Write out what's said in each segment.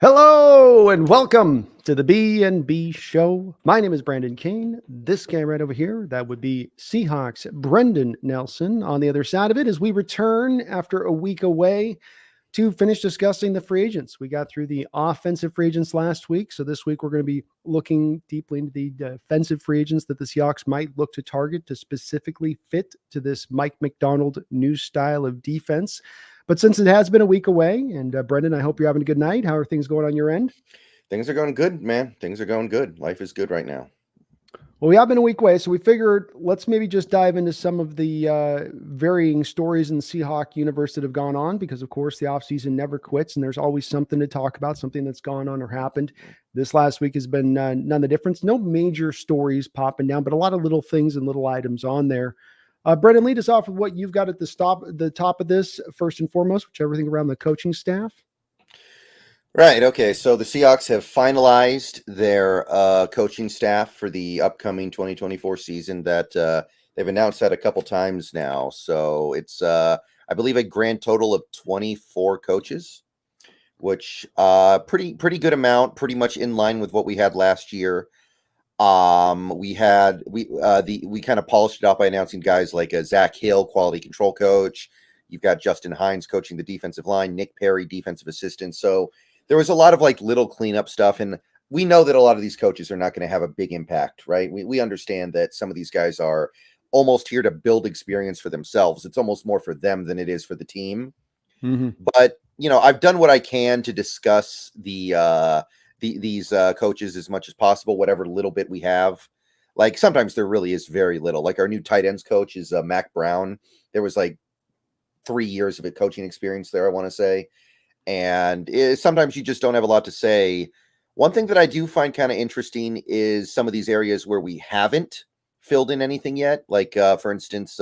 Hello and welcome to the B&B Show. My name is Brandon Kane. This guy right over here, that would be Seahawks Brendan Nelson on the other side of it as we return after a week away to finish discussing the free agents. We got through the offensive free agents last week, so this week we're going to be looking deeply into the defensive free agents that the Seahawks might look to target to specifically fit to this Mike Macdonald new style of defense. But since it has been a week away, and Brendan, I hope you're having a good night. How are things going on your end? Things are going good, man. Things are going good. Life is good right now. Well, we have been a week away, so we figured let's maybe just dive into some of the varying stories in the Seahawk universe that have gone on, because of course the offseason never quits, and there's always something to talk about, something that's gone on or happened. This last week has been none of the difference. No major stories popping down, but a lot of little things and little items on there. Brendan, lead us off with what you've got at the top of this, first and foremost, which everything around the coaching staff. Right. Okay. So the Seahawks have finalized their coaching staff for the upcoming 2024 season that they've announced that a couple times now. So it's, I believe, a grand total of 24 coaches, which pretty good amount, pretty much in line with what we had last year. We kind of polished it up by announcing guys like Zach Hill, quality control coach. You've got Justin Hines coaching the defensive line, Nick Perry, defensive assistant. So there was a lot of like little cleanup stuff. And we know that a lot of these coaches are not going to have a big impact, right? We understand that some of these guys are almost here to build experience for themselves. It's almost more for them than it is for the team. Mm-hmm. But, I've done what I can to discuss these coaches as much as possible, whatever little bit we have. Like sometimes there really is very little. Like our new tight ends coach is Mac Brown. There was like 3 years of coaching experience there, I want to say. And sometimes you just don't have a lot to say. One thing that I do find kind of interesting is some of these areas where we haven't filled in anything yet. Like, for instance,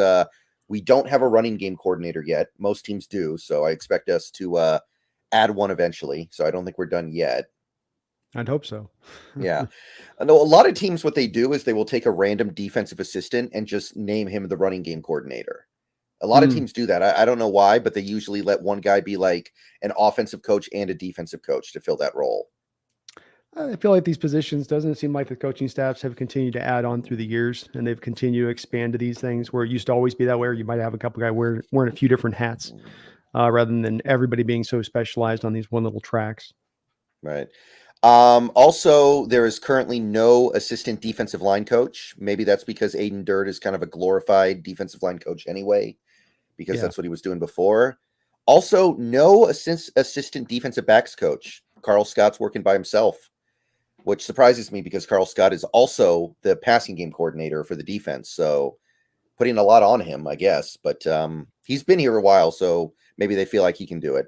we don't have a running game coordinator yet. Most teams do. So I expect us to add one eventually. So I don't think we're done yet. I'd hope so. Yeah. I know a lot of teams, what they do is they will take a random defensive assistant and just name him the running game coordinator. A lot of teams do that. I don't know why, but they usually let one guy be like an offensive coach and a defensive coach to fill that role. I feel like these positions, doesn't it seem like the coaching staffs have continued to add on through the years, and they've continued to expand to these things where it used to always be that way, where you might have a couple guys wearing a few different hats rather than everybody being so specialized on these one little tracks. Right. Also, there is currently no assistant defensive line coach. Maybe that's because Aiden Dirt is kind of a glorified defensive line coach anyway, because that's what he was doing before. Also, no assistant defensive backs coach. Carl Scott's working by himself, which surprises me because Carl Scott is also the passing game coordinator for the defense. So putting a lot on him, I guess. But he's been here a while, so maybe they feel like he can do it.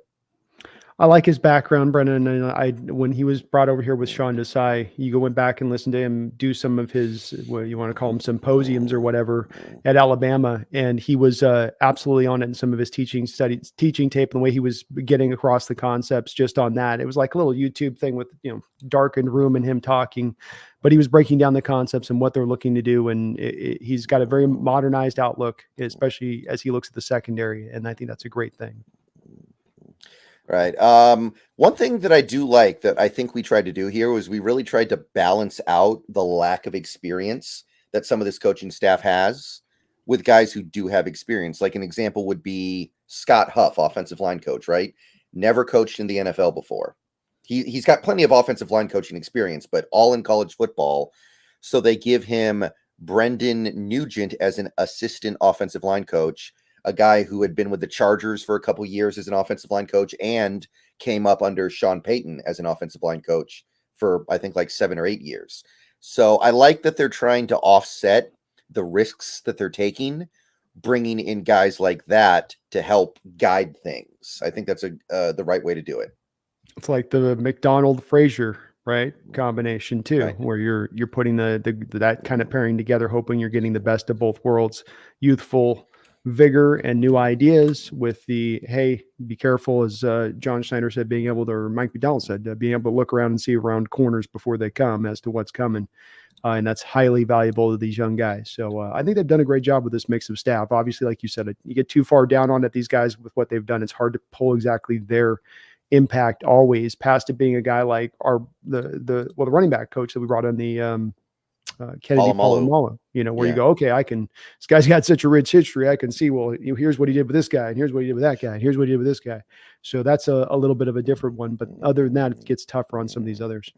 I like his background, Brennan. And when he was brought over here with Sean Desai, you went back and listened to him do some of his, what you want to call them, symposiums or whatever at Alabama. And he was absolutely on it in some of his teaching tape, and the way he was getting across the concepts just on that. It was like a little YouTube thing with, darkened room and him talking, but he was breaking down the concepts and what they're looking to do. And he's got a very modernized outlook, especially as he looks at the secondary. And I think that's a great thing. Right. One thing that I do like that I think we tried to do here was we really tried to balance out the lack of experience that some of this coaching staff has with guys who do have experience. Like an example would be Scott Huff, offensive line coach, right? Never coached in the NFL before. He's got plenty of offensive line coaching experience, but all in college football. So they give him Brendan Nugent as an assistant offensive line coach, a guy who had been with the Chargers for a couple years as an offensive line coach and came up under Sean Payton as an offensive line coach for, I think, like 7 or 8 years. So I like that they're trying to offset the risks that they're taking, bringing in guys like that to help guide things. I think that's the right way to do it. It's like the McDonald Frazier, right, combination too, Right. where you're putting that kind of pairing together, hoping you're getting the best of both worlds, youthful vigor and new ideas with the, hey, be careful, as John Schneider said, being able to, or Mike McDonald said, being able to look around and see around corners before they come as to what's coming. And that's highly valuable to these young guys. So I think they've done a great job with this mix of staff. Obviously, like you said, you get too far down on it, these guys with what they've done, it's hard to pull exactly their impact always, past it being a guy like the running back coach that we brought on, the Kennedy Polamalu, where you go, okay, this guy's got such a rich history. I can see, well, here's what he did with this guy, and here's what he did with that guy, and here's what he did with this guy. So that's a little bit of a different one. But other than that, it gets tougher on some of these others.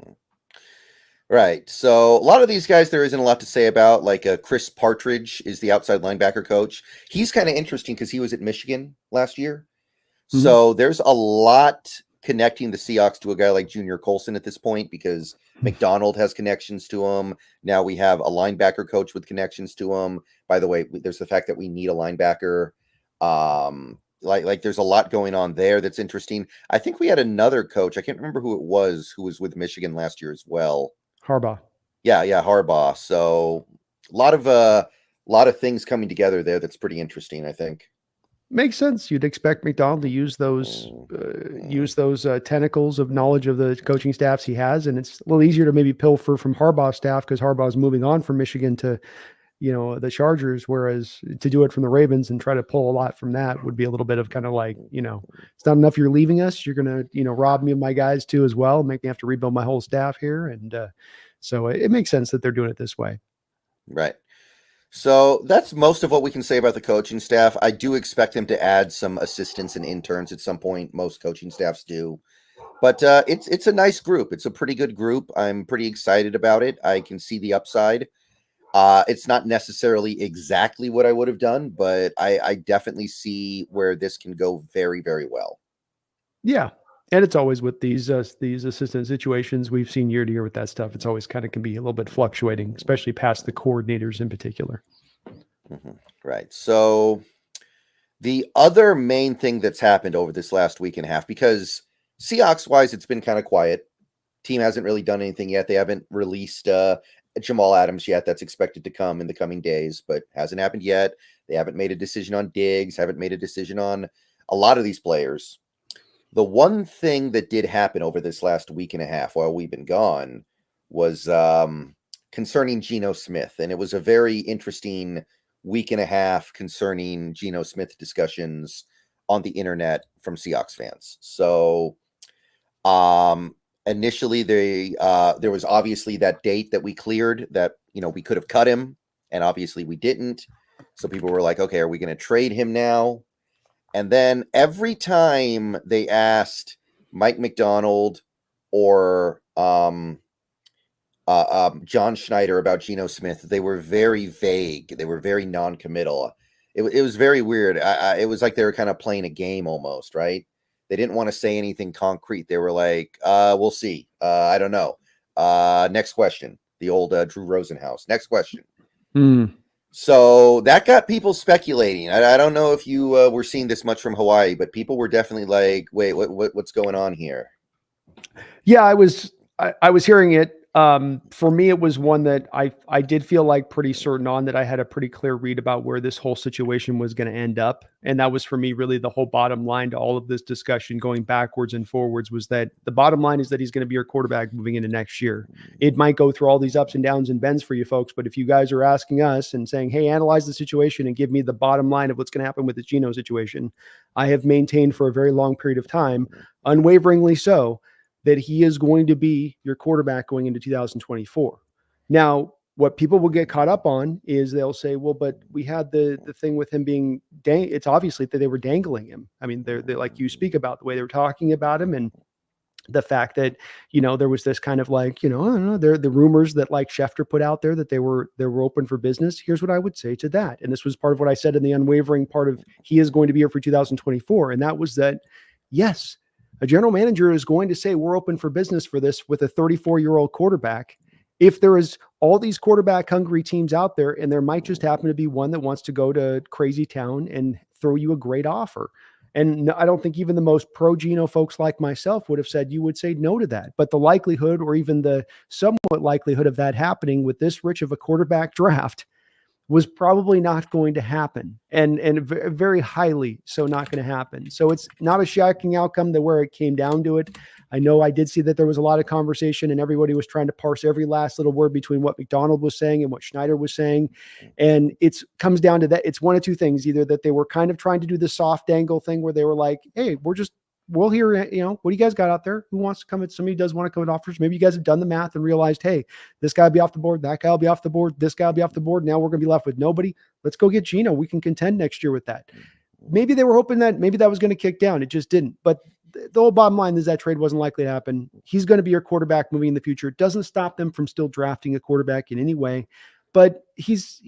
Right. So a lot of these guys, there isn't a lot to say about. Like Chris Partridge is the outside linebacker coach. He's kind of interesting because he was at Michigan last year. Mm-hmm. So there's a lot connecting the Seahawks to a guy like Junior Colson at this point, because McDonald has connections to him. Now we have a linebacker coach with connections to him. By the way, there's the fact that we need a linebacker. Like there's a lot going on there that's interesting. I think we had another coach. I can't remember who it was who was with Michigan last year as well. Harbaugh. Yeah, Harbaugh. So a lot of things coming together there that's pretty interesting, I think. Makes sense. You'd expect McDonald to use those tentacles of knowledge of the coaching staffs he has, and it's a little easier to maybe pilfer from Harbaugh's staff because Harbaugh's moving on from Michigan to, the Chargers, whereas to do it from the Ravens and try to pull a lot from that would be a little bit of kind of like, it's not enough you're leaving us, you're gonna rob me of my guys too as well, make me have to rebuild my whole staff here, and so it makes sense that they're doing it this way. Right. So that's most of what we can say about the coaching staff. I do expect them to add some assistants and interns at some point. Most coaching staffs do. But it's a nice group. It's a pretty good group. I'm pretty excited about it. I can see the upside. It's not necessarily exactly what I would have done, but I definitely see where this can go very, very well. Yeah. And it's always with these assistant situations we've seen year to year with that stuff. It's always kind of can be a little bit fluctuating, especially past the coordinators in particular. Mm-hmm. Right. So the other main thing that's happened over this last week and a half, because Seahawks wise, it's been kind of quiet. Team hasn't really done anything yet. They haven't released Jamal Adams yet. That's expected to come in the coming days, but hasn't happened yet. They haven't made a decision on Diggs, haven't made a decision on a lot of these players. The one thing that did happen over this last week and a half while we've been gone was concerning Geno Smith. And it was a very interesting week and a half concerning Geno Smith discussions on the internet from Seahawks fans. So initially there was obviously that date that we cleared that, we could have cut him, and obviously we didn't. So people were like, okay, are we going to trade him now? And then every time they asked Mike McDonald or John Schneider about Geno Smith, they were very vague. They were very non-committal. It was very weird. It was like they were kind of playing a game almost, right? They didn't want to say anything concrete. They were like, we'll see. I don't know. Next question. The old Drew Rosenhaus. Next question. So that got people speculating. I don't know if you were seeing this much from Hawaii, but people were definitely like, wait, what's going on here? Yeah, I was hearing it. For me, it was one that I did feel like pretty certain on, that I had a pretty clear read about where this whole situation was going to end up. And that was for me really the whole bottom line to all of this discussion going backwards and forwards, was that the bottom line is that he's going to be your quarterback moving into next year. It might go through all these ups and downs and bends for you folks, but if you guys are asking us and saying, hey, analyze the situation and give me the bottom line of what's going to happen with this Geno situation, I have maintained for a very long period of time, unwaveringly so, that he is going to be your quarterback going into 2024. Now, what people will get caught up on is they'll say, well, but we had the thing with him being it's obviously that they were dangling him. I mean, they're like you speak about the way they were talking about him, and the fact that, there was this kind of like, I don't know, the rumors that like Schefter put out there that they were open for business. Here's what I would say to that. And this was part of what I said in the unwavering part of he is going to be here for 2024. And that was that, yes, a general manager is going to say we're open for business for this with a 34-year-old quarterback. If there is all these quarterback hungry teams out there, and there might just happen to be one that wants to go to crazy town and throw you a great offer. And I don't think even the most pro Geno folks like myself would have said you would say no to that. But the likelihood, or even the somewhat likelihood of that happening with this rich of a quarterback draft, was probably not going to happen, and very highly so not going to happen. So it's not a shocking outcome to where it came down to it. I know I did see that there was a lot of conversation and everybody was trying to parse every last little word between what McDonald was saying and what Schneider was saying. And it comes down to that. It's one of two things: either that they were kind of trying to do the soft angle thing where they were like, hey, we're just we'll hear, what do you guys got out there? Who wants to come in? Somebody does want to come in offers. Maybe you guys have done the math and realized, hey, this guy will be off the board. That guy will be off the board. This guy will be off the board. Now we're going to be left with nobody. Let's go get Geno. We can contend next year with that. Maybe they were hoping that maybe that was going to kick down. It just didn't. But the whole bottom line is that trade wasn't likely to happen. He's going to be your quarterback moving in the future. It doesn't stop them from still drafting a quarterback in any way. But he's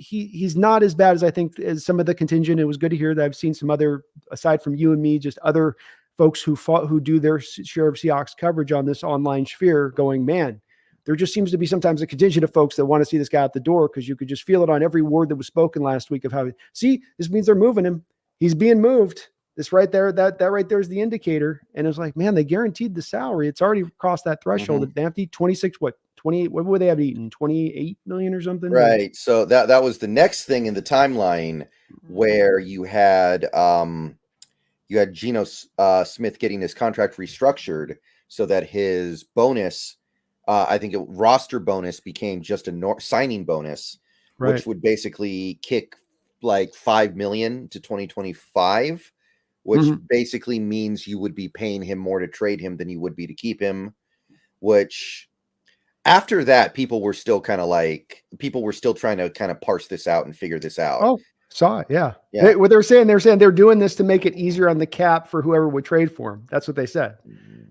not as bad as I think as some of the contingent. It was good to hear that I've seen some other, aside from you and me, just other folks who do their share of Seahawks coverage on this online sphere going, man, there just seems to be sometimes a contingent of folks that want to see this guy out the door because you could just feel it on every word that was spoken last week of how, see, this means they're moving him. He's being moved. This right there, that right there is the indicator. And it was like, man, they guaranteed the salary. It's already crossed that threshold. Mm-hmm. They have to eat 26, 28, what would they have eaten? 28 million or something? Right. So that was the next thing in the timeline where you had Geno Smith getting his contract restructured so that his bonus, I think roster bonus became just a signing bonus, right, which would basically kick like 5 million to 2025, which basically means you would be paying him more to trade him than you would be to keep him, which after that, people were still trying to kind of parse this out and figure this out. Oh, saw it. Yeah. What they're saying they're doing this to make it easier on the cap for whoever would trade for him. That's what they said.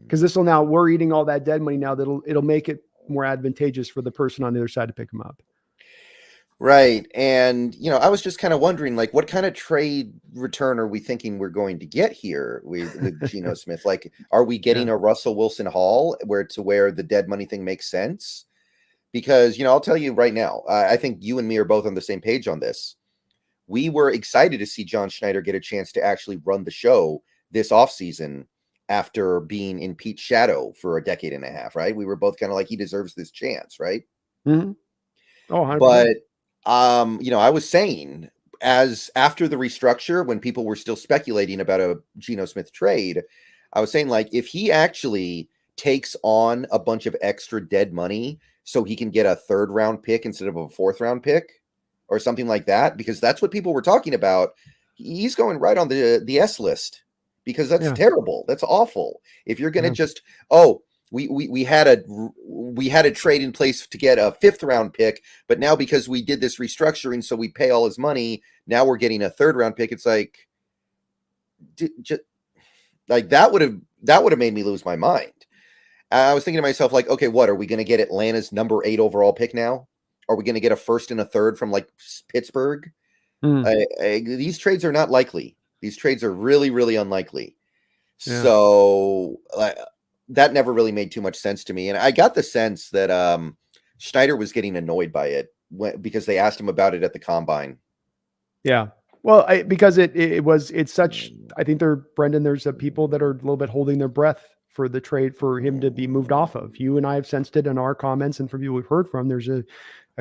Because we're eating all that dead money now. It'll make it more advantageous for the person on the other side to pick him up. Right. And, I was just kind of wondering, like, what kind of trade return are we thinking we're going to get here with Geno Smith? Like, are we getting a Russell Wilson haul where the dead money thing makes sense? Because, I'll tell you right now, I think you and me are both on the same page on this. We were excited to see John Schneider get a chance to actually run the show this offseason after being in Pete's shadow for a decade and a half, right? We were both kind of like, he deserves this chance, right? Mm-hmm. Oh, 100%. But I was saying, as after the restructure, when people were still speculating about a Geno Smith trade, I was saying, like, if he actually takes on a bunch of extra dead money so he can get a 3rd round pick instead of a 4th round pick or something like that, because that's what people were talking about, he's going right on the S list, because that's terrible. That's awful. If you're going to just, we had a trade in place to get a 5th round pick, but now because we did this restructuring, so we pay all his money, now we're getting a 3rd round pick. It's like, that would have made me lose my mind. I was thinking to myself, like, okay, what are we going to get? Atlanta's number 8 overall pick now? Are we going to get a 1st and a 3rd from like Pittsburgh? These trades are not likely. These trades are really, really unlikely. Yeah. So that never really made too much sense to me. And I got the sense that Schneider was getting annoyed by it because they asked him about it at the combine. Yeah. Well, because it's such, I think Brendan, there's people that are a little bit holding their breath for the trade for him to be moved off of. You and I have sensed it in our comments, and from you we've heard from, there's a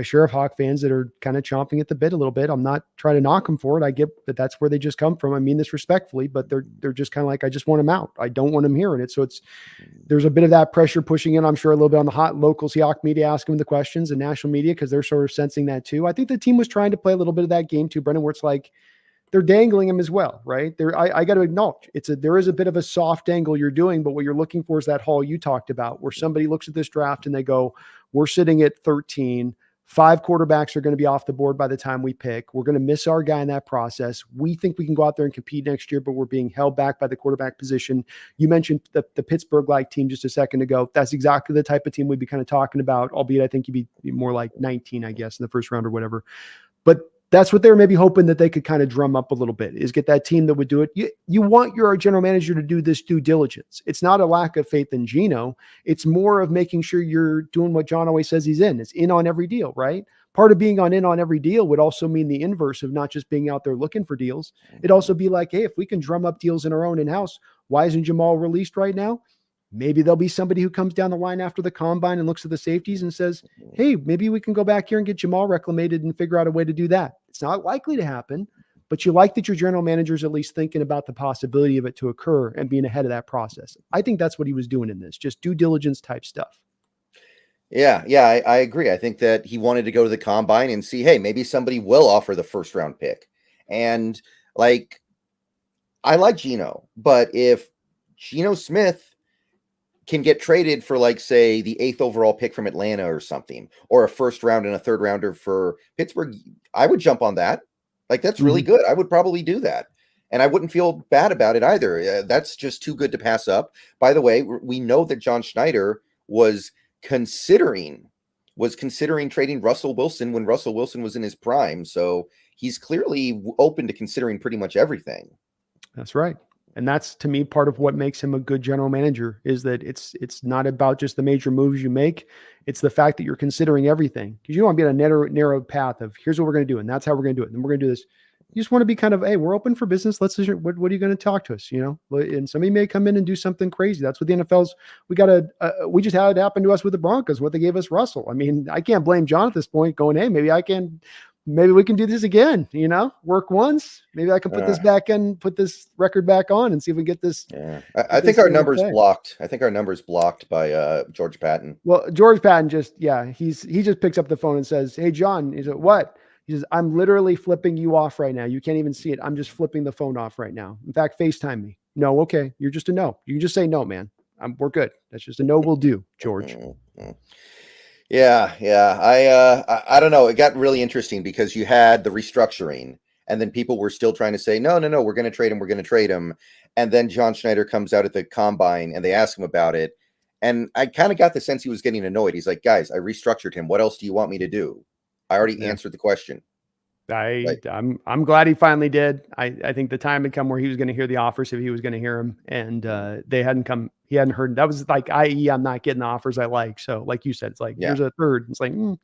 share of Hawk fans that are kind of chomping at the bit a little bit. I'm not trying to knock them for it. I get that that's where they just come from. I mean this respectfully, but they're just kind of like, I just want him out. I don't want him hearing it. So there's a bit of that pressure pushing in, I'm sure, a little bit on the hot local Seahawks media, asking him the questions, and national media, because they're sort of sensing that too. I think the team was trying to play a little bit of that game too, Brendan, where it's like, they're dangling him as well, right? I got to acknowledge there is a bit of a soft angle you're doing, but what you're looking for is that haul you talked about, where somebody looks at this draft and they go, we're sitting at 13, 5 quarterbacks are going to be off the board by the time we pick. We're going to miss our guy in that process. We think we can go out there and compete next year, but we're being held back by the quarterback position. You mentioned the Pittsburgh-like team just a second ago. That's exactly the type of team we'd be kind of talking about, albeit I think you'd be more like 19, I guess, in the first round or whatever. But that's what they were maybe hoping that they could kind of drum up a little bit, is get that team that would do it. You want your general manager to do this due diligence. It's not a lack of faith in Geno. It's more of making sure you're doing what John always says he's in. It's in on every deal, right? Part of being in on every deal would also mean the inverse of not just being out there looking for deals. It'd also be like, hey, if we can drum up deals in our own in-house, why isn't Jamal released right now? Maybe there'll be somebody who comes down the line after the combine and looks at the safeties and says, hey, maybe we can go back here and get Jamal reclamated and figure out a way to do that. It's not likely to happen, but you like that your general manager's at least thinking about the possibility of it to occur and being ahead of that process. I think that's what he was doing in this, just due diligence type stuff. Yeah, I agree. I think that he wanted to go to the combine and see, hey, maybe somebody will offer the 1st round pick. And like, I like Geno, but if Geno Smith can get traded for, like, say, the 8th overall pick from Atlanta or something, or a first round and a third rounder for Pittsburgh, I would jump on that. Like, that's really good. I would probably do that. And I wouldn't feel bad about it either. That's just too good to pass up. By the way, we know that John Schneider was considering trading Russell Wilson when Russell Wilson was in his prime. So he's clearly open to considering pretty much everything. That's right. And that's, to me, part of what makes him a good general manager, is that it's not about just the major moves you make. It's the fact that you're considering everything, because you don't want to be on a narrow path of, here's what we're going to do, and that's how we're going to do it, and we're going to do this. You just want to be kind of, hey, we're open for business. Let's just, what are you going to talk to us? And somebody may come in and do something crazy. That's what the NFL's, we just had it happen to us with the Broncos, what they gave us Russell. I mean, I can't blame John at this point going, hey, maybe we can do this again, work once. Maybe I can put this back in, put this record back on and see if we get this. Yeah. I think our number's blocked. I think our number's blocked by George Patton. Well, George Patton he just picks up the phone and says, hey, John, he said, what? He says, I'm literally flipping you off right now. You can't even see it. I'm just flipping the phone off right now. In fact, FaceTime me. No. Okay. You're just a no. You can just say no, man. We're good. That's just a no will do, George. Yeah. I don't know. It got really interesting because you had the restructuring and then people were still trying to say, no, we're going to trade him. We're going to trade him. And then John Schneider comes out at the combine and they ask him about it. And I kind of got the sense he was getting annoyed. He's like, guys, I restructured him. What else do you want me to do? I already answered the question. I'm glad he finally did. I think the time had come where he was going to hear the offers if he was going to hear them, and they hadn't come. He hadn't heard. That was like, i.e., I'm not getting the offers I like. So, like you said, it's like here's a third. It's like, how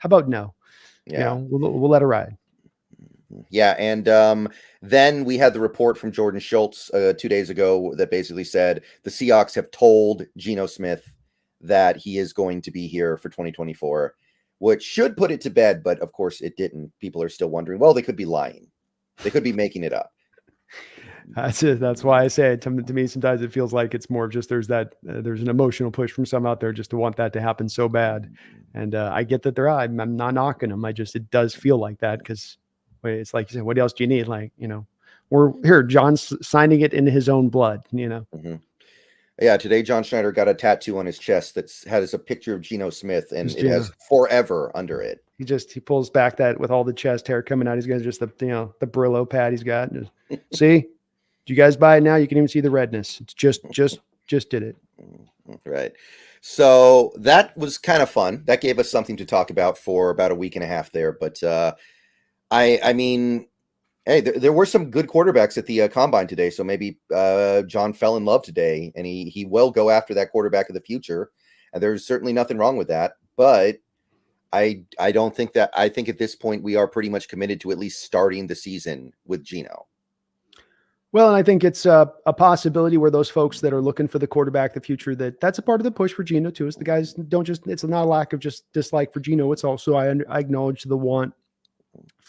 about no? Yeah, we'll let it ride. Yeah, and then we had the report from Jordan Schultz 2 days ago that basically said the Seahawks have told Geno Smith that he is going to be here for 2024. Which should put it to bed, but of course it didn't. People are still wondering, well, they could be lying. They could be making it up. That's it. That's why I say it. To me, sometimes it feels like it's more of just there's an emotional push from some out there just to want that to happen so bad. And I get that I'm not knocking them. It does feel like that because it's like you said, what else do you need? Like, we're here. John's signing it in his own blood, Mm-hmm. Yeah, today John Schneider got a tattoo on his chest that has a picture of Geno Smith, and it has forever under it. He pulls back that with all the chest hair coming out. He's got just the Brillo pad he's got. See, do you guys buy it now? You can even see the redness. It's just did it. Right. So that was kind of fun. That gave us something to talk about for about a week and a half there. But I mean. Hey, there were some good quarterbacks at the combine today, so maybe John fell in love today, and he will go after that quarterback of the future, and there's certainly nothing wrong with that. But I don't think that. I think at this point we are pretty much committed to at least starting the season with Geno. Well, and I think it's a possibility where those folks that are looking for the quarterback of the future, that's a part of the push for Geno too. Is the guys don't just. It's not a lack of just dislike for Geno. It's also I acknowledge the want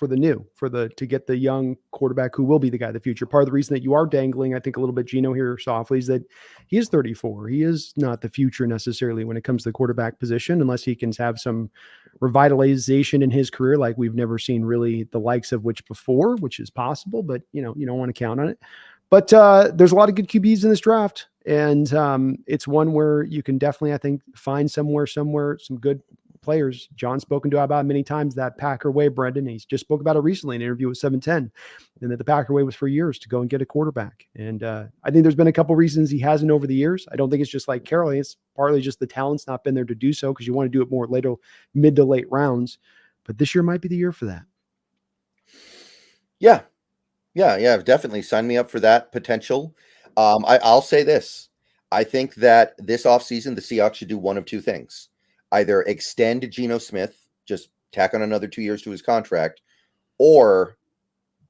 to get the young quarterback who will be the guy of the future. Part of the reason that you are dangling, I think, a little bit Geno here softly is that he is 34. He is not the future necessarily when it comes to the quarterback position, unless he can have some revitalization in his career like we've never seen really the likes of which before, which is possible, but you don't want to count on it. But there's a lot of good QBs in this draft, and it's one where you can definitely, I think, find somewhere some good players. John's spoken to about many times that Packer way, Brendan. He's just spoke about it recently in an interview with 710, and that the Packer way was for years to go and get a quarterback. And I think there's been a couple reasons he hasn't over the years. I don't think it's just like Carroll. It's partly just the talent's not been there to do so because you want to do it more mid to late rounds. But this year might be the year for that. Yeah, definitely sign me up for that potential. I'll say this. I think that this offseason, the Seahawks should do one of two things. Either extend Geno Smith, just tack on another 2 years to his contract, or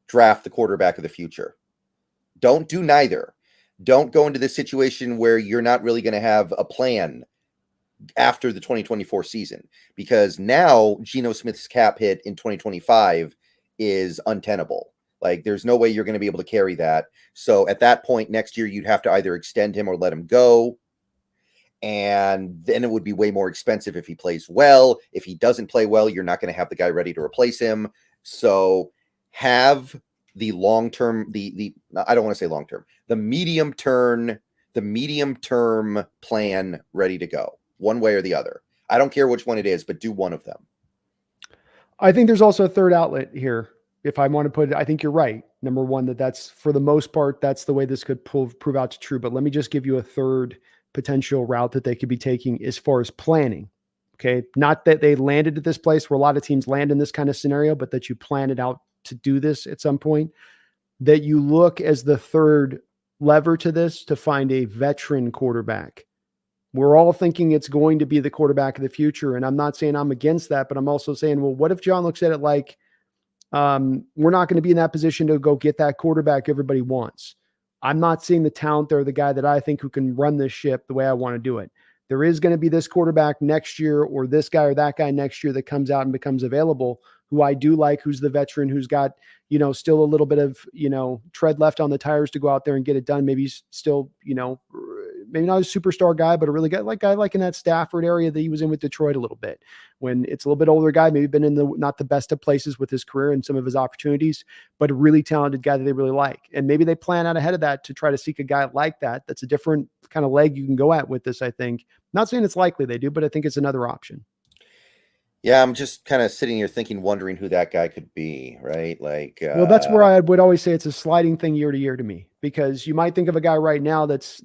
draft the quarterback of the future. Don't do neither. Don't go into this situation where you're not really going to have a plan after the 2024 season, because now Geno Smith's cap hit in 2025 is untenable. Like, there's no way you're going to be able to carry that. So at that point next year, you'd have to either extend him or let him go. And then it would be way more expensive if he plays well. If he doesn't play well, you're not going to have the guy ready to replace him. So have the long-term, I don't want to say long-term, the medium-term the medium-term plan ready to go, one way or the other. I don't care which one it is, but do one of them. I think there's also a third outlet here. If I want to put it, I think you're right. Number one, that's for the most part, that's the way this could prove out to true. But let me just give you a third potential route that they could be taking as far as planning. Okay. Not that they landed at this place where a lot of teams land in this kind of scenario, but that you plan it out to do this at some point, that you look as the third lever to this to find a veteran quarterback. We're all thinking it's going to be the quarterback of the future. And I'm not saying I'm against that, but I'm also saying, well, what if John looks at it like, we're not going to be in that position to go get that quarterback everybody wants. I'm not seeing the talent there, the guy that I think who can run this ship the way I want to do it. There is going to be this quarterback next year or this guy or that guy next year that comes out and becomes available, who I do like, who's the veteran, who's got, still a little bit of, tread left on the tires to go out there and get it done. Maybe he's still, maybe not a superstar guy, but a really guy like in that Stafford area that he was in with Detroit a little bit. When it's a little bit older guy, maybe been in not the best of places with his career and some of his opportunities, but a really talented guy that they really like. And maybe they plan out ahead of that to try to seek a guy like that. That's a different kind of leg you can go at with this, I think. Not saying it's likely they do, but I think it's another option. Yeah, I'm just kind of sitting here thinking, wondering who that guy could be, right? Like, well, that's where I would always say it's a sliding thing year to year to me, because you might think of a guy right now that's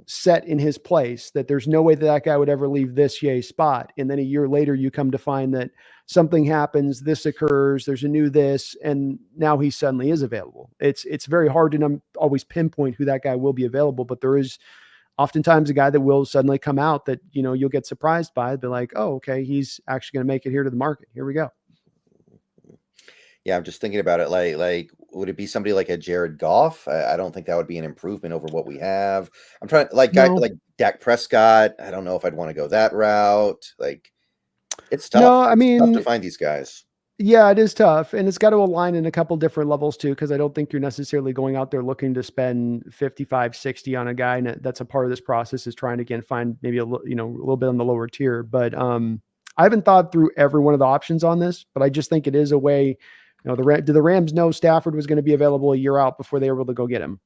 set in his place, that there's no way that guy would ever leave this spot. And then a year later, you come to find that something happens, this occurs, there's a new this, and now he suddenly is available. It's very hard to always pinpoint who that guy will be available, but there is oftentimes a guy that will suddenly come out that, you'll get surprised by it, be like, oh, okay, he's actually going to make it here to the market. Here we go. Yeah, I'm just thinking about it. Like, would it be somebody like a Jared Goff? I don't think that would be an improvement over what we have. I'm trying guy like Dak Prescott. I don't know if I'd want to go that route. Like, it's tough. No, I mean, it's tough to find these guys. Yeah, it is tough. And it's got to align in a couple different levels too, because I don't think you're necessarily going out there looking to spend 55, 60 on a guy. And that's a part of this process, is trying to, again, find maybe a little bit on the lower tier. But I haven't thought through every one of the options on this, but I just think it is a way, do the Rams know Stafford was going to be available a year out before they were able to go get him?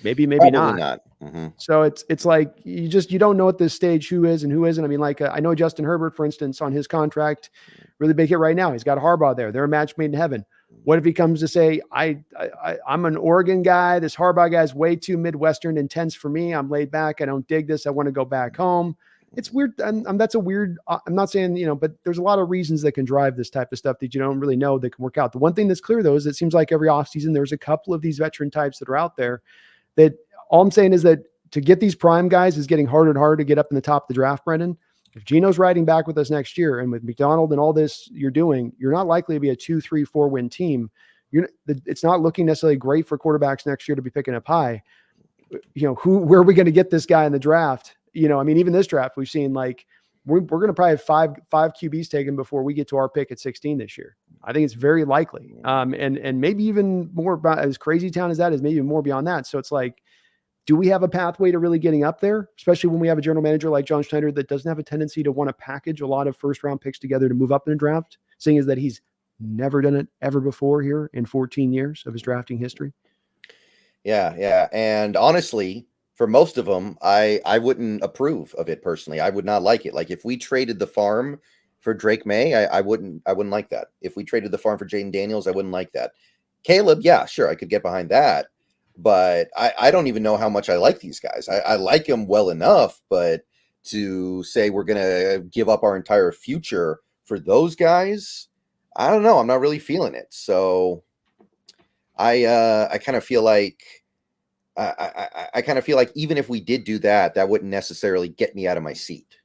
Maybe Probably not. Mm-hmm. So it's like, you don't know at this stage who is and who isn't. I mean, like, I know Justin Herbert, for instance, on his contract, really big hit right now. He's got Harbaugh there. They're a match made in heaven. What if he comes to say, I'm an Oregon guy. This Harbaugh guy is way too Midwestern intense for me. I'm laid back. I don't dig this. I want to go back home. It's weird. And that's a weird, I'm not saying, but there's a lot of reasons that can drive this type of stuff that you don't really know that can work out. The one thing that's clear, though, is it seems like every offseason, there's a couple of these veteran types that are out there that all I'm saying is that to get these prime guys is getting harder and harder to get up in the top of the draft, Brendan. If Geno's riding back with us next year, and with McDonald and all this you're doing, you're not likely to be a 2, 3, 4 win team. It's not looking necessarily great for quarterbacks next year to be picking up high. Where are we going to get this guy in the draft? Even this draft, we've seen like we're going to probably have five QBs taken before we get to our pick at 16 this year. I think it's very likely. And maybe even more, about as crazy town as that is, maybe more beyond that. So it's like, do we have a pathway to really getting up there, especially when we have a general manager like John Schneider that doesn't have a tendency to want to package a lot of first round picks together to move up in a draft, seeing as that he's never done it ever before here in 14 years of his drafting history? Yeah. And honestly, for most of them, I wouldn't approve of it personally. I would not like it. Like, if we traded the farm for Drake May, I wouldn't like that. If we traded the farm for Jaden Daniels, I wouldn't like that. Caleb, yeah, sure, I could get behind that. But I don't even know how much I like these guys. I like them well enough, but to say we're going to give up our entire future for those guys, I don't know. I'm not really feeling it. So I kind of feel like I kind of feel like even if we did do that, that wouldn't necessarily get me out of my seat,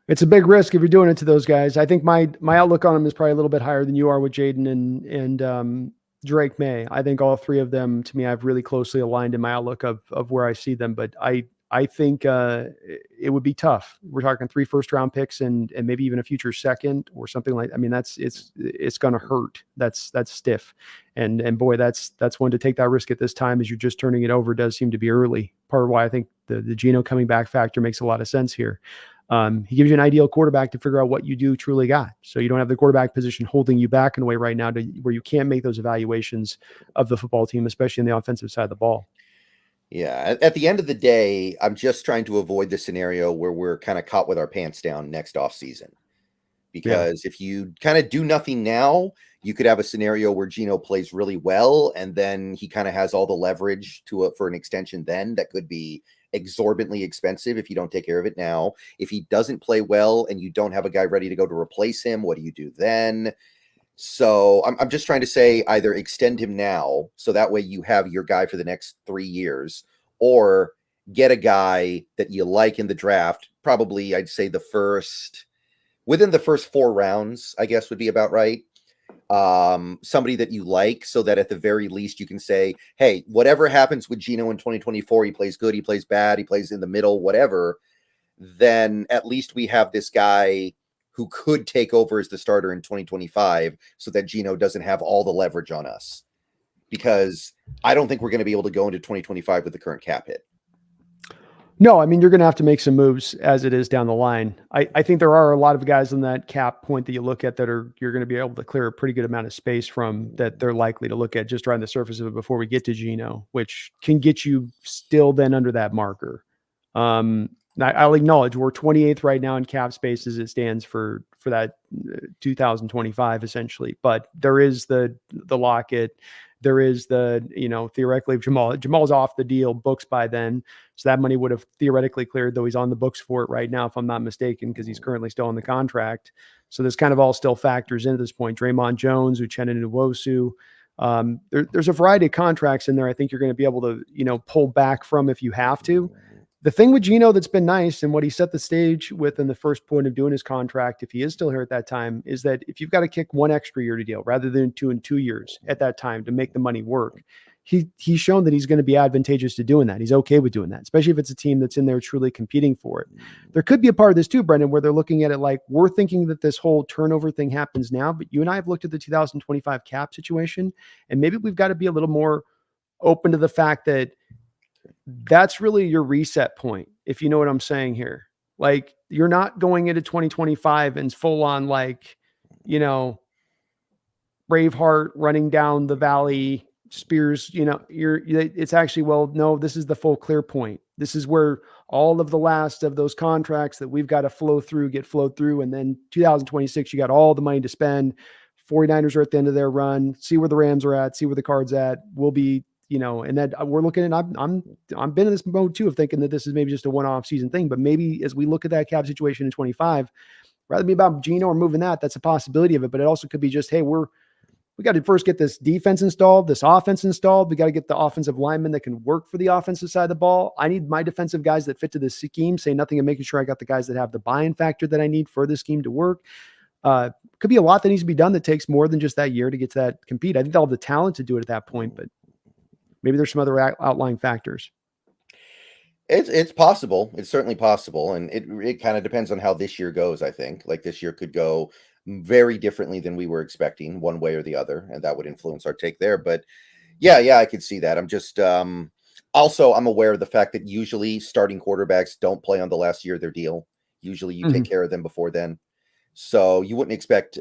It's a big risk if you're doing it to those guys. I think my outlook on them is probably a little bit higher than you are with Jaden and Drake May. I think all three of them, to me, I've really closely aligned in my outlook of where I see them. But I think it would be tough. We're talking 3 first-round picks and maybe even a future second or something like. I mean, it's going to hurt. That's stiff, and boy, that's one to take that risk at this time as you're just turning it over. Does seem to be early. Part of why I think the Geno coming back factor makes a lot of sense here. He gives you an ideal quarterback to figure out what you do truly got. So you don't have the quarterback position holding you back in a way right now to where you can't make those evaluations of the football team, especially in the offensive side of the ball. Yeah. At the end of the day, I'm just trying to avoid the scenario where we're kind of caught with our pants down next off season. Yeah. Because if you kind of do nothing now, you could have a scenario where Geno plays really well, and then he kind of has all the leverage for an extension. Then that could be exorbitantly expensive if you don't take care of it now. If he doesn't play well and you don't have a guy ready to go to replace him, what do you do then? So I'm just trying to say either extend him now, so that way you have your guy for the next 3 years, or get a guy that you like in the draft. Probably, I'd say within the first 4 rounds, I guess would be about right. Somebody that you like, so that at the very least you can say, hey, whatever happens with Geno in 2024, he plays good, he plays bad, he plays in the middle, whatever, then at least we have this guy who could take over as the starter in 2025, so that Geno doesn't have all the leverage on us. Because I don't think we're going to be able to go into 2025 with the current cap hit. No, I mean, you're going to have to make some moves as it is down the line. I think there are a lot of guys on that cap point that you look at that you're going to be able to clear a pretty good amount of space from, that they're likely to look at just around the surface of it before we get to Geno, which can get you still then under that marker. I'll acknowledge we're 28th right now in cap space as it stands for that 2025 essentially, but there is the Lockett. There is theoretically, if Jamal's off the deal books by then. So that money would have theoretically cleared, though he's on the books for it right now, if I'm not mistaken, because he's currently still on the contract. So this kind of all still factors into this point. Dre'Mont Jones, Uchenna Nwosu. There's a variety of contracts in there I think you're going to be able to, pull back from if you have to. The thing with Geno that's been nice, and what he set the stage with in the first point of doing his contract, if he is still here at that time, is that if you've got to kick 1 extra year to deal rather than 2 in 2 years at that time to make the money work, he's shown that he's going to be advantageous to doing that. He's okay with doing that, especially if it's a team that's in there truly competing for it. There could be a part of this too, Brendan, where they're looking at it like, we're thinking that this whole turnover thing happens now, but you and I have looked at the 2025 cap situation, and maybe we've got to be a little more open to the fact that that's really your reset point, if you know what I'm saying here. Like, you're not going into 2025 and full on Braveheart running down the valley, spears, it's actually, well, no, this is the full clear point. This is where all of the last of those contracts that we've got to get flowed through. And then 2026, you got all the money to spend. 49ers are at the end of their run. See where the Rams are at, see where the Cards at. We'll be, and that we're looking at, I'm been in this mode too of thinking that this is maybe just a one-off season thing, but maybe as we look at that cap situation in 25, rather than be about Geno or moving that's a possibility of it, but it also could be just, hey, we got to first get this defense installed, this offense installed. We got to get the offensive linemen that can work for the offensive side of the ball. I need my defensive guys that fit to this scheme, say nothing, and making sure I got the guys that have the buy-in factor that I need for the scheme to work. Could be a lot that needs to be done that takes more than just that year to get to that compete. I think they'll have the talent to do it at that point, but maybe there's some other outlying factors. It's possible. It's certainly possible. And it kind of depends on how this year goes, I think. Like, this year could go very differently than we were expecting, one way or the other, and that would influence our take there. But yeah, I could see that. I'm just also, I'm aware of the fact that usually starting quarterbacks don't play on the last year of their deal. Usually you take care of them before then. So you wouldn't expect,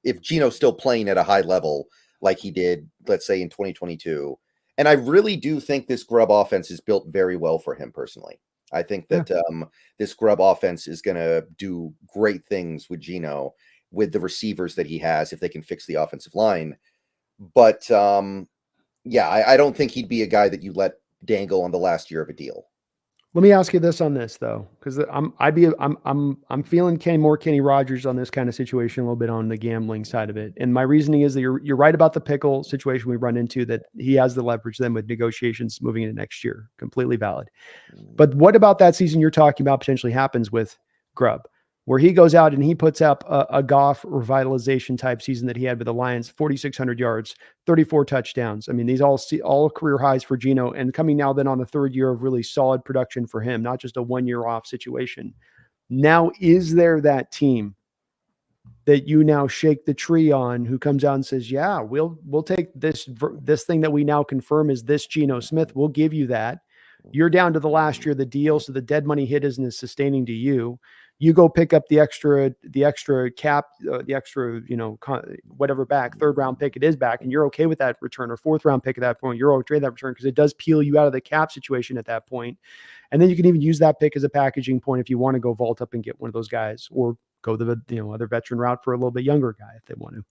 if Geno's still playing at a high level like he did, let's say in 2022. And I really do think this Grubb offense is built very well for him personally. I think that this Grubb offense is going to do great things with Geno, with the receivers that he has, if they can fix the offensive line. But I don't think he'd be a guy that you let dangle on the last year of a deal. Let me ask you this on this though, because I'm feeling Kenny Rogers on this kind of situation a little bit on the gambling side of it. And my reasoning is that you're right about the pickle situation we run into, that he has the leverage then with negotiations moving into next year. Completely valid. But what about that season you're talking about potentially happens with Grubb, where he goes out and he puts up a Goff revitalization type season that he had with the Lions, 4,600 yards, 34 touchdowns. I mean, these all career highs for Geno, and coming now then on the 3rd year of really solid production for him, not just a 1 year off situation. Now, is there that team that you now shake the tree on, who comes out and says, yeah, we'll take this thing that we now confirm is this Geno Smith. We'll give you that. You're down to the last year of the deal, so the dead money hit isn't as sustaining to you. You go pick up the extra cap, the extra, whatever back, third round pick it is back, and you're okay with that return, or fourth round pick at that point, you're okay with that return because it does peel you out of the cap situation at that point. And then you can even use that pick as a packaging point if you want to go vault up and get one of those guys, or go the other veteran route for a little bit younger guy if they want to.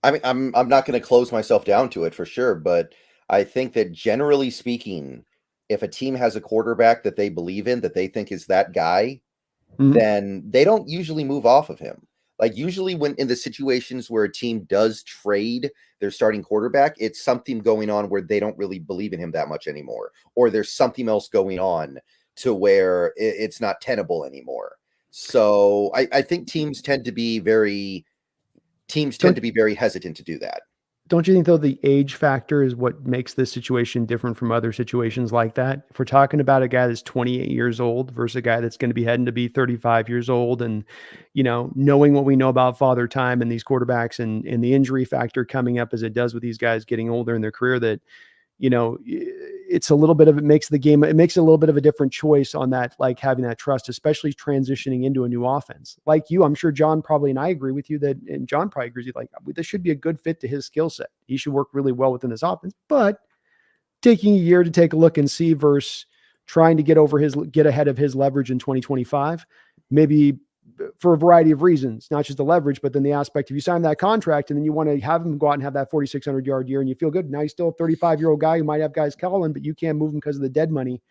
I mean, I'm not going to close myself down to it for sure, but I think that generally speaking, if a team has a quarterback that they believe in, that they think is that guy, then they don't usually move off of him. Like usually when in the situations where a team does trade their starting quarterback, it's something going on where they don't really believe in him that much anymore, or there's something else going on to where it's not tenable anymore. So I think teams tend to be very hesitant to do that. Don't you think, though, the age factor is what makes this situation different from other situations like that? If we're talking about a guy that's 28 years old versus a guy that's going to be heading to be 35 years old, and, knowing what we know about father time and these quarterbacks, and the injury factor coming up as it does with these guys getting older in their career, that, it's a little bit of, it makes it a little bit of a different choice on that, like having that trust, especially transitioning into a new offense. Like you, I'm sure John probably, and I agree with you that, and John probably agrees with you, like this should be a good fit to his skill set. He should work really well within this offense, but taking a year to take a look and see versus trying to get ahead of his leverage in 2025, maybe for a variety of reasons, not just the leverage, but then the aspect of you sign that contract and then you want to have him go out and have that 4,600 yard year and you feel good. Now he's still a 35-year-old guy who might have guys calling, but you can't move him because of the dead money,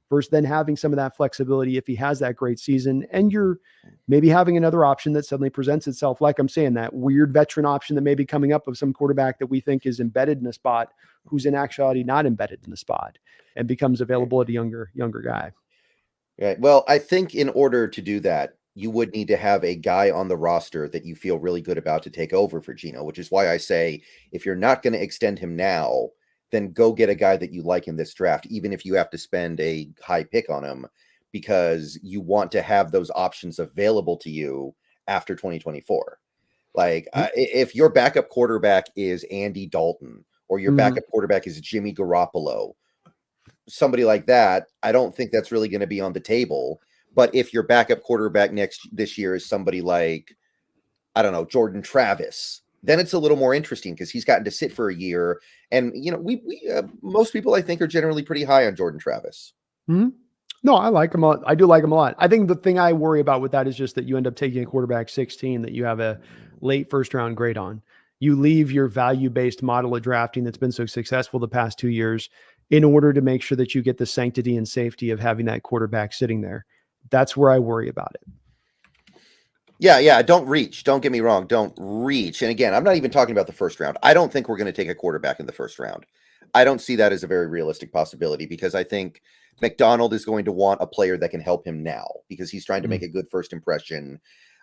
versus then having some of that flexibility if he has that great season, and you're maybe having another option that suddenly presents itself. Like I'm saying, that weird veteran option that may be coming up of some quarterback that we think is embedded in a spot, who's in actuality not embedded in the spot and becomes available at a younger guy. Right. Well, I think in order to do that, you would need to have a guy on the roster that you feel really good about to take over for Geno, which is why I say if you're not going to extend him now, then go get a guy that you like in this draft, even if you have to spend a high pick on him, because you want to have those options available to you after 2024. Like if your backup quarterback is Andy Dalton, or your backup quarterback is Jimmy Garoppolo, somebody like that, I don't think that's really going to be on the table. But if your backup quarterback this year is somebody like, I don't know, Jordan Travis, then it's a little more interesting because he's gotten to sit for a year. And, we most people I think are generally pretty high on Jordan Travis. No, I like him. I do like him a lot. I think the thing I worry about with that is just that you end up taking a quarterback 16 that you have a late first round grade on. You leave your value-based model of drafting that's been so successful the past 2 years in order to make sure that you get the sanctity and safety of having that quarterback sitting there. That's where I worry about it. Yeah. Don't reach. Don't get me wrong. Don't reach. And again, I'm not even talking about the first round. I don't think we're going to take a quarterback in the first round. I don't see that as a very realistic possibility, because I think McDonald is going to want a player that can help him now, because he's trying to make a good first impression.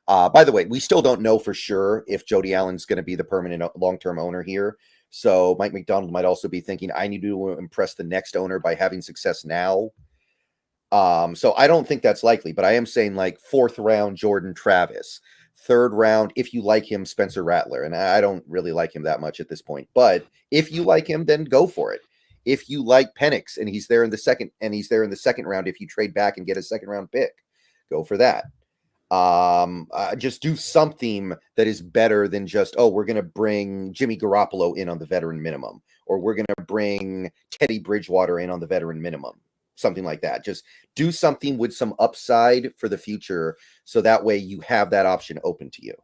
By the way, we still don't know for sure if Jody Allen's going to be the permanent long-term owner here. So Mike McDonald might also be thinking, I need to impress the next owner by having success now. So I don't think that's likely, but I am saying like fourth round Jordan Travis, third round, if you like him, Spencer Rattler. And I don't really like him that much at this point, but if you like him, then go for it. If you like Penix and he's there in the second round, if you trade back and get a second round pick, go for that. Just do something that is better than just, we're going to bring Jimmy Garoppolo in on the veteran minimum, or we're going to bring Teddy Bridgewater in on the veteran minimum. Something like that. Just do something with some upside for the future, so that way you have that option open to you.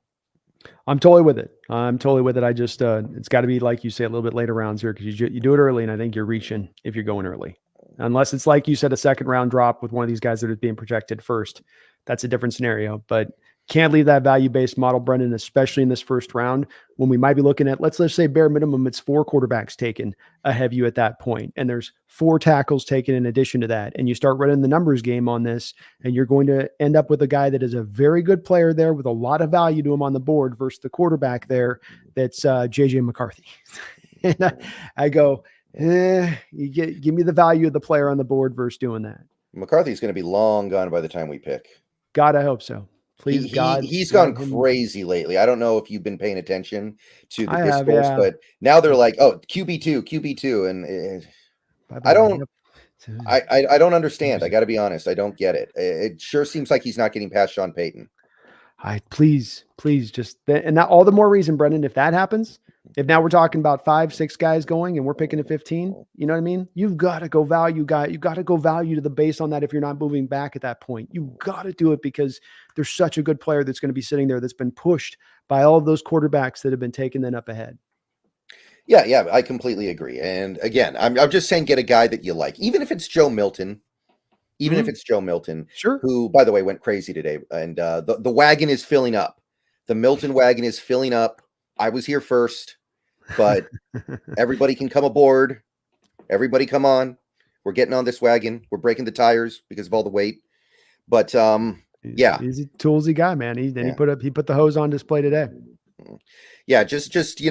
I'm totally with it. I just, it's got to be, like you say, a little bit later rounds here, because you do it early, and I think you're reaching if you're going early. Unless it's like you said, a second round drop with one of these guys that is being projected first. That's a different scenario, but can't leave that value-based model, Brendan, especially in this first round when we might be looking at, let's say bare minimum, it's 4 quarterbacks taken ahead of you at that point, and there's 4 tackles taken in addition to that. And you start running the numbers game on this, and you're going to end up with a guy that is a very good player there with a lot of value to him on the board versus the quarterback there that's JJ McCarthy. And I go, give me the value of the player on the board versus doing that. McCarthy's going to be long gone by the time we pick. God, I hope so. Please, God. He's gone crazy lately. I don't know if you've been paying attention to the discourse, but now they're like, QB2, and I don't. So, I don't understand. I got to be honest. I don't get it. It sure seems like he's not getting past Sean Payton. please just and that all the more reason, Brendan, if that happens, if now we're talking about 5, 6 guys going and we're picking at 15, you know what I mean? You've got to go value you got to go value to the base on that. If you're not moving back at that point, you got to do it because there's such a good player that's going to be sitting there that's been pushed by all of those quarterbacks that have been taken then up ahead. Yeah, I completely agree. And again, I'm just saying, get a guy that you like, even if it's Joe Milton. Even if it's Joe Milton, Sure. who, by the way, went crazy today. And the wagon is filling up. The Milton wagon is filling up. I was here first, but everybody can come aboard. Everybody come on. We're getting on this wagon. We're breaking the tires because of all the weight. But yeah. He's a toolsy guy, man. He put the hose on display today. Yeah, just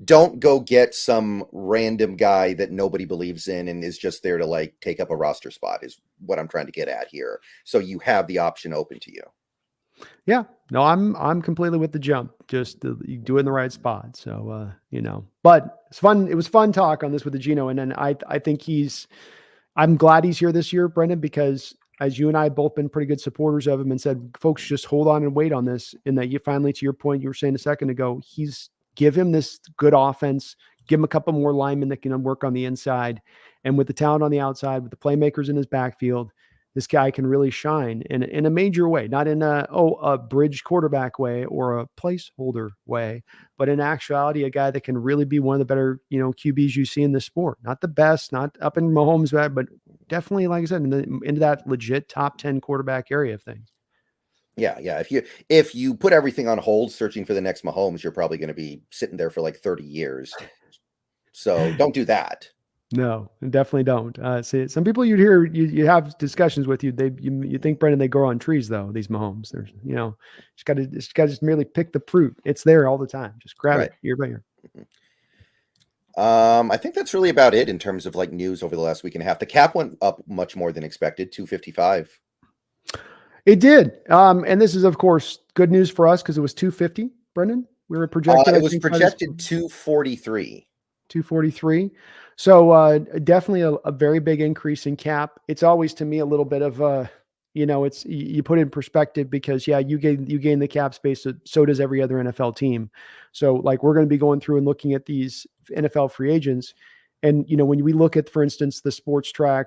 don't go get some random guy that nobody believes in and is just there to like take up a roster spot is what I'm trying to get at here. So you have the option open to you. Yeah, no, I'm completely with the jump. Just you do it in the right spot. So but it's fun. It was fun talk on this with the Geno, and then I think I'm glad he's here this year, Brendan, because as you and I have both been pretty good supporters of him and said, folks, just hold on and wait on this. And that you finally, to your point, you were saying a second ago, give him this good offense, give him a couple more linemen that can work on the inside. And with the talent on the outside, with the playmakers in his backfield, this guy can really shine in a major way, not in a bridge quarterback way or a placeholder way, but in actuality, a guy that can really be one of the better, QBs you see in the sport. Not the best, not up in Mahomes' bag, but definitely, like I said, into that legit top 10 quarterback area of things. Yeah. If you put everything on hold searching for the next Mahomes, you're probably going to be sitting there for like 30 years. So don't do that. No, definitely don't. See, some people you'd hear, you have discussions with you think, Brendan, they grow on trees though, these Mahomes. There's, just got to just merely pick the fruit. It's there all the time. Just grab it year by year. I think that's really about it in terms of like news over the last week and a half. The cap went up much more than expected, 255. It did. And this is, of course, good news for us because it was 250, Brendan. We were projected. It was projected 243. 243. So definitely a very big increase in cap. It's always, to me, a little bit of it's you put it in perspective because you gain the cap space. So does every other NFL team. So like we're going to be going through and looking at these NFL free agents. And, when we look at, for instance, the sports track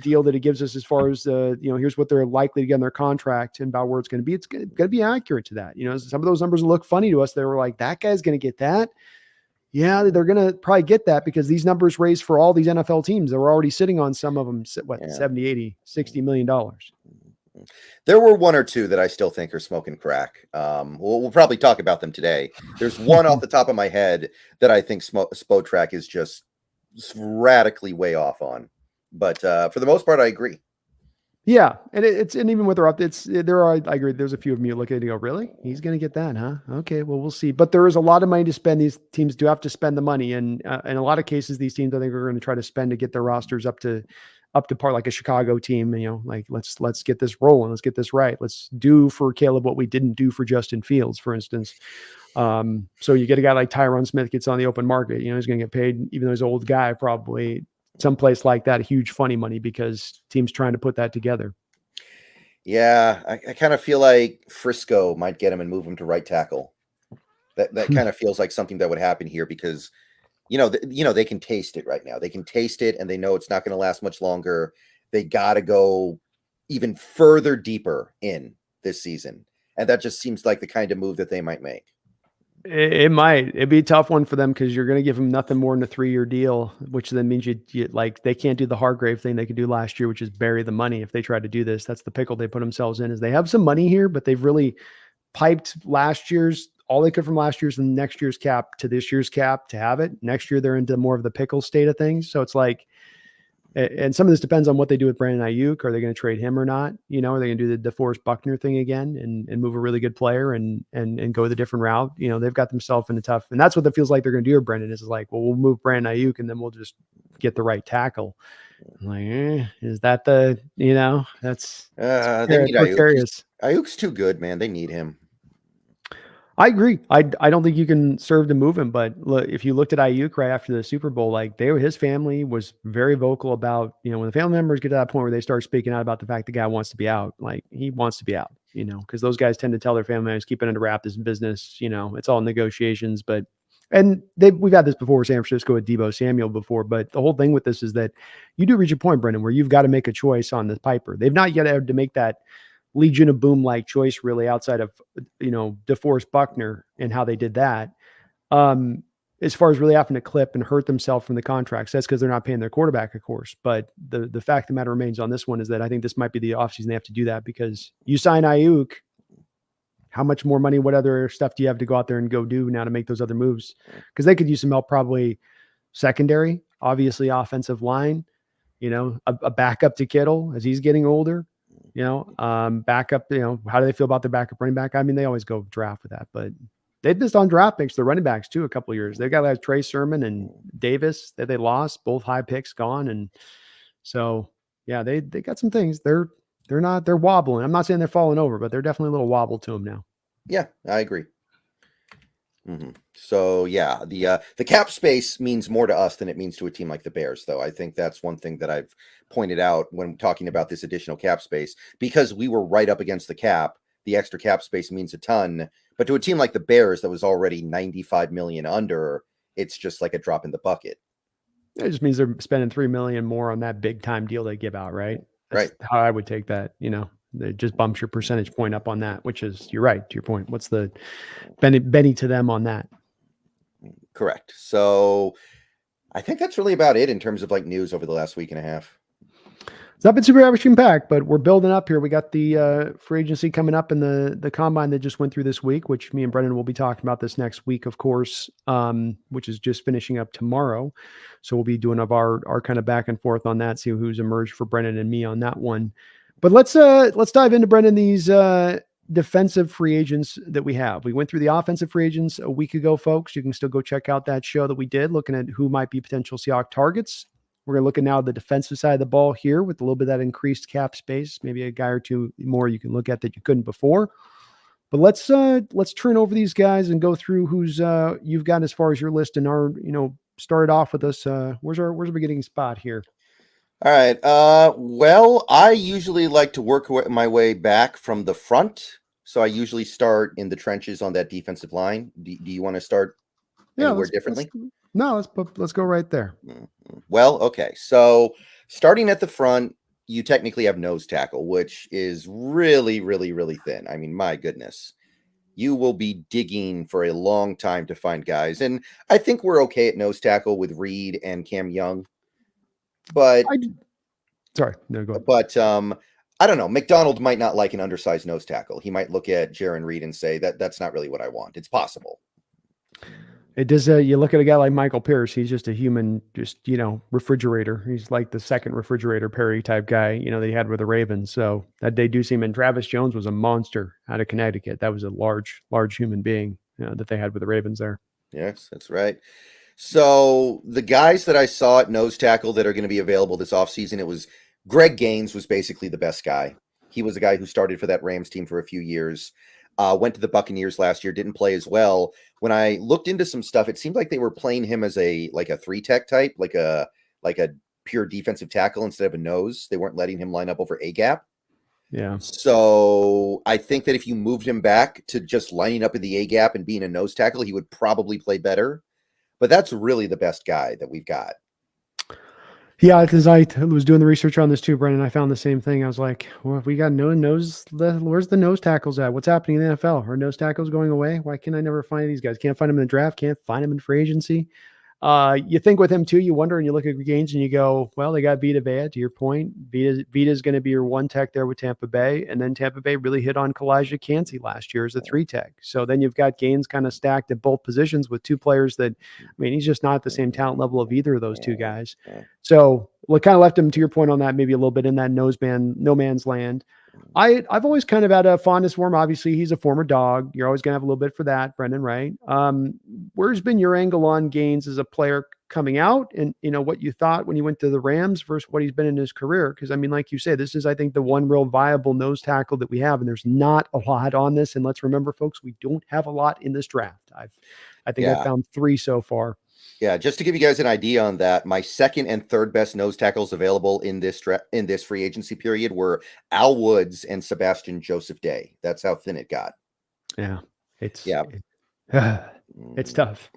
deal that it gives us as far as here's what they're likely to get in their contract and about where it's going to be. It's going to be accurate to that. Some of those numbers look funny to us. They were like, that guy's going to get that. Yeah, they're going to probably get that because these numbers raised for all these NFL teams that were already sitting on some of them, 70, 80, $60 million. There were one or two that I still think are smoking crack. We'll probably talk about them today. There's one off the top of my head that I think Spotrac is just radically way off on. But for the most part, I agree. Yeah, and and even with their updates, I agree. There's a few of them you look at and you go, really? He's going to get that, huh? Okay, well, we'll see. But there is a lot of money to spend. These teams do have to spend the money, and in a lot of cases, these teams I think are going to try to spend to get their rosters up to par, like a Chicago team. Like let's get this rolling. Let's get this right. Let's do for Caleb what we didn't do for Justin Fields, for instance. So you get a guy like Tyron Smith gets on the open market. He's going to get paid, even though he's an old guy, probably. Someplace like that, huge funny money because teams trying to put that together. Yeah, I kind of feel like Frisco might get him and move him to right tackle. That kind of feels like something that would happen here because, they can taste it right now. They can taste it and they know it's not going to last much longer. They got to go even further deeper in this season. And that just seems like the kind of move that they might make. It'd be a tough one for them because you're going to give them nothing more than a 3-year deal, which then means you like they can't do the Hargrave thing they could do last year, which is bury the money. If they try to do this, that's the pickle they put themselves in. Is they have some money here, but they've really piped all they could from last year's and next year's cap to this year's cap to have it. Next year they're into more of the pickle state of things. So it's like, and some of this depends on what they do with Brandon Ayuk. Are they going to trade him or not? Are they going to do the DeForest Buckner thing again and move a really good player and go the different route? They've got themselves in a tough, and that's what it feels like they're going to do with Brandon is like, well, we'll move Brandon Ayuk and then we'll just get the right tackle. I'm like, is that that's they need Ayuk. Ayuk's too good, man. They need him. I agree. I don't think you can serve to move him, but look, if you looked at Ayuk right after the Super Bowl, like his family was very vocal about, when the family members get to that point where they start speaking out about the fact the guy wants to be out, like he wants to be out, because those guys tend to tell their family members, keep it under wrap, this business, it's all negotiations, and we've had this before with San Francisco with Deebo Samuel before, but the whole thing with this is that you do reach a point, Brendan, where you've got to make a choice on the Piper. They've not yet had to make that Legion of Boom like choice really outside of DeForest Buckner and how they did that. As far as really having to clip and hurt themselves from the contracts, that's because they're not paying their quarterback, of course. But the fact of the matter remains on this one is that I think this might be the offseason they have to do that, because you sign Ayuk, how much more money, what other stuff do you have to go out there and go do now to make those other moves? Because they could use some help, probably secondary, obviously offensive line, a backup to Kittle as he's getting older. Backup, how do they feel about their backup running back? I mean, they always go draft with that, but they've missed on draft picks, the running backs too, a couple of years. They've got like Trey Sermon and Davis that they lost, both high picks gone. And so, yeah, they got some things. They're wobbling. I'm not saying they're falling over, but they're definitely a little wobble to them now. Yeah, I agree. So yeah, the cap space means more to us than it means to a team like the Bears, though. I think that's one thing that I've pointed out when talking about this additional cap space, because we were right up against the cap. The extra cap space means a ton, but to a team like the Bears that was already 95 million under, it's just like a drop in the bucket. It just means they're spending $3 million more on that big time deal they give out, right? That's right. How I would take that. It just bumps your percentage point up on that, which is, you're right, to your point. What's the Benny to them on that? Correct. So I think that's really about it in terms of like news over the last week and a half. It's not been super action packed, but we're building up here. We got the free agency coming up in the combine that just went through this week, which me and Brendan will be talking about this next week, of course, which is just finishing up tomorrow. So we'll be doing our kind of back and forth on that, see who's emerged for Brendan and me on that one. But let's dive into, Brendan, these defensive free agents that we have. We went through the offensive free agents a week ago, folks. You can still go check out that show that we did, looking at who might be potential Seahawks targets. We're going to look at now the defensive side of the ball here with a little bit of that increased cap space, maybe a guy or two more you can look at that you couldn't before. But let's turn over these guys and go through who's you've got as far as your list, and our started off with us. Where's our beginning spot here? All right. Well, I usually like to work my way back from the front. So I usually start in the trenches on that defensive line. Do you want to start anywhere differently? Let's go right there. Well, okay. So starting at the front, you technically have nose tackle, which is really, really, really thin. I mean, my goodness. You will be digging for a long time to find guys. And I think we're okay at nose tackle with Reed and Cam Young. But go ahead. But I don't know. McDonald might not like an undersized nose tackle. He might look at Jaron Reed and say that's not really what I want. It's possible. It does. You look at a guy like Michael Pierce. He's just a human, refrigerator. He's like the second refrigerator Perry type guy, they had with the Ravens. So that they do seem. And Travis Jones was a monster out of Connecticut. That was a large human being that they had with the Ravens there. Yes, that's right. So the guys that I saw at nose tackle that are going to be available this offseason, it was Greg Gaines was basically the best guy. He was a guy who started for that Rams team for a few years, went to the Buccaneers last year, didn't play as well. When I looked into some stuff, it seemed like they were playing him as a 3-tech type, like a pure defensive tackle instead of a nose. They weren't letting him line up over A-gap. Yeah. So I think that if you moved him back to just lining up in the A-gap and being a nose tackle, he would probably play better. But that's really the best guy that we've got. Yeah, because I was doing the research on this too, Brendan. I found the same thing. I was like, well, we got no nose. Where's the nose tackles at? What's happening in the NFL? Are nose tackles going away? Why can I never find these guys? Can't find them in the draft. Can't find them in free agency. You think with him too, you wonder, and you look at Gaines and you go, well, they got Vita Vea, to your point. Vita's going to be your one tech there with Tampa Bay. And then Tampa Bay really hit on Kalijah Kancey last year as a 3-tech. So then you've got Gaines kind of stacked at both positions with two players that, he's just not at the same talent level of either of those two guys. So what kind of left him, to your point on that, maybe a little bit in that no man's land. I've always kind of had a fondness for him. Obviously, he's a former Dog. You're always going to have a little bit for that, Brendan, right? Where's been your angle on Gaines as a player coming out, and what you thought when you went to the Rams versus what he's been in his career? Because I mean, like you say, this is, I think, the one real viable nose tackle that we have, and there's not a lot on this. And let's remember, folks, we don't have a lot in this draft. I think I found 3 so far. Yeah, just to give you guys an idea on that, my second and third best nose tackles available in this free agency period were Al Woods and Sebastian Joseph Day. That's how thin it got. Yeah, it's tough.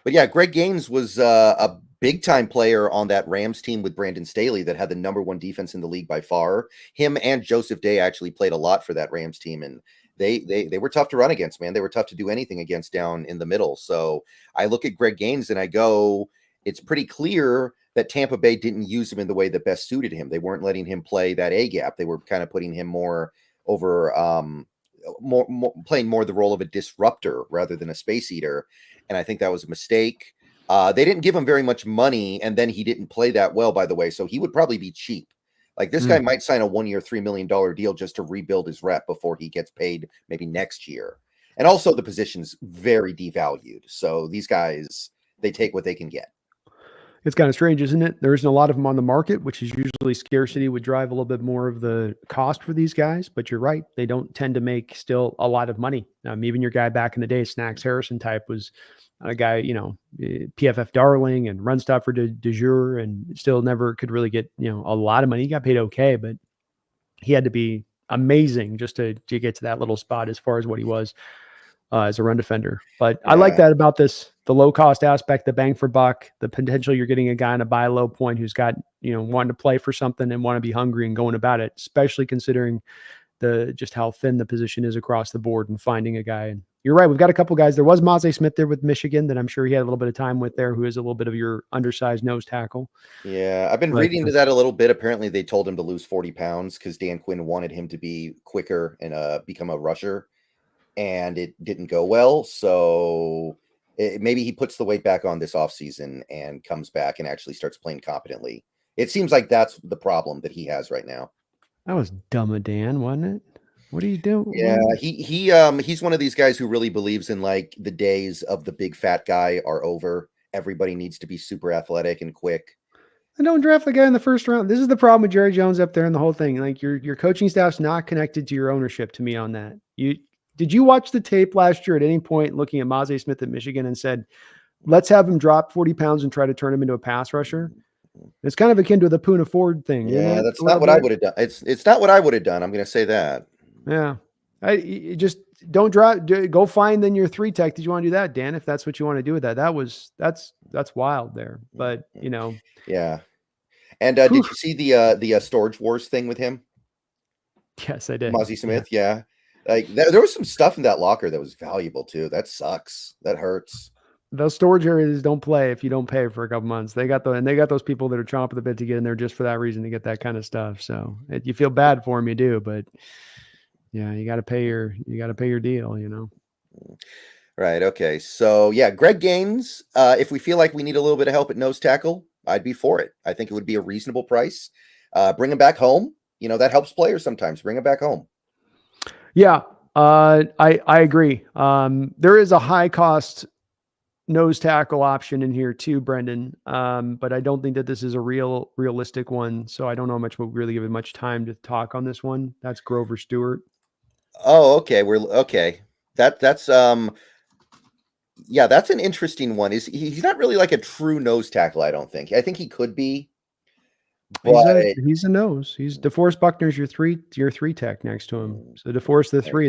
But yeah, Greg Gaines was a big time player on that Rams team with Brandon Staley that had the number 1 defense in the league by far. Him and Joseph Day actually played a lot for that Rams team, and they were tough to run against, man. They were tough to do anything against down in the middle. So I look at Greg Gaines and I go, it's pretty clear that Tampa Bay didn't use him in the way that best suited him. They weren't letting him play that A gap. They were kind of putting him more over, playing more the role of a disruptor rather than a space eater. And I think that was a mistake. They didn't give him very much money, and then he didn't play that well, by the way. So he would probably be cheap. Like this guy might sign a 1-year, $3 million deal just to rebuild his rep before he gets paid maybe next year. And also the position's very devalued. So these guys, they take what they can get. It's kind of strange, isn't it? There isn't a lot of them on the market, which is usually scarcity would drive a little bit more of the cost for these guys. But you're right. They don't tend to make still a lot of money. Even your guy back in the day, Snacks Harrison type, was a guy, PFF darling and run stopper de jour, and still never could really get, a lot of money. He got paid okay, but he had to be amazing just to get to that little spot as far as what he was as a run defender. But I like that about this, the low cost aspect, the bang for buck, the potential you're getting a guy on a buy low point who's got, wanting to play for something and want to be hungry and going about it, especially considering just how thin the position is across the board and finding a guy. And you're right. We've got a couple guys. There was Maze Smith there with Michigan that I'm sure he had a little bit of time with there, who is a little bit of your undersized nose tackle. Yeah. I've been reading to that a little bit. Apparently they told him to lose 40 pounds because Dan Quinn wanted him to be quicker and become a rusher, and it didn't go well. So maybe he puts the weight back on this offseason and comes back and actually starts playing competently. It seems like that's the problem that he has right now. That was dumb of Dan, wasn't it? What are you doing? Yeah, he's one of these guys who really believes in like the days of the big fat guy are over. Everybody needs to be super athletic and quick. And don't draft the guy in the first round. This is the problem with Jerry Jones up there and the whole thing. Like your coaching staff's not connected to your ownership, to me, on that. Did you watch the tape last year at any point looking at Maze Smith at Michigan and said, let's have him drop 40 pounds and try to turn him into a pass rusher? It's kind of akin to the Poona Ford thing. Yeah, that's not what I would have done. It's not what I would have done. I'm going to say that. Yeah. You just don't go find then your 3 tech. Did you want to do that, Dan? If that's what you want to do with that, that's wild there. But yeah. And did you see the Storage Wars thing with him? Yes, I did. Maze Smith, yeah. Like there was some stuff in that locker that was valuable too. That sucks. That hurts. Those storage areas don't play if you don't pay for a couple months. They got those people that are chomping the bit to get in there just for that reason, to get that kind of stuff. So you feel bad for them, you do, but yeah, you got to pay your deal, Right. Okay. So yeah, Greg Gaines, if we feel like we need a little bit of help at nose tackle, I'd be for it. I think it would be a reasonable price. Bring him back home. That helps players sometimes. Bring him back home. Yeah. I agree. There is a high cost nose tackle option in here too, Brendan. But I don't think that this is a realistic one. So I don't know how much we'll really give it much time to talk on this one. That's Grover Stewart. Oh, okay. We're okay. That's that's an interesting one. He's not really like a true nose tackle, I don't think. I think he could be. But he's a nose. He's DeForest Buckner's your three tech next to him. So DeForest the 3,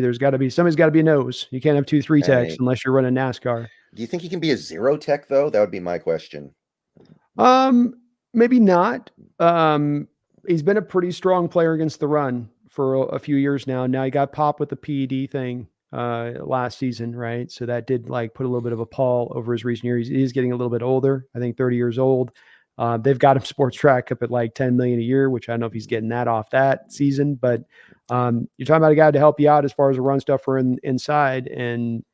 somebody's got to be a nose. You can't have 2 3 techs unless you're running NASCAR. Do you think he can be a 0 tech though? That would be my question. Maybe not. He's been a pretty strong player against the run for a few years now. Now he got popped with the PED thing last season, right? So that did put a little bit of a pall over his recent years. He's getting a little bit older. I think 30 years old. They've got him sports track up at $10 million a year, which I don't know if he's getting that off that season, but you're talking about a guy to help you out as far as the run stuff for inside. And,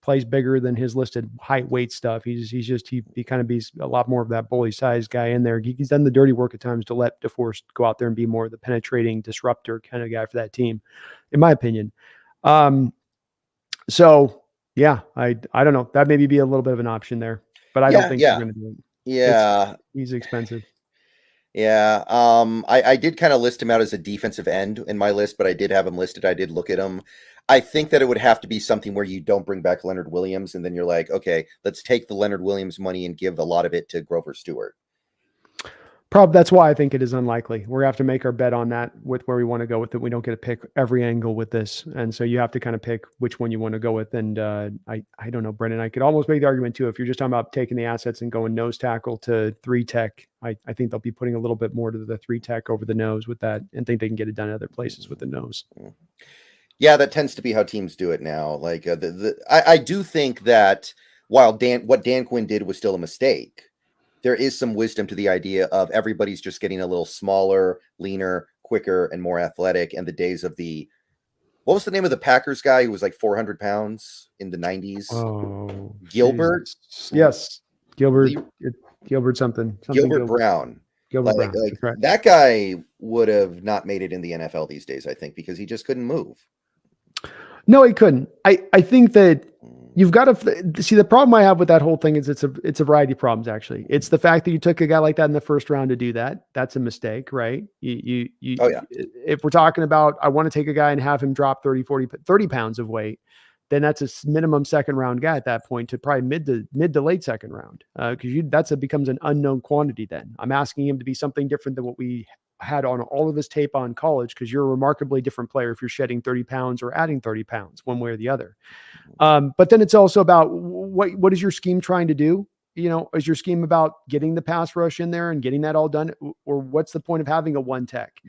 plays bigger than his listed height, weight stuff. He kind of be a lot more of that bully size guy in there. He's done the dirty work at times to let DeForest go out there and be more of the penetrating disruptor kind of guy for that team, in my opinion. So yeah, I don't know. That maybe be a little bit of an option there, but I don't think they're going to do it. Yeah. He's expensive. Yeah. I did kind of list him out as a defensive end in my list, but I did have him listed. I did look at him. I think that it would have to be something where you don't bring back Leonard Williams, and then you're like, okay, let's take the Leonard Williams money and give a lot of it to Grover Stewart. That's why I think it is unlikely. We're going to have to make our bet on that with where we want to go with it. We don't get to pick every angle with this. And so you have to kind of pick which one you want to go with. And I don't know, Brendan, I could almost make the argument too, if you're just talking about taking the assets and going nose tackle to 3-tech, I think they'll be putting a little bit more to the 3-tech over the nose with that, and think they can get it done in other places with the nose. Yeah, that tends to be how teams do it now. Like I do think that while what Dan Quinn did was still a mistake, there is some wisdom to the idea of everybody's just getting a little smaller, leaner, quicker, and more athletic. And the days of what was the name of the Packers guy who was like 400 pounds in the 90s? Oh, Gilbert? Jesus. Yes. Gilbert something. Gilbert Brown. Gilbert Brown. Right. That guy would have not made it in the NFL these days, I think, because he just couldn't move. No, he couldn't. I think that you've got to see, the problem I have with that whole thing is it's a variety of problems. Actually, it's the fact that you took a guy like that in the first round to do that. That's a mistake, right? Oh yeah. If we're talking about, I want to take a guy and have him drop 30 pounds of weight, then that's a minimum second round guy at that point to probably mid to late second round. Because becomes an unknown quantity. Then I'm asking him to be something different than what we had on all of his tape on college, because you're a remarkably different player if you're shedding 30 pounds or adding 30 pounds one way or the other. But then it's also about what is your scheme trying to do? Is your scheme about getting the pass rush in there and getting that all done? Or what's the point of having a 1-tech?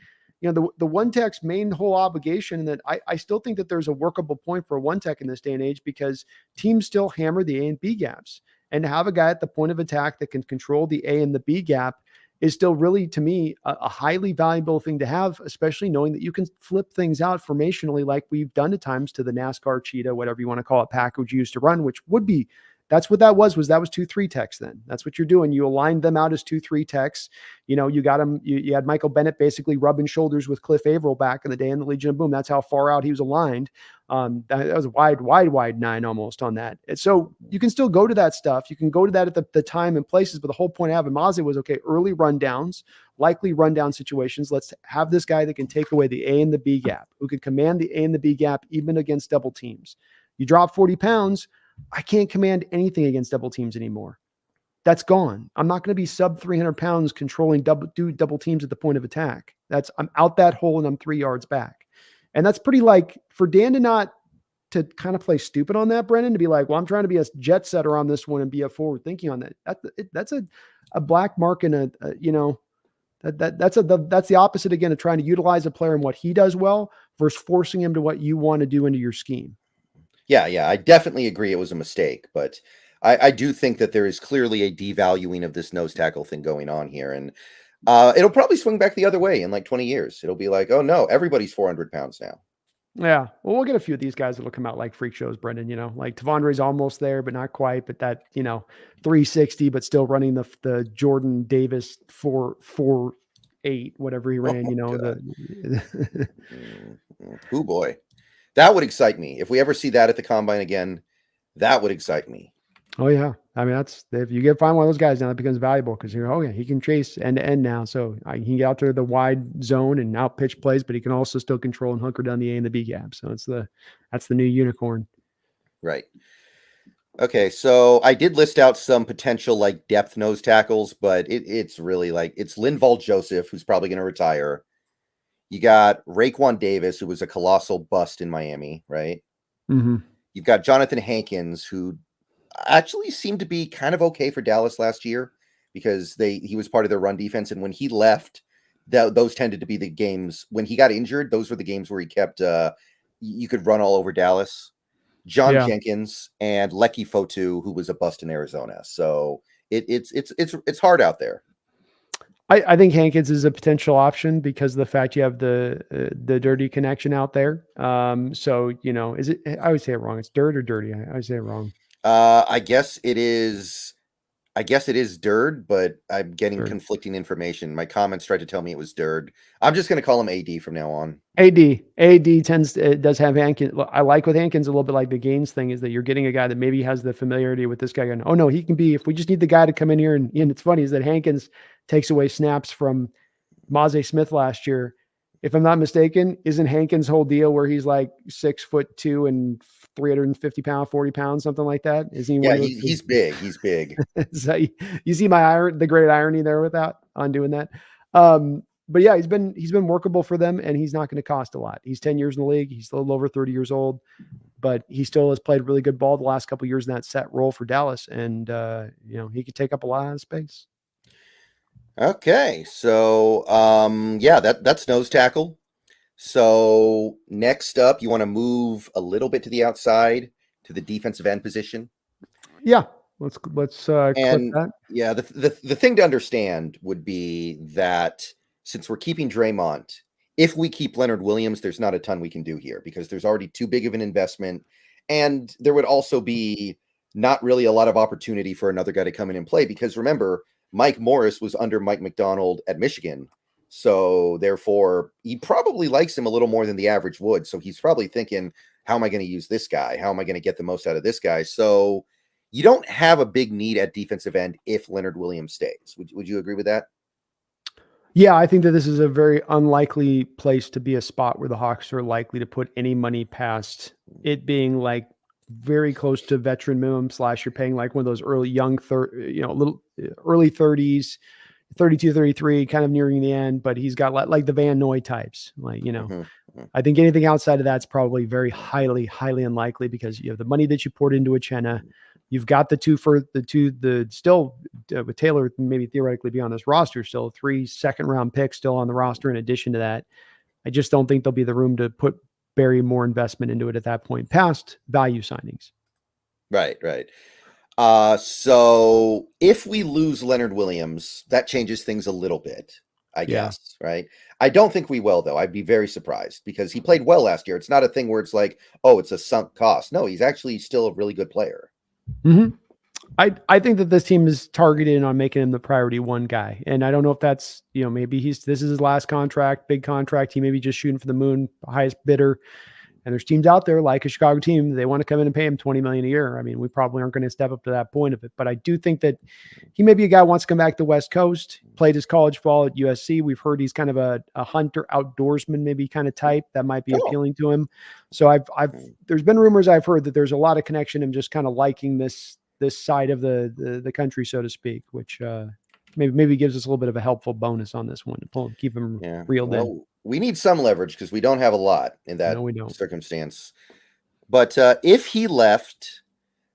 The 1-tech's main whole obligation, and that I still think that there's a workable point for a 1-tech in this day and age, because teams still hammer the A and B gaps, and to have a guy at the point of attack that can control the A and the B gap is still really, to me, a highly valuable thing to have, especially knowing that you can flip things out formationally like we've done at times to the NASCAR cheetah, whatever you want to call it, package you used to run, which would be, that's what that was 2 3-techs then. That's what you're doing. You aligned them out as 2 3-techs. You got them, you had Michael Bennett basically rubbing shoulders with Cliff Averill back in the day in the Legion of Boom. That's how far out he was aligned. That was a wide 9 almost on that. And so you can still go to that stuff. You can go to that at the time and places, but the whole point of having Mazi was, okay, early rundowns, likely rundown situations. Let's have this guy that can take away the A and the B gap, who can command the A and the B gap even against double teams. You drop 40 pounds, I can't command anything against double teams anymore. That's gone. I'm not going to be sub 300 pounds controlling double teams at the point of attack. I'm out that hole and I'm 3 yards back. And that's pretty, like, for Dan to kind of play stupid on that, Brendan, to be like, well, I'm trying to be a jet setter on this one and be a forward thinking on that. That's a black mark and that's the opposite again of trying to utilize a player and what he does well versus forcing him to what you want to do into your scheme. Yeah, I definitely agree it was a mistake, but I do think that there is clearly a devaluing of this nose tackle thing going on here, and it'll probably swing back the other way in like 20 years. It'll be like, oh no, everybody's 400 pounds now. Yeah, well, we'll get a few of these guys that'll come out like freak shows, Brendan. Like Tavondre's almost there, but not quite. But that 360, but still running the Jordan Davis 4.48, whatever he ran. Oh boy. That would excite me. If we ever see that at the combine again, that would excite me. Oh yeah. I mean, if you find one of those guys now, that becomes valuable, because he can chase end to end now. So he can get out there the wide zone and out pitch plays, but he can also still control and hunker down the A and the B gap. So that's the new unicorn. Right. Okay. So I did list out some potential like depth nose tackles, but it's really like, it's Linval Joseph, who's probably going to retire. You got Raekwon Davis, who was a colossal bust in Miami, right? Mm-hmm. You've got Jonathan Hankins, who actually seemed to be kind of okay for Dallas last year, because he was part of their run defense. And when he left, those tended to be the games when he got injured. Those were the games where he kept you could run all over Dallas. John Jenkins and Lecky Fotu, who was a bust in Arizona. So it's hard out there. I think Hankins is a potential option because of the fact you have the dirty connection out there. So is it? I always say it wrong. It's dirt or dirty. I always say it wrong. I guess it is. I guess it is Dird, but I'm getting Dirt. conflicting information. My comments tried to tell me it was Dird. I'm just going to call him AD from now on. AD does have Hankins. I like with Hankins a little bit like the Gaines thing is that you're getting a guy that maybe has the familiarity with this guy. Going, oh no, he can be. If we just need the guy to come in here and it's funny is that Hankins takes away snaps from Maze Smith last year. If I'm not mistaken, isn't Hankins' whole deal where he's like 6'2" and 350 pounds, 40 pounds, something like that? Is he? Yeah, he's big. He's big. So you see the great irony there with that on doing that. But yeah, he's been workable for them, and he's not going to cost a lot. He's 10 years in the league. He's a little over 30 years old, but he still has played really good ball the last couple of years in that set role for Dallas, and he could take up a lot of space. Okay, so that's nose tackle. So next up, you want to move a little bit to the outside to the defensive end position. Yeah, let's click that. Yeah, the thing to understand would be that since we're keeping Dre'mont, if we keep Leonard Williams, there's not a ton we can do here because there's already too big of an investment, and there would also be not really a lot of opportunity for another guy to come in and play because remember, Mike Morris was under Mike McDonald at Michigan. So therefore, he probably likes him a little more than the average would. So he's probably thinking, how am I going to use this guy? How am I going to get the most out of this guy? So you don't have a big need at defensive end if Leonard Williams stays. Would you agree with that? Yeah, I think that this is a very unlikely place to be a spot where the Hawks are likely to put any money past it being like very close to veteran minimum / you're paying like one of those early early 30s, 32, 33, kind of nearing the end, but he's got like the Van Noy types, I think anything outside of that's probably very highly, highly unlikely because you have the money that you poured into Uchenna. You've got the still with Taylor maybe theoretically be on this roster, still 3 second-round picks still on the roster. In addition to that, I just don't think there'll be the room to bury more investment into it at that point past value signings. Right. So if we lose Leonard Williams, that changes things a little bit, I guess, right? I don't think we will, though. I'd be very surprised because he played well last year. It's not a thing where it's like, oh, it's a sunk cost. No, he's actually still a really good player. Mm-hmm. I think that this team is targeted on making him the priority one guy. And I don't know if that's, maybe this is his last contract, big contract. He may be just shooting for the moon, highest bidder. And there's teams out there like a Chicago team, they want to come in and pay him $20 million a year. I mean, we probably aren't going to step up to that point of it, but I do think that he may be a guy who wants to come back to the West Coast, played his college ball at USC. We've heard he's kind of a hunter outdoorsman, maybe kind of type that might be appealing to him. So there's been rumors I've heard that there's a lot of connection and just kind of liking this side of the country, so to speak, which maybe gives us a little bit of a helpful bonus on this one to keep him reeled in. We need some leverage because we don't have a lot in that circumstance. But if he left,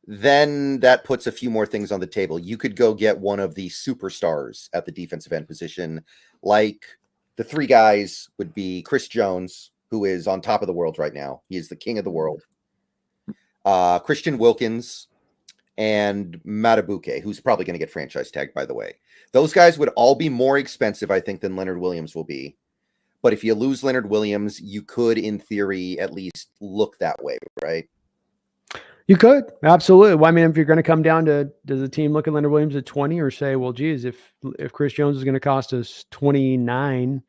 then that puts a few more things on the table. You could go get one of the superstars at the defensive end position. Like the 3 guys would be Chris Jones, who is on top of the world right now. He is the king of the world. Christian Wilkins and Matabuke, who's probably going to get franchise tagged, by the way. Those guys would all be more expensive, I think, than Leonard Williams will be. But if you lose Leonard Williams, you could, in theory, at least look that way, right? You could. Absolutely. Well, I mean, if you're going to come down to, does the team look at Leonard Williams at 20 or say, well, geez, if Chris Jones is going to cost us 29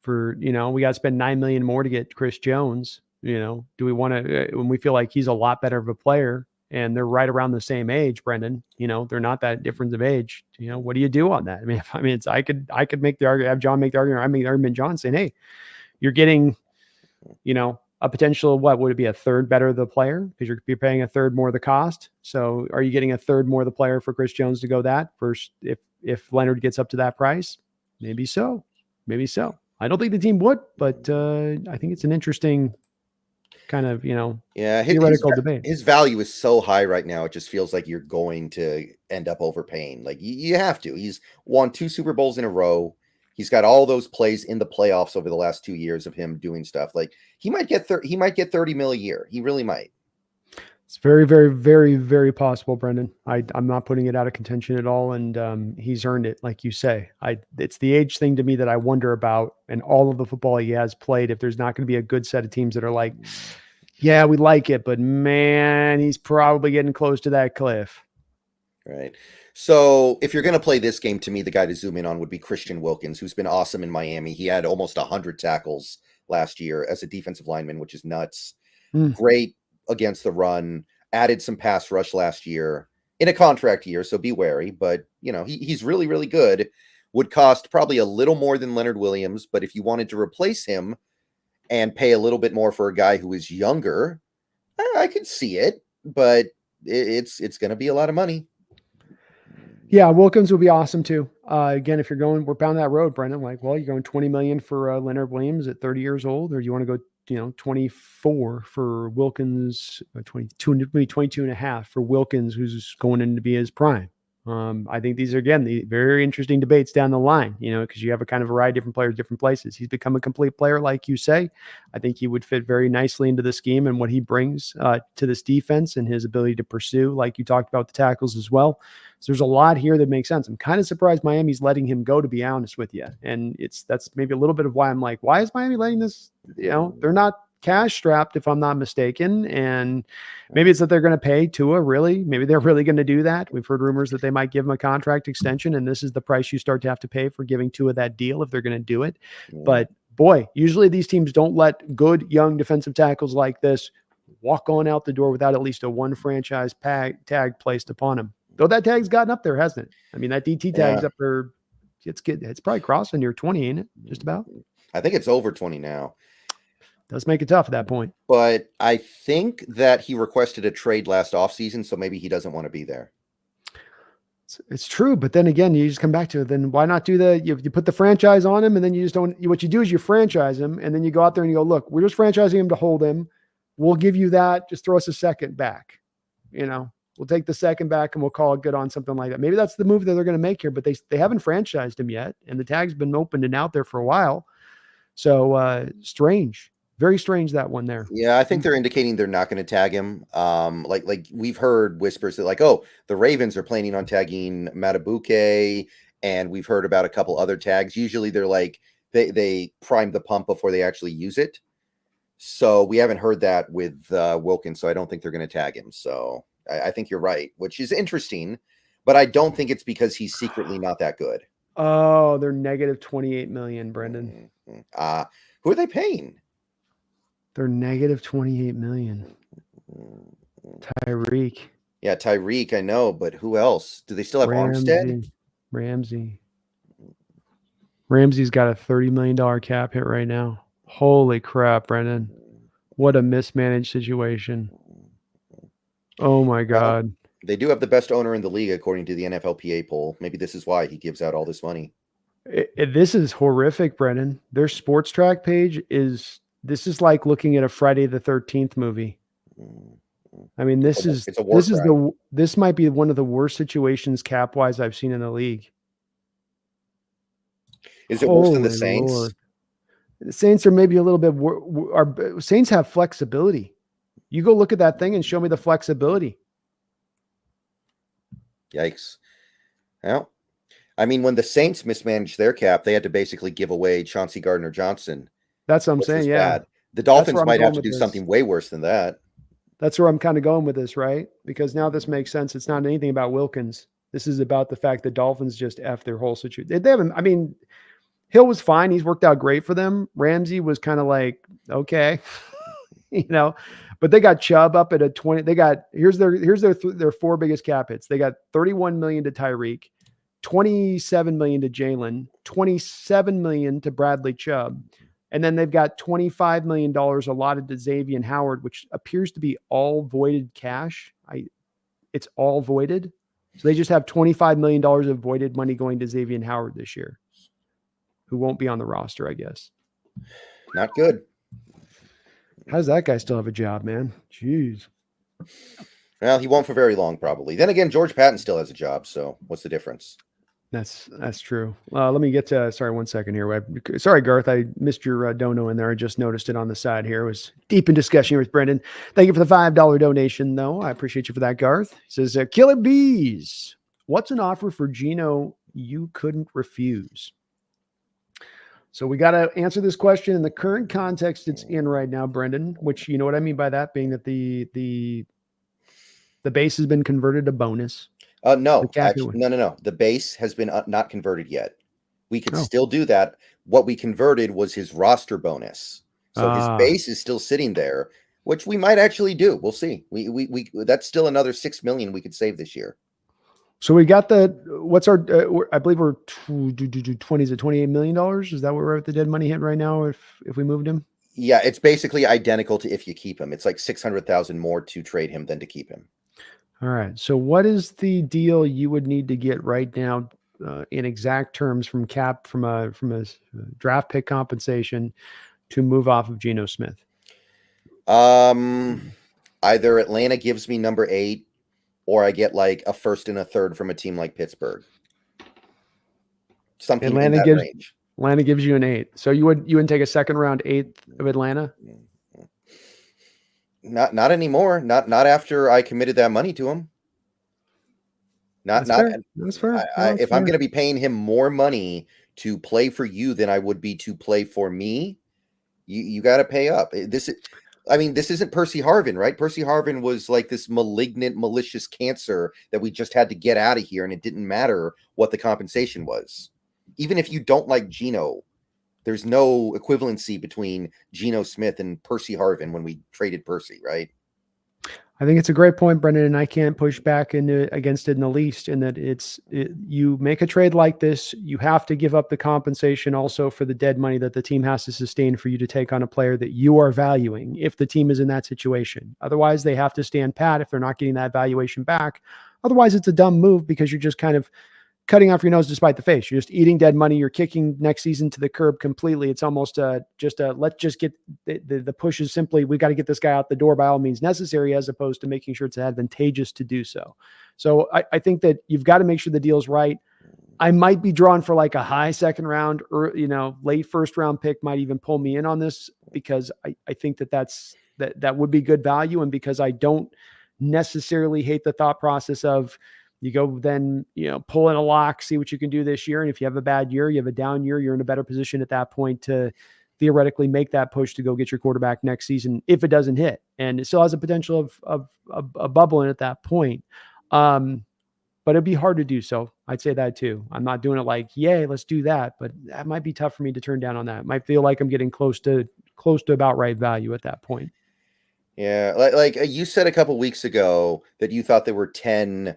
for, we got to spend $9 million more to get Chris Jones, do we want to, when we feel like he's a lot better of a player and they're right around the same age, Brendan, they're not that difference of age, what do you do on that? I could make the argument, have John make the argument, I make the argument, John saying, hey, you're getting, a potential, what would it be, a third better of the player because you're paying a third more of the cost. So are you getting a third more of the player for Chris Jones to go that first? If Leonard gets up to that price, maybe so. I don't think the team would, but I think it's an interesting kind of, theoretical debate. His value is so high right now. It just feels like you're going to end up overpaying. Like you have to. He's won 2 Super Bowls in a row. He's got all those plays in the playoffs over the last 2 years of him doing stuff. Like he might get 30 mil a year. He really might. It's very, very, very, very possible, Brendan. I'm not putting it out of contention at all, and he's earned it, like you say. It's the age thing to me that I wonder about, and all of the football he has played. If there's not going to be a good set of teams that are like, yeah, we like it, but man, he's probably getting close to that cliff. Right. So if you're going to play this game, to me, the guy to zoom in on would be Christian Wilkins, who's been awesome in Miami. He had almost 100 tackles last year as a defensive lineman, which is nuts. Great against the run, added some pass rush last year in a contract year, so be wary. But, he's really, really good. Would cost probably a little more than Leonard Williams, but if you wanted to replace him and pay a little bit more for a guy who is younger, I could see it, but it's going to be a lot of money. Yeah, Wilkins would be awesome too. Again, if we're down that road, Brendan, you're going 20 million for Leonard Williams at 30 years old, or do you want to go 24 for Wilkins, 22, maybe 22 and a half for Wilkins, who's going in to be his prime. I think these are, again, the very interesting debates down the line, because you have a kind of variety of different players, different places. He's become a complete player, like you say. I think he would fit very nicely into the scheme and what he brings to this defense and his ability to pursue, like you talked about the tackles as well. So there's a lot here that makes sense. I'm kind of surprised Miami's letting him go, to be honest with you. And that's maybe a little bit of why I'm like, why is Miami letting this? They're not cash strapped, if I'm not mistaken. And maybe it's that they're going to pay Tua, really. Maybe they're really going to do that. We've heard rumors that they might give him a contract extension, and this is the price you start to have to pay for giving Tua that deal if they're going to do it. But boy, usually these teams don't let good young defensive tackles like this walk on out the door without at least a one franchise tag placed upon them. Though that tag's gotten up there, hasn't it? I mean, that DT tag's up there. It's good. It's probably crossing near 20, ain't it? Just about. I think it's over 20 now. Does make it tough at that point. But I think that he requested a trade last offseason, so maybe he doesn't want to be there. It's true, but then again, you just come back to it. Then why not do you put the franchise on him, and then you just don't. What you do is you franchise him, and then you go out there and you go, look, we're just franchising him to hold him. We'll give you that. Just throw us a second back. We'll take the second back and we'll call it good on something like that. Maybe that's the move that they're going to make here, but they haven't franchised him yet, and the tag's been opened and out there for a while. So strange. Very strange, that one there. Yeah, I think they're indicating they're not going to tag him. Like we've heard whispers that the Ravens are planning on tagging Matabuke, and we've heard about a couple other tags. Usually they're they prime the pump before they actually use it. So we haven't heard that with Wilkins, so I don't think they're going to tag him. So I think you're right, which is interesting, but I don't think it's because he's secretly not that good. Oh, they're negative 28 million, Brendan. Who are they paying? They're negative 28 million. Tyreek. Yeah, Tyreek, I know, but who else? Do they still have Armstead? Ramsey's got a $30 million cap hit right now. Holy crap, Brendan. What a mismanaged situation. Oh my God. Well, they do have the best owner in the league, according to the NFLPA poll. Maybe this is why he gives out all this money. This is horrific, Brendan. Their sports track page this is like looking at a Friday the 13th movie. I mean, this might be one of the worst situations cap wise I've seen in the league. Is it worse than the Saints? Lord. The Saints are maybe a little bit Saints have flexibility. You go look at that thing and show me the flexibility. Yikes. Well, I mean, when the Saints mismanaged their cap, they had to basically give away Chauncey Gardner-Johnson. That's what I'm saying. Yeah. Bad. The Dolphins might have to do something way worse than that. That's where I'm kind of going with this, right? Because now this makes sense. It's not anything about Wilkins. This is about the fact that Dolphins just F their whole situation. They haven't, Hill was fine. He's worked out great for them. Ramsey was kind of like, okay, but they got Chubb up at a 20. They got, here's their four biggest cap hits. They got 31 million to Tyreek, 27 million to Jalen, 27 million to Bradley Chubb. And then they've got $25 million allotted to Xavier Howard, which appears to be all voided cash. It's all voided. So they just have $25 million of voided money going to Xavier Howard this year, who won't be on the roster, I guess. Not good. How does that guy still have a job, man? Jeez. Well, he won't for very long, probably. Then again, George Patton still has a job, so what's the difference? That's true. Let me get to, sorry, 1 second here. Sorry, Garth, I missed your dono in there. I just noticed it on the side here. It was deep in discussion here with Brendan. Thank you for the $5 donation, though. I appreciate you for that, Garth. He says, Killer Bees, what's an offer for Geno you couldn't refuse? So we got to answer this question in the current context it's in right now, Brendan, which you know what I mean by that, being that the base has been converted to bonus. No. The base has been not converted yet. We could still do that. What we converted was his roster bonus. So his base is still sitting there, which we might actually do. We'll see. We that's still another $6 million we could save this year. So we got what's our, I believe we're 20, is it $28 million? Is that what we're at the dead money hit right now if we moved him? Yeah, it's basically identical to if you keep him. It's like 600,000 more to trade him than to keep him. All right. So what is the deal you would need to get right now in exact terms from a draft pick compensation to move off of Geno Smith? Either Atlanta gives me number 8 or I get like a first and a third from a team like Pittsburgh. Something in that range. Atlanta gives you an 8. So you wouldn't take a second round 8th of Atlanta? Not anymore. Not after I committed that money to him. That's fair. If I'm going to be paying him more money to play for you than I would be to play for me, you got to pay up. This isn't Percy Harvin, right? Percy Harvin was like this malignant, malicious cancer that we just had to get out of here, and it didn't matter what the compensation was. Even if you don't like Geno, there's no equivalency between Geno Smith and Percy Harvin when we traded Percy, right? I think it's a great point, Brendan, and I can't push back against it in the least. In that you make a trade like this, you have to give up the compensation also for the dead money that the team has to sustain for you to take on a player that you are valuing if the team is in that situation. Otherwise, they have to stand pat if they're not getting that valuation back. Otherwise, it's a dumb move because you're just kind of cutting off your nose despite the face. You're just eating dead money. You're kicking next season to the curb completely. It's almost let's just get the push is simply, we got to get this guy out the door by all means necessary, as opposed to making sure it's advantageous to do so. So I think that you've got to make sure the deal's right. I might be drawn for like a high second round or, late first round pick might even pull me in on this because I think that would be good value. And because I don't necessarily hate the thought process of, you go then, pull in a lock, see what you can do this year. And if you have a bad year, you have a down year, you're in a better position at that point to theoretically make that push to go get your quarterback next season if it doesn't hit. And it still has a potential of a bubble in at that point. But it'd be hard to do so. I'd say that too. I'm not doing it like, yay, let's do that. But that might be tough for me to turn down on that. It might feel like I'm getting close to about right value at that point. Yeah. Like you said a couple weeks ago that you thought there were 10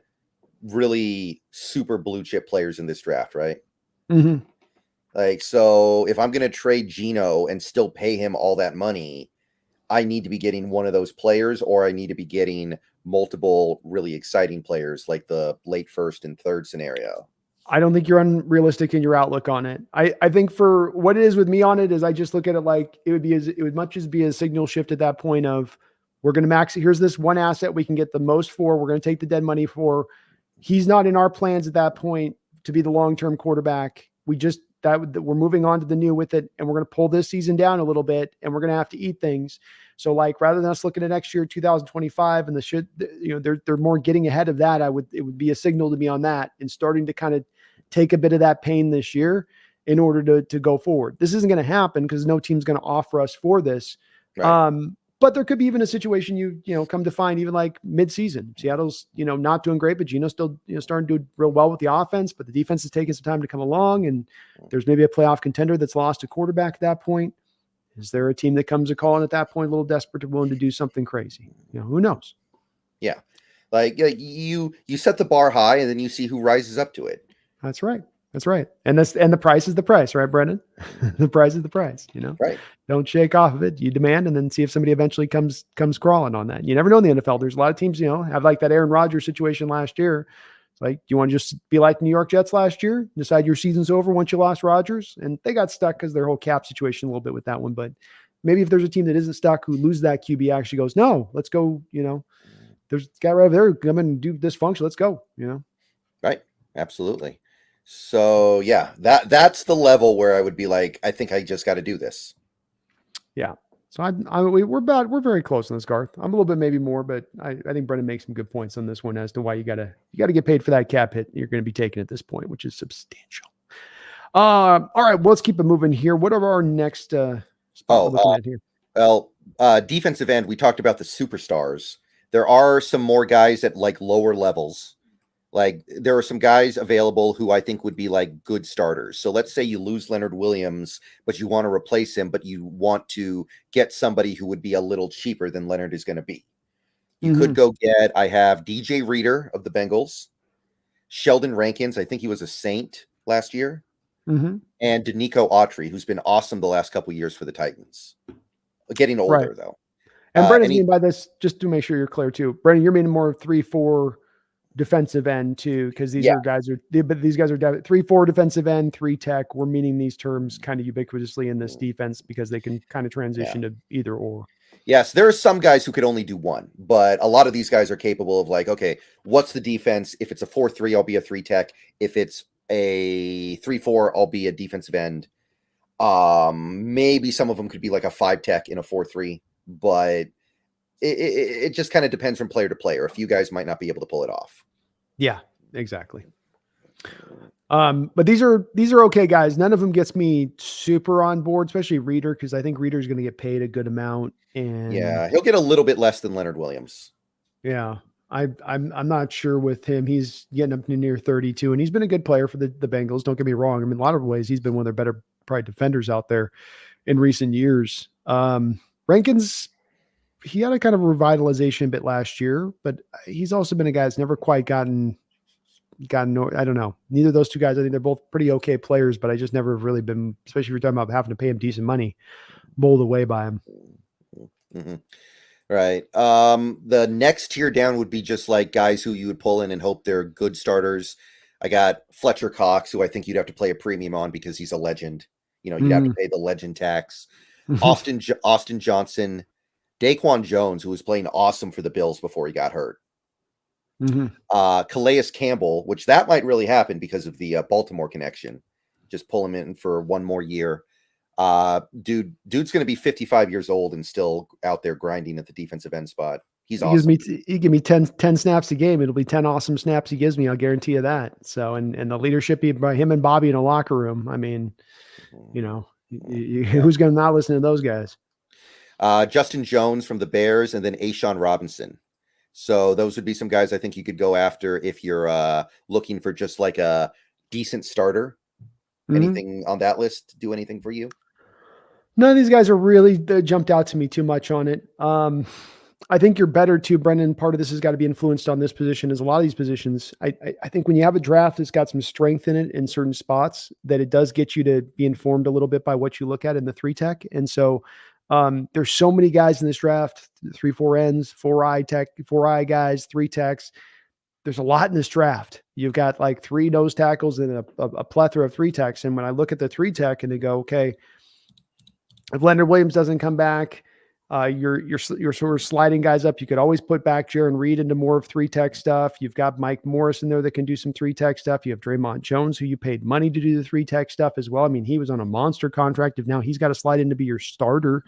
really super blue chip players in this draft, right? Mm-hmm. Like, so if I'm going to trade Geno and still pay him all that money, I need to be getting one of those players, or I need to be getting multiple really exciting players like the late first and third scenario. I don't think you're unrealistic in your outlook on it. I think for what it is with me on it is I just look at it like it would much as be a signal shift at that point of we're going to max. Here's this one asset we can get the most for. We're going to take the dead money for. He's not in our plans at that point to be the long-term quarterback. We're moving on to the new with it, and we're going to pull this season down a little bit, and we're going to have to eat things. So, like, rather than us looking at next year, 2025, and they're more getting ahead of that. It would be a signal to me on that and starting to kind of take a bit of that pain this year in order to go forward. This isn't going to happen because no team's going to offer us for this. Right. But there could be even a situation you come to find even like mid-season. Seattle's not doing great, but Geno's still starting to do real well with the offense, but the defense is taking some time to come along, and there's maybe a playoff contender that's lost a quarterback at that point. Is there a team that comes a calling at that point, a little desperate and willing to do something crazy? Who knows? Yeah, like you set the bar high, and then you see who rises up to it. That's right. That's right. And the price is the price, right, Brendan? The price is the price, Right. Don't shake off of it. You demand and then see if somebody eventually comes crawling on that. You never know in the NFL. There's a lot of teams, have like that Aaron Rodgers situation last year. It's like, do you want to just be like New York Jets last year? Decide your season's over once you lost Rodgers? And they got stuck because their whole cap situation a little bit with that one. But maybe if there's a team that isn't stuck who loses that QB actually goes, no, let's go, there's a guy right over there come and do this function. Let's go, Right. Absolutely. So yeah, that's the level where I would be like, I think I just got to do this. Yeah. So we're very close on this, Garth. I'm a little bit maybe more, but I think Brendan makes some good points on this one as to why you gotta get paid for that cap hit you're going to be taking at this point, which is substantial. All right, well, let's keep it moving here. What are our next spot we're looking at here? Well, defensive end, we talked about the superstars. There are some more guys at like lower levels. Like there are some guys available who I think would be like good starters. So let's say you lose Leonard Williams, but you want to replace him, but you want to get somebody who would be a little cheaper than Leonard is going to be. You could go get, I have DJ Reader of the Bengals, Sheldon Rankins. I think he was a Saint last year. And Danico Autry, who's been awesome the last couple of years for the Titans. Getting older, though. And Brendan's meaning by this, just to make sure you're clear too, Brendan, you're meaning more 3-4 defensive end too, because these guys are 3-4 defensive end, 3 tech. We're meaning these terms kind of ubiquitously in this defense because they can kind of transition to either or. Yes, there are some guys who could only do one, but a lot of these guys are capable of like, okay, what's the defense? If it's a 4-3, I'll be a 3 tech. If it's a 3-4, I'll be a defensive end. Maybe some of them could be like a 5 tech in a 4-3, but it just kind of depends from player to player. A few guys might not be able to pull it off. Yeah, exactly. But these are okay guys. None of them gets me super on board, especially Reader, because I think Reader's going to get paid a good amount. And yeah, he'll get a little bit less than Leonard Williams. Yeah. I'm not sure with him. He's getting up to near 32, and he's been a good player for the Bengals. Don't get me wrong. I mean, a lot of ways he's been one of their better probably defenders out there in recent years. Rankins, he had a kind of revitalization bit last year, but he's also been a guy that's never quite gotten. I don't know. Neither of those two guys, I think they're both pretty okay players, but I just never have really been, especially if you're talking about having to pay him decent money, bowled away by him. Right. The next tier down would be just like guys who you would pull in and hope they're good starters. I got Fletcher Cox, who I think you'd have to play a premium on because he's a legend. You know, you'd have to pay the legend tax. Austin Johnson, Daquan Jones, who was playing awesome for the Bills before he got hurt. Calais Campbell, which that might really happen because of the Baltimore connection. Just pull him in for one more year. Dude's going to be 55 years old and still out there grinding at the defensive end spot. He's awesome. He give me 10 snaps a game. It'll be 10 awesome snaps he gives me. I'll guarantee you that. So, and the leadership by him and Bobby in a locker room. I mean, you know, who's going to not listen to those guys? Justin Jones from the Bears, and then A'Shawn Robinson. So those would be some guys I think you could go after if you're looking for just like a decent starter. Anything on that list do anything for you? None of these guys are really jumped out to me too much on it. I think you're better too, Brendan. Part of this has got to be influenced on this position, as a lot of these positions. I think when you have a draft that's got some strength in it in certain spots, that it does get you to be informed a little bit by what you look at in the 3 tech. And so there's so many guys in this draft, 3-4 ends, 4-eye tech, 4-eye guys, 3 techs. There's a lot in this draft. You've got like 3 nose tackles and a plethora of 3 techs. And when I look at the 3 tech and they go, okay, if Leonard Williams doesn't come back, you're sort of sliding guys up. You could always put back Jaron Reed into more of 3 tech stuff. You've got Mike Morris in there that can do some 3 tech stuff. You have Dre'Mont Jones, who you paid money to do the 3 tech stuff as well. I mean, he was on a monster contract. If now he's got to slide in to be your starter,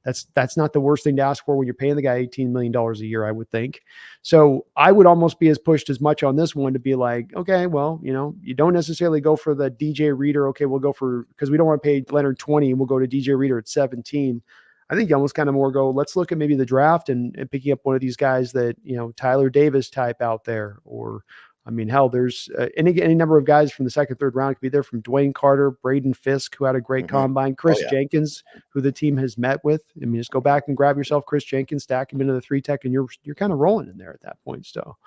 that's not the worst thing to ask for when you're paying the guy $18 million a year, I would think. So I would almost be as pushed as much on this one to be like, okay, well, you know, you don't necessarily go for the DJ Reader. Okay, we'll go for, because we don't want to pay Leonard 20 and we'll go to DJ Reader at 17. I think you almost kind of more go, let's look at maybe the draft and picking up one of these guys that, you know, Tyler Davis type out there. Or, I mean, hell, there's any number of guys from the 2nd, 3rd round. Could be there from Dwayne Carter, Braden Fisk, who had a great combine, Chris Jenkins, who the team has met with. I mean, just go back and grab yourself Chris Jenkins, stack him into the 3 tech, and you're kind of rolling in there at that point still.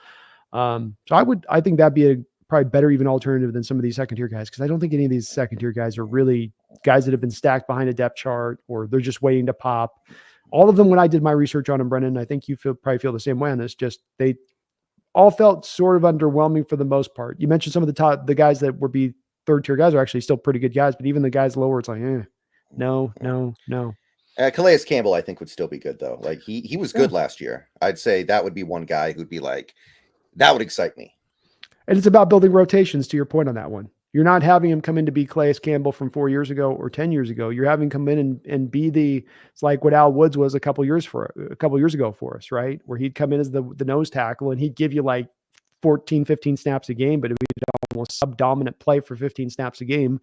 So I think that'd be a probably better even alternative than some of these 2nd tier guys, because I don't think any of these 2nd tier guys are really guys that have been stacked behind a depth chart, or they're just waiting to pop. All of them, when I did my research on them, Brendan, I think you probably feel the same way on this. Just they all felt sort of underwhelming for the most part. You mentioned some of the guys that would be 3rd tier guys are actually still pretty good guys, but even the guys lower, it's like, no. Calais Campbell, I think, would still be good though. Like he was good last year. I'd say that would be one guy who'd be like, that would excite me. And it's about building rotations, to your point on that one. You're not having him come in to be Calais Campbell from 4 years ago or 10 years ago. You're having him come in and be it's like what Al Woods was a couple years ago for us, right? Where he'd come in as the nose tackle and he'd give you like 14, 15 snaps a game, but it would be almost sub-dominant play for 15 snaps a game.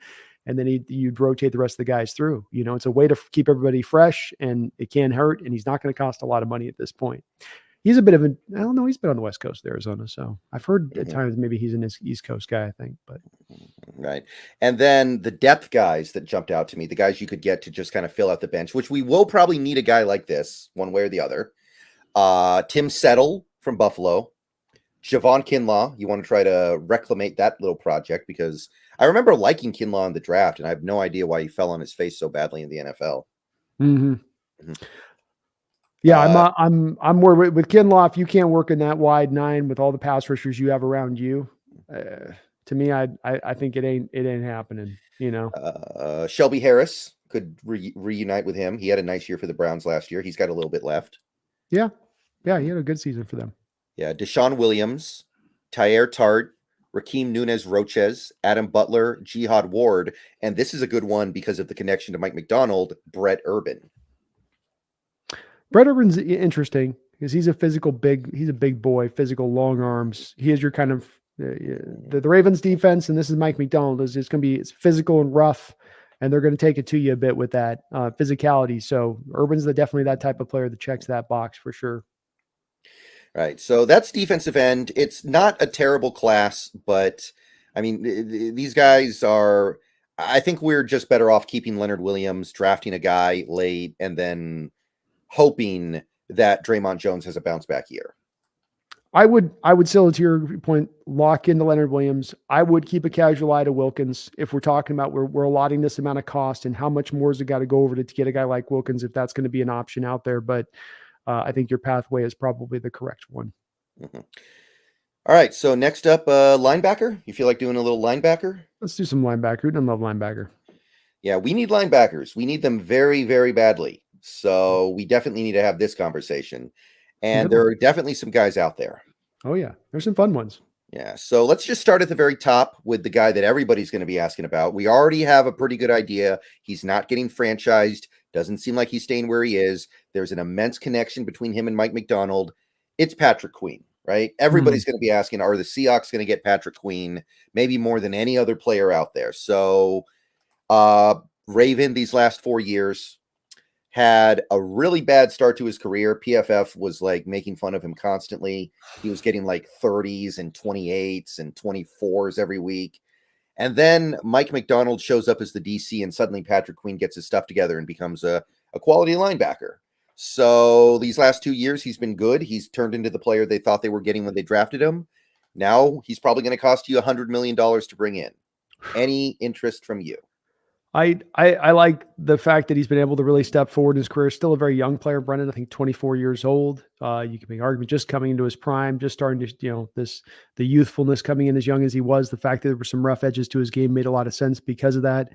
And then you'd rotate the rest of the guys through. It's a way to keep everybody fresh, and it can't hurt, and he's not going to cost a lot of money at this point. He's a bit of I don't know, he's been on the West Coast of Arizona, so I've heard at times maybe he's an East Coast guy, I think. But right. And then the depth guys that jumped out to me, the guys you could get to just kind of fill out the bench, which we will probably need a guy like this one way or the other. Tim Settle from Buffalo. Javon Kinlaw, you want to try to reclamate that little project, because I remember liking Kinlaw in the draft, and I have no idea why he fell on his face so badly in the NFL. Yeah, I'm more with Kinlaw. If you can't work in that wide 9 with all the pass rushers you have around you, to me, I think it ain't happening. Shelby Harris could reunite with him. He had a nice year for the Browns last year. He's got a little bit left. Yeah, he had a good season for them. Yeah, Deshaun Williams, Tyre Tart, Rakeem Nunez-Roches, Adam Butler, Jihad Ward, and this is a good one because of the connection to Mike McDonald, Brett Urban. Brett Urban's interesting because he's a big boy, physical, long arms. He is your kind of the Ravens defense, and this is Mike McDonald. It's going to be physical and rough, and they're going to take it to you a bit with that physicality. So Urban's definitely that type of player that checks that box for sure. Right. So that's defensive end. It's not a terrible class, but I mean, these guys are, I think we're just better off keeping Leonard Williams, drafting a guy late, and then hoping that Dre'Mont Jones has a bounce back year. I would still, to your point, lock into Leonard Williams. I would keep a casual eye to Wilkins if we're talking about we're allotting this amount of cost and how much more is it got to go over to get a guy like Wilkins if that's going to be an option out there. But I think your pathway is probably the correct one. Mm-hmm. All right. So next up, linebacker. You feel like doing a little linebacker? Let's do some linebacker. Who doesn't love linebacker? Yeah, we need linebackers. We need them very, very badly. So we definitely need to have this conversation. And there are definitely some guys out there. Oh, yeah. There's some fun ones. Yeah. So let's just start at the very top with the guy that everybody's going to be asking about. We already have a pretty good idea. He's not getting franchised. Doesn't seem like he's staying where he is. There's an immense connection between him and Mike McDonald. It's Patrick Queen, right? Everybody's going to be asking, are the Seahawks going to get Patrick Queen? Maybe more than any other player out there. So Raven, these last 4 years, had a really bad start to his career. PFF was like making fun of him constantly. He was getting like 30s and 28s and 24s every week. And then Mike McDonald shows up as the DC, and suddenly Patrick Queen gets his stuff together and becomes a quality linebacker. So these last 2 years, he's been good. He's turned into the player they thought they were getting when they drafted him. Now he's probably going to cost you $100 million to bring in. Any interest from you? I like the fact that he's been able to really step forward in his career. Still a very young player, Brendan. I think 24 years old. You can make an argument just coming into his prime, just starting to, the youthfulness coming in as young as he was. The fact that there were some rough edges to his game made a lot of sense because of that.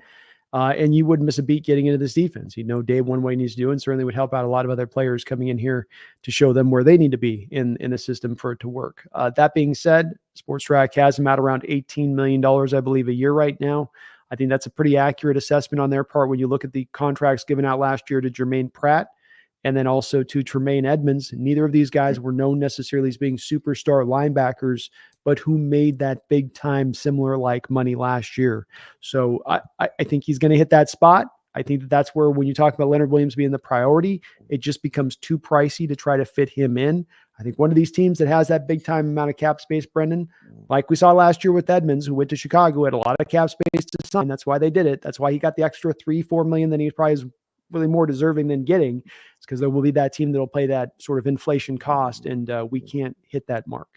And you wouldn't miss a beat getting into this defense. He'd know Dave one way he needs to do, and certainly would help out a lot of other players coming in here to show them where they need to be in the system for it to work. That being said, Sports Track has him at around $18 million, I believe, a year right now. I think that's a pretty accurate assessment on their part when you look at the contracts given out last year to Jermaine Pratt and then also to Tremaine Edmonds. Neither of these guys were known necessarily as being superstar linebackers, but who made that big time similar like money last year. So I think he's going to hit that spot. I think that's where when you talk about Leonard Williams being the priority, it just becomes too pricey to try to fit him in. I think one of these teams that has that big time amount of cap space, Brendan, like we saw last year with Edmonds, who went to Chicago, had a lot of cap space to sign. That's why they did it. That's why he got the extra $3-4 million than he probably is really more deserving than getting. It's because there will be that team that will pay that sort of inflation cost, and we can't hit that mark.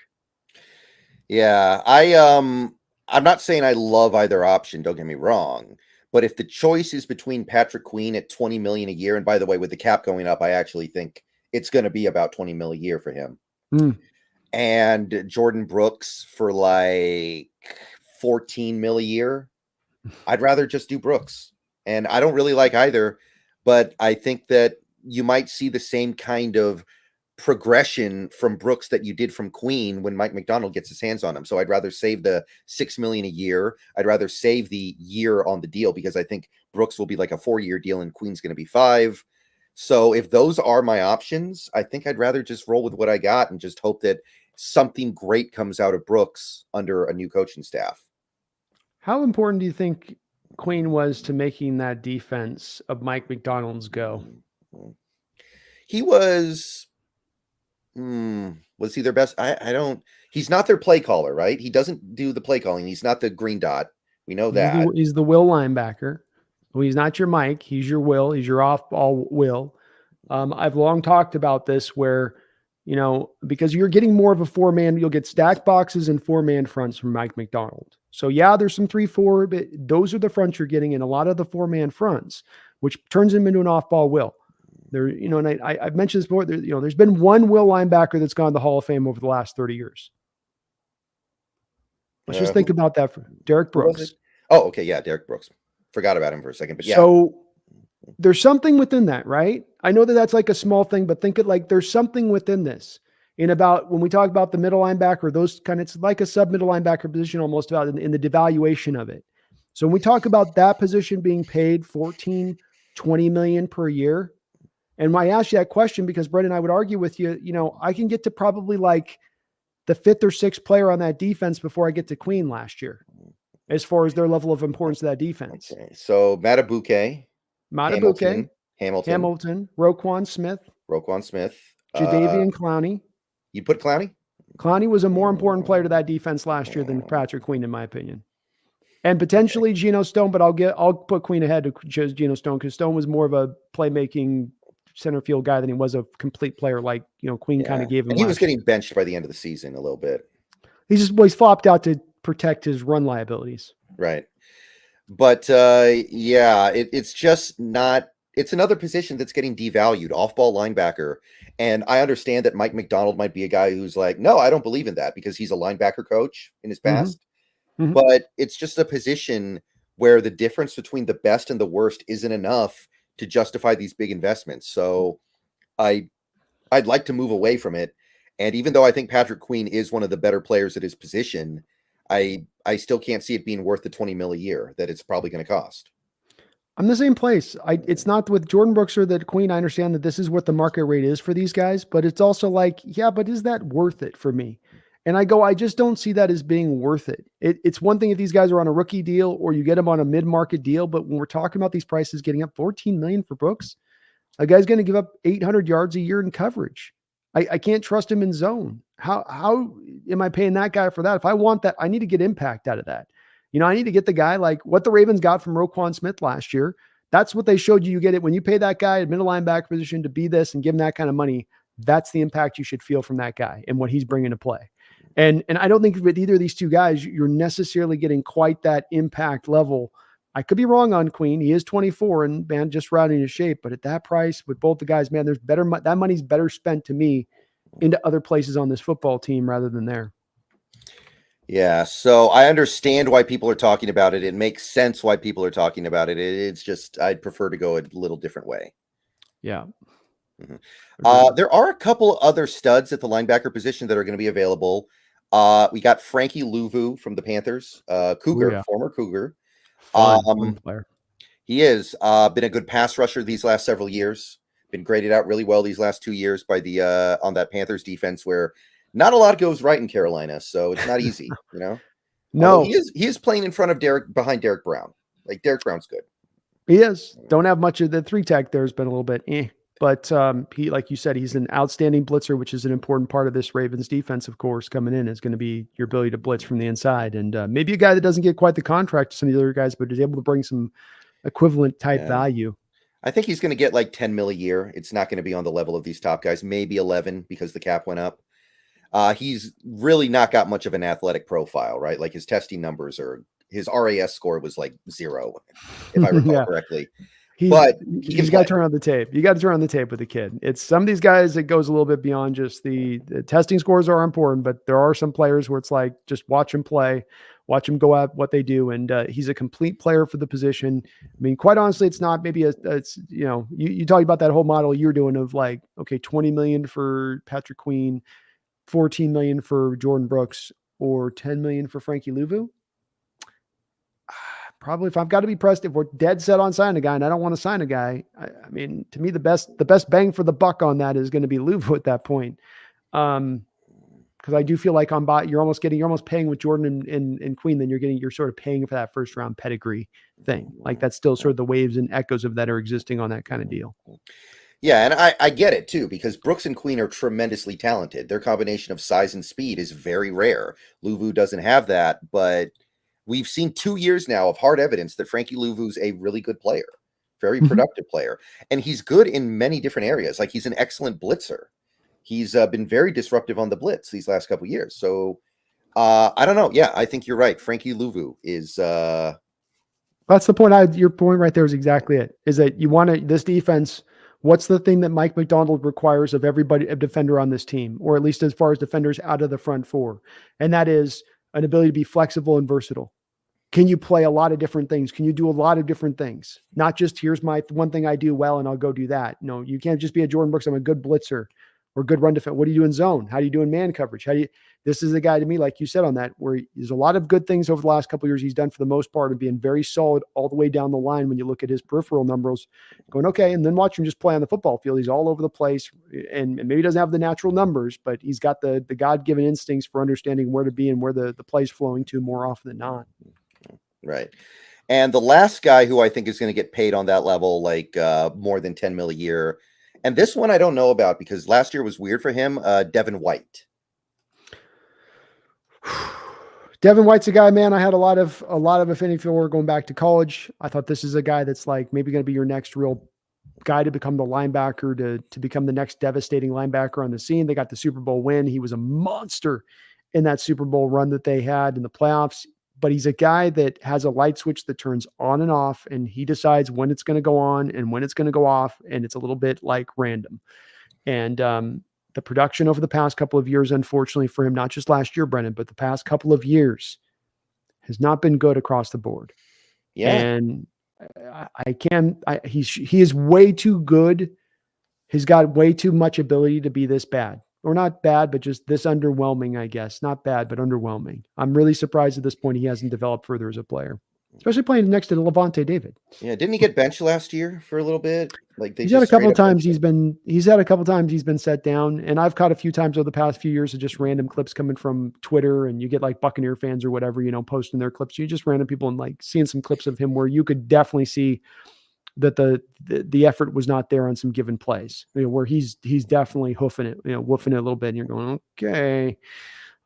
Yeah, I'm not saying I love either option. Don't get me wrong. But if the choice is between Patrick Queen at $20 million a year, and by the way, with the cap going up, I actually think it's going to be about $20 million a year for him. And Jordan Brooks for like $14 million a year, I'd rather just do Brooks. And I don't really like either, but I think that you might see the same kind of progression from Brooks that you did from Queen when Mike McDonald gets his hands on him. So I'd rather save the $6 million a year. I'd rather save the year on the deal because I think Brooks will be like a 4-year deal and Queen's going to be 5. So if those are my options, I think I'd rather just roll with what I got and just hope that something great comes out of Brooks under a new coaching staff. How important do you think Queen was to making that defense of Mike McDonald's go? He was he their best? I don't, he's not their play caller, right? He doesn't do the play calling. He's not the green dot. We know that. He's the will linebacker. Well, he's not your Mike. He's your will. He's your off-ball will. I've long talked about this where, because you're getting more of a 4-man, you'll get stack boxes and 4-man fronts from Mike McDonald. So yeah, there's some 3-4, but those are the fronts you're getting in a lot of the 4-man fronts, which turns him into an off-ball will. There, and I've mentioned this before. There's been one will linebacker that's gone to the Hall of Fame over the last 30 years. Let's just think about that for Derek Brooks. Oh, okay, yeah, Derek Brooks. Forgot about him for a second, but yeah. So there's something within that, right? I know that that's like a small thing, but think it like there's something within this. In about when we talk about the middle linebacker, those kind of, it's like a sub-middle linebacker position almost about in the devaluation of it. So when we talk about that position being paid $14, $20 million per year, and I ask you that question because Brendan, I would argue with you, I can get to probably like the 5th or 6th player on that defense before I get to Queen last year, as far as their level of importance to that defense. Okay. So Matabuke, Hamilton, Roquan Smith, Jadeveon Clowney. You put Clowney? Clowney was a more important player to that defense last year than Patrick Queen, in my opinion. And potentially Geno Stone, but I'll put Queen ahead of Geno Stone because Stone was more of a playmaking center field guy than he was a complete player. Like, Queen kind of gave him. And he was getting benched by the end of the season a little bit. He's flopped out to protect his run liabilities. Right. But it's just not, it's another position that's getting devalued, off-ball linebacker. And I understand that Mike McDonald might be a guy who's like, no, I don't believe in that because he's a linebacker coach in his past. Mm-hmm. But it's just a position where the difference between the best and the worst isn't enough to justify these big investments. So I'd like to move away from it. And even though I think Patrick Queen is one of the better players at his position, I still can't see it being worth the $20 million a year that it's probably going to cost. I'm the same place. It's not with Jordan Brooks or that Queen. I understand that this is what the market rate is for these guys, but it's also like, yeah, but is that worth it for me? And I just don't see that as being worth it. It's one thing if these guys are on a rookie deal or you get them on a mid-market deal, but when we're talking about these prices getting up $14 million for Brooks, a guy's going to give up 800 yards a year in coverage. I can't trust him in zone. How am I paying that guy for that? If I want that, I need to get impact out of that. I need to get the guy like what the Ravens got from Roquan Smith last year. That's what they showed you. You get it when you pay that guy at middle linebacker position to be this and give him that kind of money. That's the impact you should feel from that guy and what he's bringing to play. And I don't think with either of these two guys, you're necessarily getting quite that impact level. I could be wrong on Queen. He is 24 and man, just rounding his shape. But at that price with both the guys, man, there's better. That money's better spent to me into other places on this football team rather than there. Yeah. So I understand why people are talking about it. It makes sense why people are talking about it. It's just, I'd prefer to go a little different way. Yeah. Mm-hmm. There are a couple other studs at the linebacker position that are going to be available. We got Frankie Louvu from the Panthers, former Cougar. Fun player. He is been a good pass rusher these last several years. Been graded out really well these last 2 years by the on that Panthers defense, where not a lot goes right in Carolina, so it's not easy, No, although he is playing in front of behind Derek Brown. Like Derek Brown's good. He is. Don't have much of the 3-tech. There's been a little bit, but he, like you said, he's an outstanding blitzer, which is an important part of this Ravens defense. Of course, coming in is going to be your ability to blitz from the inside, and maybe a guy that doesn't get quite the contract to some of the other guys, but is able to bring some equivalent type value. I think he's going to get like 10 mil a year. It's not going to be on the level of these top guys, maybe 11 because the cap went up. He's really not got much of an athletic profile, right? Like his testing numbers his RAS score was like 0, if I recall correctly. but You he can just got play. to turn on the tape. You got to turn on the tape with the kid. It's some of these guys, it goes a little bit beyond just the testing scores are important, but there are some players where it's like, just watch him play, watch him go at what they do. And he's a complete player for the position. I mean, quite honestly, it's not maybe it's, you talk about that whole model you're doing of like, okay, 20 million for Patrick Queen, 14 million for Jordan Brooks, or 10 million for Frankie Louvu. Probably, if I've got to be pressed, if we're dead set on signing a guy and I don't want to sign a guy, I mean, to me, the best bang for the buck on that is going to be Louvu at that point. Because I do feel like you're almost paying with Jordan and Queen, then you're sort of paying for that first round pedigree thing. Like that's still sort of the waves and echoes of that are existing on that kind of deal. Yeah, and I get it too, because Brooks and Queen are tremendously talented. Their combination of size and speed is very rare. Louvu doesn't have that, but we've seen 2 years now of hard evidence that Frankie Louvu's a really good player, very productive player, and he's good in many different areas. Like he's an excellent blitzer. He's been very disruptive on the blitz these last couple of years. So I don't know. Yeah, I think you're right. Frankie Louvu is. That's the point. Your point right there is exactly it. Is that you want this defense? What's the thing that Mike McDonald requires of everybody, a defender on this team, or at least as far as defenders out of the front four? And that is an ability to be flexible and versatile. Can you play a lot of different things? Can you do a lot of different things? Not just here's my one thing I do well and I'll go do that. No, you can't just be a Jordan Brooks. I'm a good blitzer or good run defense. What do you do in zone? How do you do in man coverage? This is a guy to me, like you said on that, where there's a lot of good things over the last couple of years he's done for the most part of being very solid all the way down the line. When you look at his peripheral numbers going, okay. And then watch him just play on the football field. He's all over the place and maybe he doesn't have the natural numbers, but he's got the God-given instincts for understanding where to be and where the play's flowing to more often than not. Right. And the last guy who I think is going to get paid on that level, like more than 10 mil a year. And this one I don't know about because last year was weird for him. Devin White. Devin White's a guy, man. I had a lot of affinity for going back to college. I thought this is a guy that's like maybe going to be your next real guy to become the linebacker, to become the next devastating linebacker on the scene. They got the Super Bowl win. He was a monster in that Super Bowl run that they had in the playoffs. But he's a guy that has a light switch that turns on and off, and he decides when it's going to go on and when it's going to go off, and it's a little bit like random. And the production over the past couple of years, unfortunately for him, not just last year, Brennan, but the past couple of years has not been good across the board. Yeah. And he is way too good. He's got way too much ability to be this bad. Or not bad, but just this underwhelming, I guess. Not bad, but underwhelming. I'm really surprised at this point he hasn't developed further as a player, especially playing next to Levante David. Yeah, didn't he get benched last year for a little bit? Like he's had a couple of times he's been set down, and I've caught a few times over the past few years of just random clips coming from Twitter, and you get like Buccaneer fans or whatever, posting their clips. You just random people and like seeing some clips of him where you could definitely see that the effort was not there on some given plays, where he's definitely hoofing it, woofing it a little bit, and you're going, okay,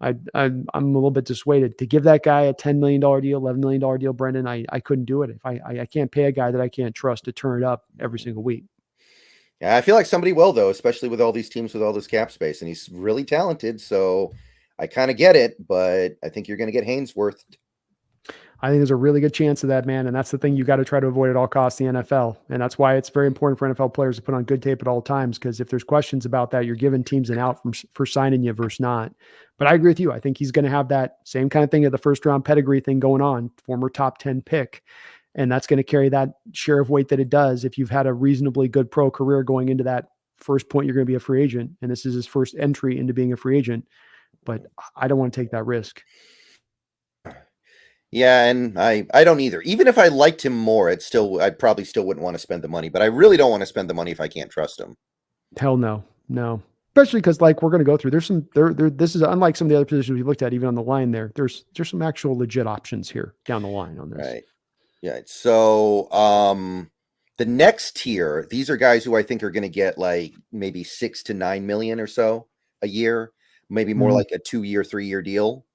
I'm a little bit dissuaded to give that guy a $10 million deal, $11 million deal, Brendan. I couldn't do it. If I can't pay a guy that I can't trust to turn it up every single week. Yeah, I feel like somebody will though, especially with all these teams with all this cap space, and he's really talented. So I kind of get it, but I think you're going to get Hainsworth. I think there's a really good chance of that, man. And that's the thing you got to try to avoid at all costs in the NFL. And that's why it's very important for NFL players to put on good tape at all times. Because if there's questions about that, you're giving teams an out for signing you versus not. But I agree with you. I think he's going to have that same kind of thing of the first round pedigree thing going on, former top 10 pick. And that's going to carry that share of weight that it does if you've had a reasonably good pro career going into that first point you're going to be a free agent. And this is his first entry into being a free agent. But I don't want to take that risk. Yeah, and I don't either. Even if I liked him more, I probably still wouldn't want to spend the money. But I really don't want to spend the money if I can't trust him. Hell no. Especially because like we're going to go through. There's some this is unlike some of the other positions we looked at, even on the line there. There's some actual legit options here down the line on this. Right. Yeah. So the next tier, these are guys who I think are going to get like maybe 6 to 9 million or so a year, maybe more like a 2-year, 3-year deal.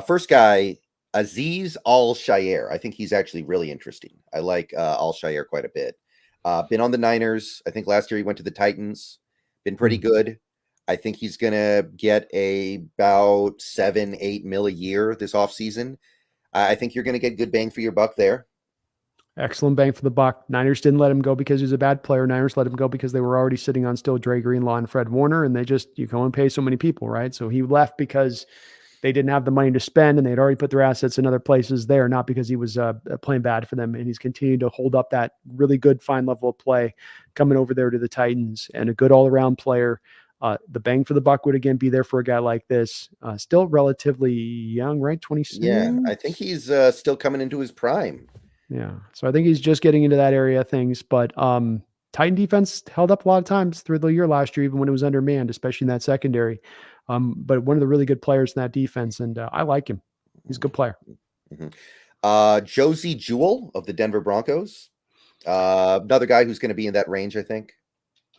First guy, Azeez Al-Shaair. I think he's actually really interesting. I like Al-Shaair quite a bit. Been on the Niners. I think last year he went to the Titans. Been pretty good. I think he's going to get about 7-8 mil a year this offseason. I think you're going to get good bang for your buck there. Excellent bang for the buck. Niners didn't let him go because he was a bad player. Niners let him go because they were already sitting on still Dre Greenlaw and Fred Warner, and you can only pay so many people, right? So he left because they didn't have the money to spend, and they'd already put their assets in other places there, not because he was playing bad for them. And he's continued to hold up that really good, fine level of play coming over there to the Titans, and a good all-around player. The bang for the buck would again be there for a guy like this. Still relatively young, right? 26? Yeah, I think he's still coming into his prime. Yeah. So I think he's just getting into that area of things. But Titan defense held up a lot of times through the year last year, even when it was undermanned, especially in that secondary. But one of the really good players in that defense, and I like him. He's a good player. Josie Jewell of the Denver Broncos. Another guy who's going to be in that range, I think.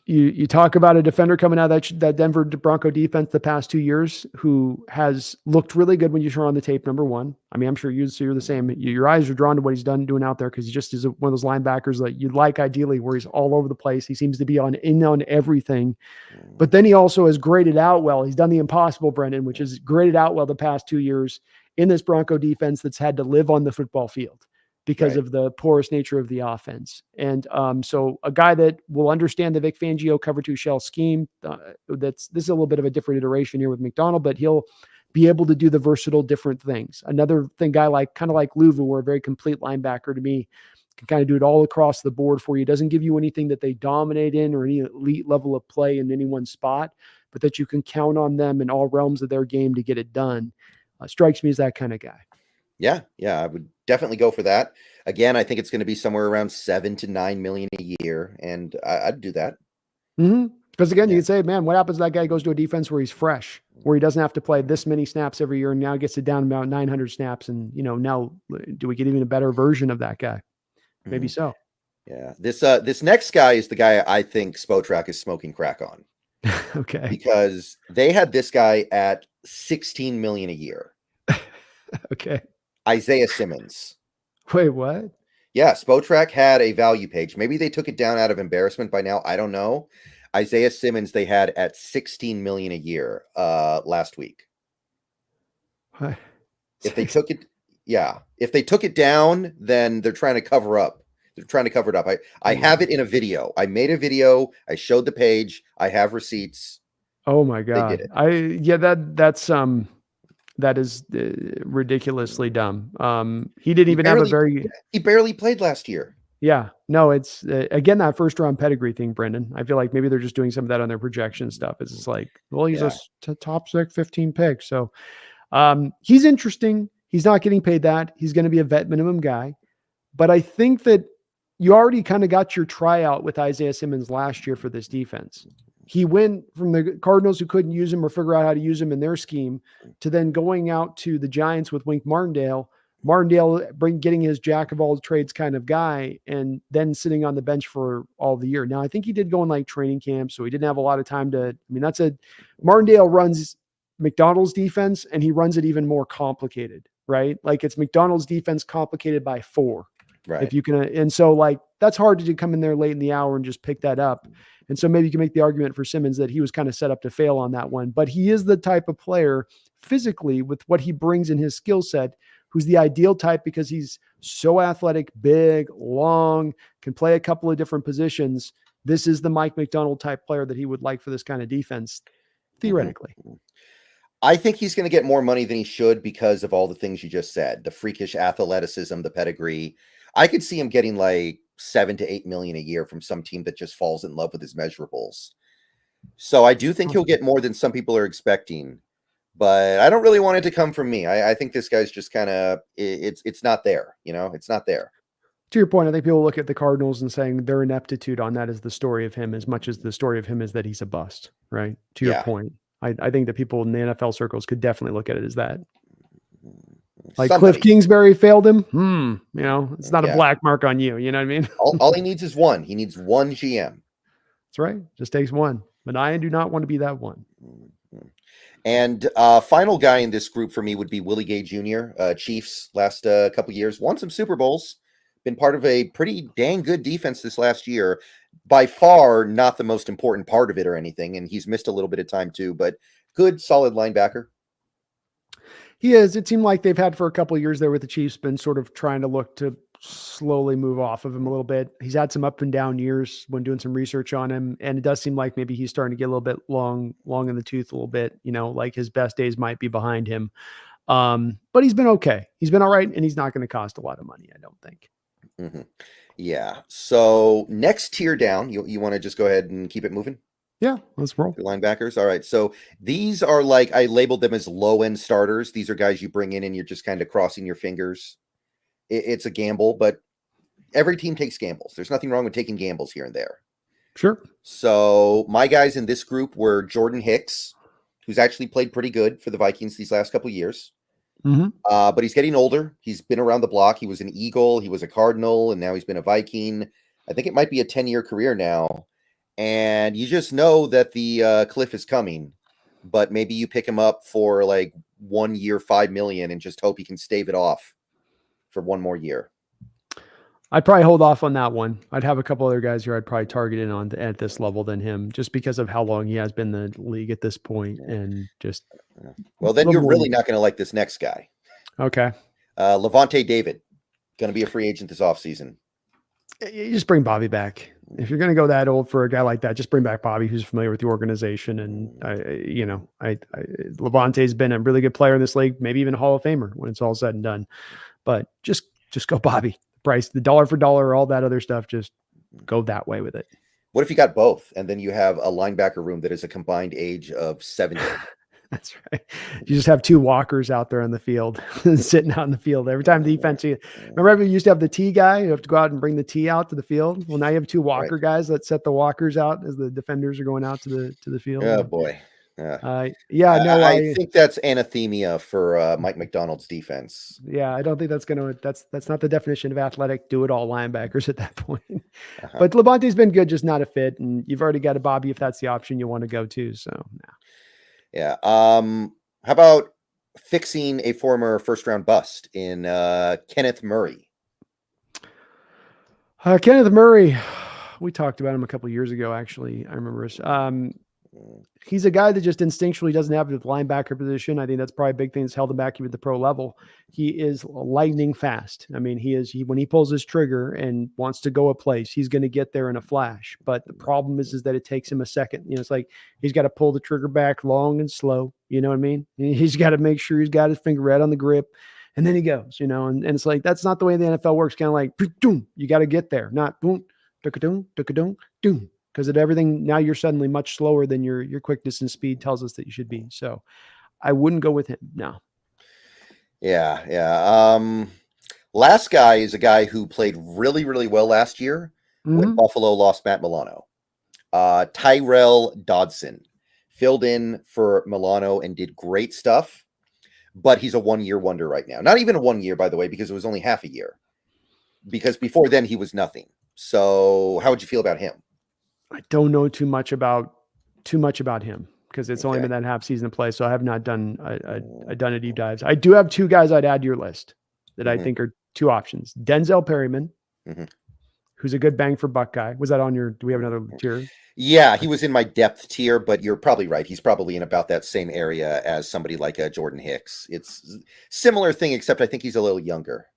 You talk about a defender coming out of that Denver Bronco defense the past 2 years who has looked really good when you turn on the tape, number one. I mean, I'm sure you're the same. Your eyes are drawn to what he's doing out there because he just is one of those linebackers that you like ideally where he's all over the place. He seems to be on everything. But then he also has graded out well. He's done the impossible, Brendan, which is graded out well the past 2 years in this Bronco defense that's had to live on the football field because of the porous nature of the offense. And so a guy that will understand the Vic Fangio cover two shell scheme, this is a little bit of a different iteration here with McDonald, but he'll be able to do the versatile different things. Another thing, kind of like Louvu, or a very complete linebacker to me, can kind of do it all across the board for you. Doesn't give you anything that they dominate in or any elite level of play in any one spot, but that you can count on them in all realms of their game to get it done. Strikes me as that kind of guy. Yeah, I would definitely go for that. Again, I think it's going to be somewhere around $7 to $9 million a year, and I'd do that. Because again, you can say, man, what happens if that guy goes to a defense where he's fresh, where he doesn't have to play this many snaps every year, and now gets it down about 900 snaps, and now do we get even a better version of that guy? Maybe so. Yeah, this next guy is the guy I think Spotrac is smoking crack on. Okay, because they had this guy at $16 million a year. Okay. Isaiah Simmons. Wait, what? Yeah, Spotrac had a value page. Maybe they took it down out of embarrassment by now. I don't know. Isaiah Simmons they had at $16 million a year last week. What? If they took it down, then they're trying to cover up. They're trying to cover it up. I have it in a video. I made a video. I showed the page. I have receipts. Oh my God. They did it. That is ridiculously dumb. He didn't even have a very. He barely played last year. Yeah, no, it's again that first round pedigree thing, Brendan. I feel like maybe they're just doing some of that on their projection stuff. It's just like, well, he's a top 15 pick, so he's interesting. He's not getting paid that. He's going to be a vet minimum guy, but I think that you already kind of got your tryout with Isaiah Simmons last year for this defense. He went from the Cardinals who couldn't use him or figure out how to use him in their scheme to then going out to the Giants with Wink Martindale getting his jack of all trades kind of guy, and then sitting on the bench for all the year. Now, I think he did go in like training camp, so he didn't have a lot of time Martindale runs McDonald's defense, and he runs it even more complicated, right? Like it's McDonald's defense complicated by 4. Right. If you can, and so like that's hard to come in there late in the hour and just pick that up. And so maybe you can make the argument for Simmons that he was kind of set up to fail on that one. But he is the type of player physically with what he brings in his skill set, who's the ideal type because he's so athletic, big, long, can play a couple of different positions. This is the Mike McDonald type player that he would like for this kind of defense, theoretically. I think he's going to get more money than he should because of all the things you just said, the freakish athleticism, the pedigree. I could see him getting like $7 to $8 million a year from some team that just falls in love with his measurables. So I do think he'll get more than some people are expecting, but I don't really want it to come from me. I think this guy's just kind of, it's not there. It's not there. To your point, I think people look at the Cardinals and saying their ineptitude on that is the story of him as much as the story of him is that he's a bust, right? To your point. I think that people in the NFL circles could definitely look at it as that. Like Cliff Kingsbury failed him. It's not a black mark on you. You know what I mean? all he needs is one. He needs one GM. That's right. Just takes one. But I do not want to be that one. And final guy in this group for me would be Willie Gay Jr. Chiefs last couple years, won some Super Bowls, been part of a pretty dang good defense this last year. By far, not the most important part of it or anything. And he's missed a little bit of time too, but good, solid linebacker. He is. It seemed like they've had for a couple of years there with the Chiefs been sort of trying to look to slowly move off of him a little bit. He's had some up and down years when doing some research on him, and it does seem like maybe he's starting to get a little bit long in the tooth a little bit. Like his best days might be behind him. But he's been okay. He's been all right, and he's not going to cost a lot of money, I don't think. Mm-hmm. Yeah. So next tier down, you want to just go ahead and keep it moving? Yeah, let's roll. Linebackers. All right. So these are I labeled them as low end starters. These are guys you bring in and you're just kind of crossing your fingers. It's a gamble, but every team takes gambles. There's nothing wrong with taking gambles here and there. Sure. So my guys in this group were Jordan Hicks, who's actually played pretty good for the Vikings these last couple of years. Mm-hmm. But he's getting older. He's been around the block. He was an Eagle. He was a Cardinal, and now he's been a Viking. I think it might be a 10-year career now. And you just know that the cliff is coming. But maybe you pick him up for 1 year, $5 million, and just hope he can stave it off for one more year. I'd probably hold off on that one. I'd have a couple other guys here I'd probably target in on at this level than him, just because of how long he has been in the league at this point, and just. Well, then you're really not going to like this next guy. Okay. Levante David, going to be a free agent this offseason. You just bring Bobby back. If you're going to go that old for a guy like that, just bring back Bobby, who's familiar with the organization. And Levante's been a really good player in this league, maybe even a Hall of Famer when it's all said and done. But just go Bobby. Price, the dollar for dollar, all that other stuff, just go that way with it. What if you got both, and then you have a linebacker room that is a combined age of 70? That's right. You just have two walkers out there on the field, sitting out in the field every time defense. Remember, you used to have the T guy. You have to go out and bring the T out to the field. Well, now you have two walker guys that set the walkers out as the defenders are going out to the field. Oh boy. I think that's anathema for Mike McDonald's defense. Yeah, I don't think that's not the definition of athletic do-it-all linebackers at that point. But Levante's been good, just not a fit, and you've already got a Bobby if that's the option you want to go to. So, no. Yeah. How about fixing a former first-round bust in Kenneth Murray? Kenneth Murray, we talked about him a couple of years ago, actually. I remember. He's a guy that just instinctually doesn't have the linebacker position. I think that's probably a big thing that's held him back even at the pro level. He is lightning fast. I mean, when he pulls his trigger and wants to go a place, he's going to get there in a flash. But the problem is that it takes him a second. It's like he's got to pull the trigger back long and slow. You know what I mean? He's got to make sure he's got his finger right on the grip. And then he goes, and it's like, that's not the way the NFL works. Kind of like, boom, you got to get there. Not boom, duka-doom, duka-doom, doom. Because at everything now you're suddenly much slower than your quickness and speed tells us that you should be. So I wouldn't go with him. No. Yeah. Last guy is a guy who played really, really well last year when Buffalo lost Matt Milano. Tyrell Dodson filled in for Milano and did great stuff, but he's a 1-year wonder right now. Not even a 1 year, by the way, because it was only half a year. Because before then he was nothing. So how would you feel about him? I don't know too much about him because it's only been that half season of play. So I have not done a deep dives. I do have two guys I'd add to your list that I think are two options. Denzel Perryman, who's a good bang for buck guy. Was that on your, do we have another tier? Yeah, he was in my depth tier, but you're probably right. He's probably in about that same area as somebody like Jordan Hicks. It's similar thing, except I think he's a little younger.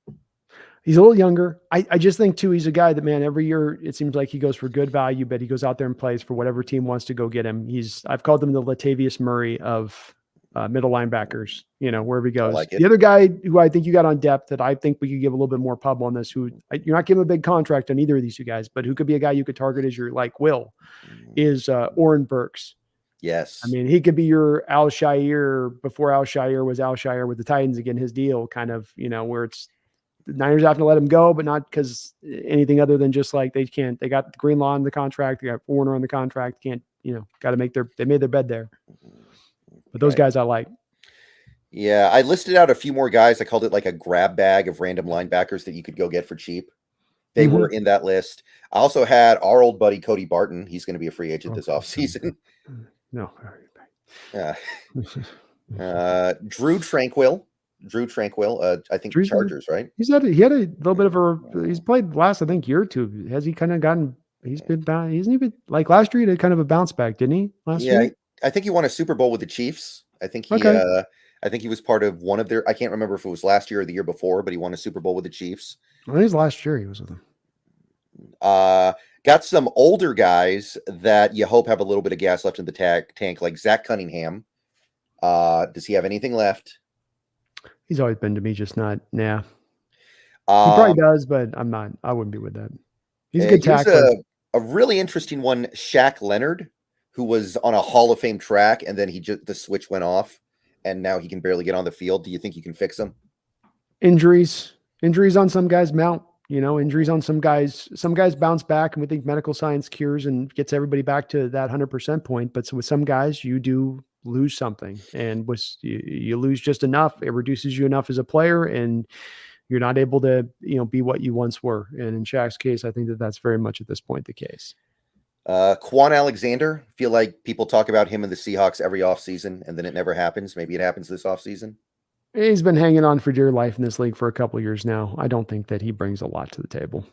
He's a little younger. I just think too, he's a guy that, man, every year it seems like he goes for good value, but he goes out there and plays for whatever team wants to go get him. I've called him the Latavius Murray of middle linebackers, wherever he goes. The other guy who I think you got on depth that I think we could give a little bit more pub on this, you're not giving a big contract on either of these two guys, but who could be a guy you could target as your Will, is Oren Burks. Yes. I mean, he could be your Al Shire before Al Shire was Al Shire with the Titans again, his deal kind of, where it's, the Niners have to let him go, but not because anything other than just like they got the Greenlaw on the contract, they got Warner on the contract, got to they made their bed there. But those guys I like. Yeah, I listed out a few more guys. I called it like a grab bag of random linebackers that you could go get for cheap. They were in that list. I also had our old buddy Cody Barton. He's going to be a free agent this offseason. No. Drew Tranquill. I think Chargers, right? He had a little bit of he's played last, I think, year or two. Has he kind of gotten, isn't he like last year he did kind of a bounce back, didn't he? Last year? I think he won a Super Bowl with the Chiefs. I think he I think he was part of one of their, I can't remember if it was last year or the year before, but he won a Super Bowl with the Chiefs. I think it was last year he was with them. Got some older guys that you hope have a little bit of gas left in the tank, like Zach Cunningham. Does he have anything left? He's always been to me, just not. Nah. He probably does, but I'm not. I wouldn't be with that. He's a good tackler. A really interesting one, Shaq Leonard, who was on a Hall of Fame track, and then the switch went off, and now he can barely get on the field. Do you think you can fix him? Injuries on some guys mount. Injuries on some guys. Some guys bounce back, and we think medical science cures and gets everybody back to that 100% point. But with some guys, you do lose something, and you lose just enough. It reduces you enough as a player, and you're not able to, be what you once were. And in Shaq's case, I think that's very much at this point the case. Quan Alexander, feel like people talk about him in the Seahawks every offseason, and then it never happens. Maybe it happens this offseason. He's been hanging on for dear life in this league for a couple of years now. I don't think that he brings a lot to the table.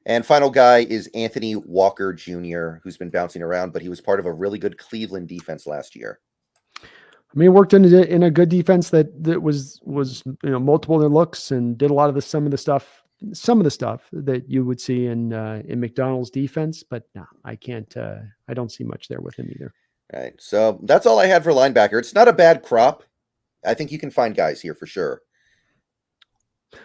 And final guy is Anthony Walker Jr., who's been bouncing around, but he was part of a really good Cleveland defense last year. I mean, worked in a good defense that was multiple in their looks and did a lot of some of the stuff that you would see in McDonald's defense. But no, I can't. I don't see much there with him either. All right, so that's all I had for linebacker. It's not a bad crop. I think you can find guys here for sure.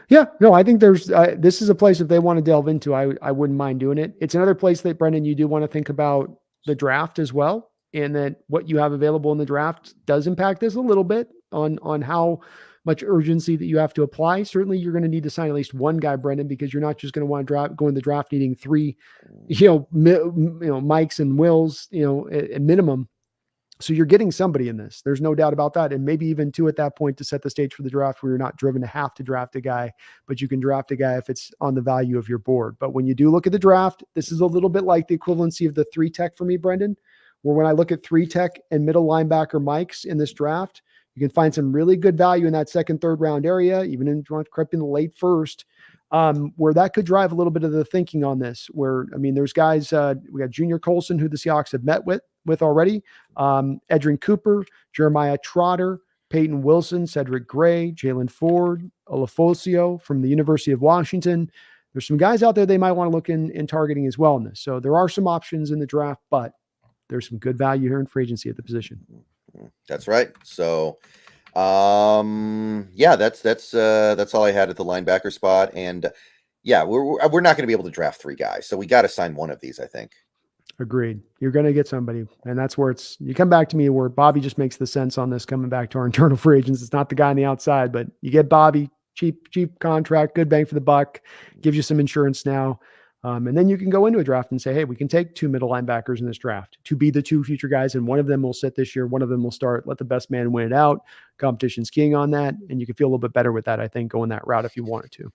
Yeah, no, I think this is a place if they want to delve into, I wouldn't mind doing it. It's another place that, Brendan, you do want to think about the draft as well, and that what you have available in the draft does impact this a little bit on how much urgency that you have to apply. Certainly, you're going to need to sign at least one guy, Brendan, because you're not just going to want to go in the draft needing three, Mikes and Wills, at minimum. So you're getting somebody in this. There's no doubt about that. And maybe even two at that point to set the stage for the draft where you're not driven to have to draft a guy, but you can draft a guy if it's on the value of your board. But when you do look at the draft, this is a little bit like the equivalency of the 3-tech for me, Brendan, where when I look at 3-tech and middle linebacker Mikes in this draft, you can find some really good value in that second, third round area, even in crept in the late first, where that could drive a little bit of the thinking on this, where, I mean, there's guys, we got Junior Colson, who the Seahawks have met with already, Edrin Cooper, Jeremiah Trotter, Peyton Wilson, Cedric Gray, Jalen Ford, Olafosio from the University of Washington. There's some guys out there they might want to look in targeting as well in this. So there are some options in the draft, but there's some good value here in free agency at the position. That's right. So, yeah, that's all I had at the linebacker spot. And yeah, we're not going to be able to draft three guys. So we got to sign one of these, I think. Agreed. You're going to get somebody. And that's where you come back to me where Bobby just makes the sense on this coming back to our internal free agents. It's not the guy on the outside, but you get Bobby, cheap contract, good bang for the buck, gives you some insurance now. And then you can go into a draft and say, hey, we can take two middle linebackers in this draft to be the two future guys. And one of them will sit this year. One of them will start, let the best man win it out. Competition's king on that. And you can feel a little bit better with that, I think, going that route if you wanted to.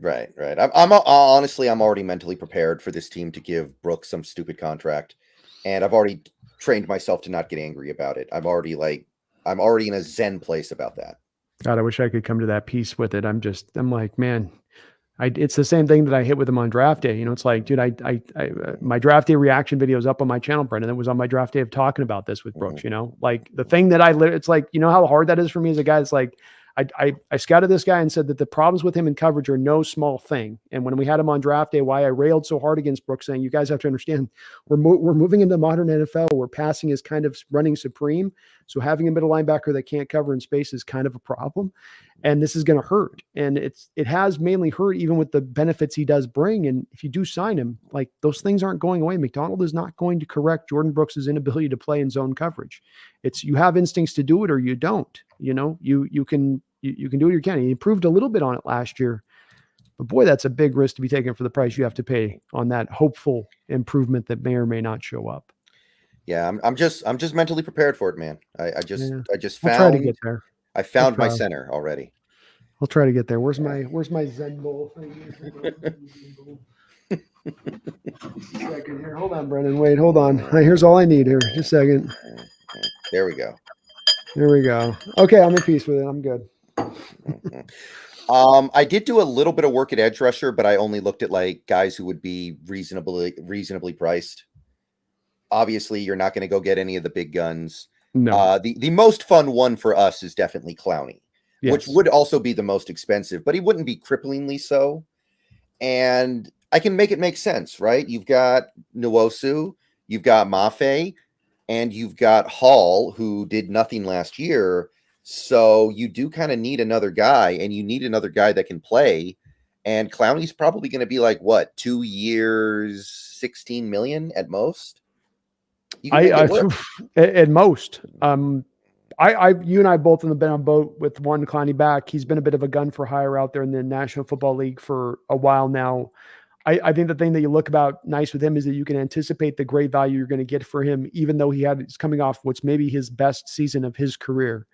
Right. I'm honestly, I'm already mentally prepared for this team to give Brooks some stupid contract. And I've already trained myself to not get angry about it. I'm already in a zen place about that. God, I wish I could come to that peace with it. I'm like, man, it's the same thing that I hit with him on draft day. It's like, dude, my draft day reaction video is up on my channel, Brendan. It was on my draft day of talking about this with Brooks, like the thing that it's like, how hard that is for me as a guy. It's like, I scouted this guy and said that the problems with him in coverage are no small thing. And when we had him on draft day, why I railed so hard against Brooks, saying, you guys have to understand, we're moving into modern NFL where passing is kind of running supreme. So having a middle linebacker that can't cover in space is kind of a problem. And this is going to hurt. And it has mainly hurt even with the benefits he does bring. And if you do sign him, like those things aren't going away. McDonald is not going to correct Jordan Brooks' inability to play in zone coverage. You have instincts to do it or you don't. You can do what you can. He improved a little bit on it last year, but boy, that's a big risk to be taken for the price you have to pay on that hopeful improvement that may or may not show up. Yeah, I'm just mentally prepared for it, man. I just I'll try to get there. I found my center already. I'll try to get there. Where's my Zen bowl? Second here. Hold on, Brendan. Wait, hold on. Here's all I need here. Just a second. There we go. There we go. Okay, I'm in peace with it. I'm good. I did do a little bit of work at edge rusher, but I only looked at like guys who would be reasonably priced. Obviously, you're not going to go get any of the big guns. No. The most fun one for us is definitely Clowney, which Yes. would also be the most expensive, but he wouldn't be cripplingly so. And I can make it make sense, right? You've got Nwosu, you've got Mafe, and you've got Hall, who did nothing last year. So you do kind of need another guy, and you need another guy that can play. And Clowney's probably going to be like, what, 2 years, 16 million at most? You can make I it work. at most. You and I both have been on boat with one Clowney back. He's been a bit of a gun for hire out there in the National Football League for a while now. I think the thing that you look about nice with him is that you can anticipate the great value you're going to get for him, even though he's coming off what's maybe his best season of his career.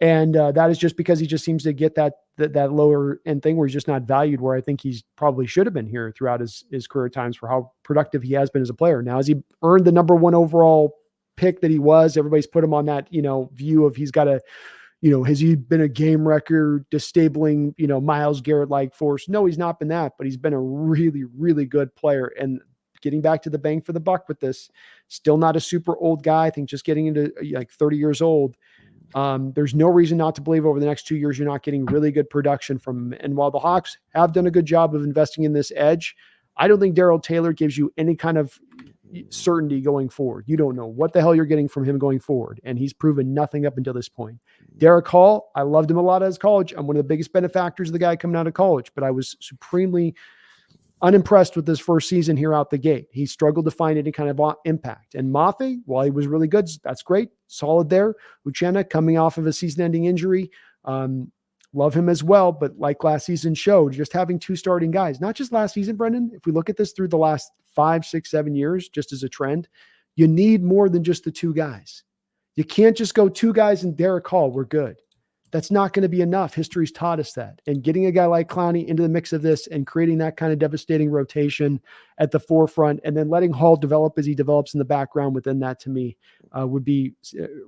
And that is just because he just seems to get that lower end thing where he's just not valued, where I think he's probably should have been here throughout his career times for how productive he has been as a player. Now, has he earned the number one overall pick that he was? Everybody's put him on that, view of he's got a, has he been a game record, disabling, Myles Garrett-like force? No, he's not been that, but he's been a really, really good player. And getting back to the bang for the buck with this, still not a super old guy. I think just getting into like 30 years old. There's no reason not to believe over the next 2 years you're not getting really good production from him. And while the Hawks have done a good job of investing in this edge, I don't think Darrell Taylor gives you any kind of certainty going forward. You don't know what the hell you're getting from him going forward. And he's proven nothing up until this point. Derek Hall, I loved him a lot as college. I'm one of the biggest benefactors of the guy coming out of college, but I was supremely unimpressed with his first season here out the gate. He struggled to find any kind of impact. And Mafe, while he was really good, that's great. Solid there. Uchenna coming off of a season-ending injury. Love him as well. But like last season showed, just having two starting guys, not just last season, Brendan, if we look at this through the last 5, 6, 7 years, just as a trend, you need more than just the two guys. You can't just go two guys and Derek Hall, we're good. That's not going to be enough. History's taught us that. And getting a guy like Clowney into the mix of this and creating that kind of devastating rotation at the forefront and then letting Hall develop as he develops in the background within that, to me, would be